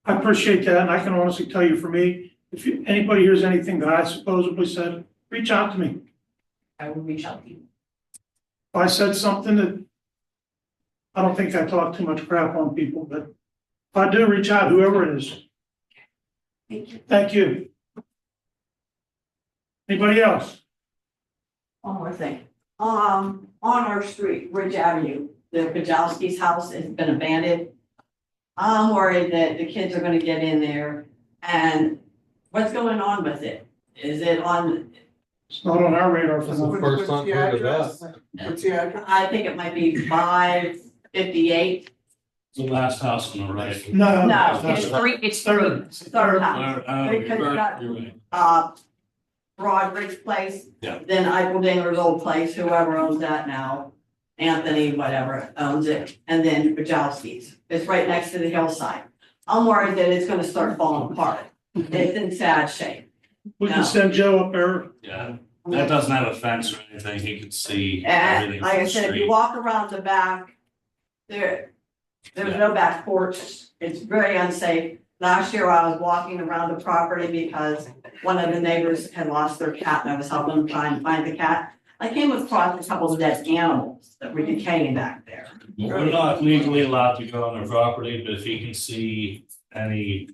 I appreciate that, and I can honestly tell you, for me, if anybody hears anything that I supposedly said, reach out to me. I will reach out to you. If I said something that, I don't think I talk too much crap on people, but if I do, reach out, whoever it is. Thank you. Thank you. Anybody else? One more thing, on our street, Ridge Avenue, the Kajowski's house has been abandoned. I'm worried that the kids are gonna get in there, and what's going on with it? Is it on, It's not on our radar for That's the now. first time the heard of address? that. What's the address? I think it might be 558. The last house on the right. No. No, It's three, it's Third. Third house, You're because right, that- you're right. Broderick's place. Yeah. Then Eicheldanger's old place, whoever owns that now, Anthony, whatever owns it, and then Kajowski's. It's right next to the hillside. I'm worried that it's gonna start falling apart. It's in sad shape. We can send Joe up there. Yeah, that doesn't have a fence or anything, he can see And everything like from I the said, if you street. walk around the back, there's no back porch. It's very unsafe. Last year I was walking around the property because one of the neighbors had lost their cat and I was helping them try and find the cat. I came across a couple of dead animals that were decaying back there. We're not legally allowed to go on their property, but if he can see any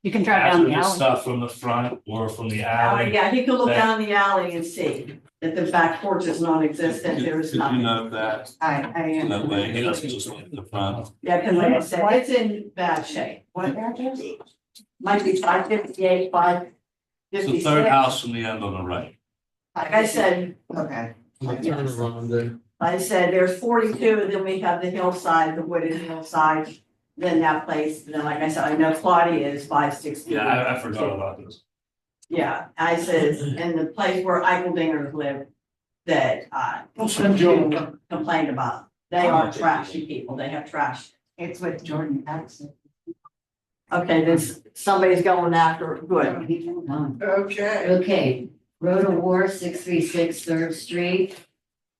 You can drive down the hazardous alley. stuff from the front or from the Oh, alley. yeah, he could look that- down the alley and see that the back porch is non-existent. There is Could you nothing. know that, I am. that way, he doesn't just look at the front. Yeah, cause like I said, it's in bad shape. What address? Might be 558, 556. It's the third house from the end on the right. Like I said, okay. Turn around there. I said, there's 42, and then we have the hillside, the wooded hillside, then that place, and then like I said, I know Claudia is 560. Yeah, I forgot about this. Yeah, I said, and the place where Eicheldanger's live, that, We'll send Joe up there. complained about, they are trashy people, they have trash. It's with Jordan Jackson. Okay, then somebody's going after, good. Okay. Okay, Road of War, 636 Third Street.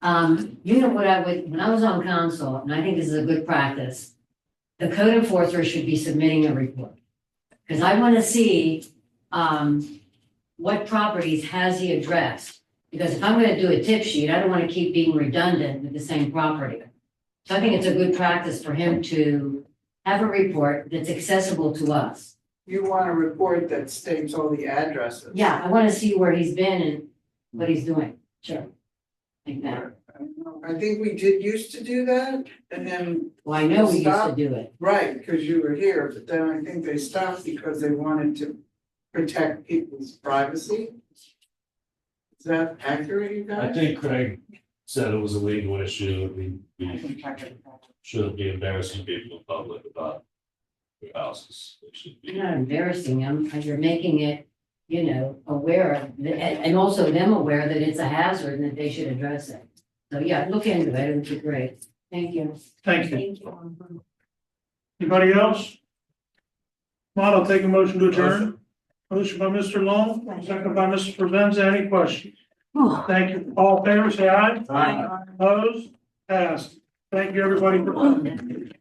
You know what I would, when I was on council, and I think this is a good practice, the code enforcer should be submitting a report. Because I want to see, what properties has he addressed? Because if I'm gonna do a tip sheet, I don't want to keep being redundant with the same property. So I think it's a good practice for him to have a report that's accessible to us. You want a report that states all the addresses? Yeah, I want to see where he's been and what he's doing. Sure. Like that. I think we used to do that, and then. Well, I know we used to Stop. do it. Right, because you were here, but then I think they stopped because they wanted to protect people's privacy. Is that accurate, you I guys? think Craig said it was a legal issue, we shouldn't be embarrassing people in public about their houses. It should be. You're not embarrassing them, you're making it, you know, aware of, and also them aware that it's a hazard and that they should address it. So yeah, look into it, it would be great. Thank you. Thank you. Anybody else? Not, I'll take a motion to adjourn. Motion by Mr. Long, second by Mrs. Presenza. Any questions? Thank you. All in favor, say aye. Aye. Opposed? Passed. Thank you, everybody, for coming.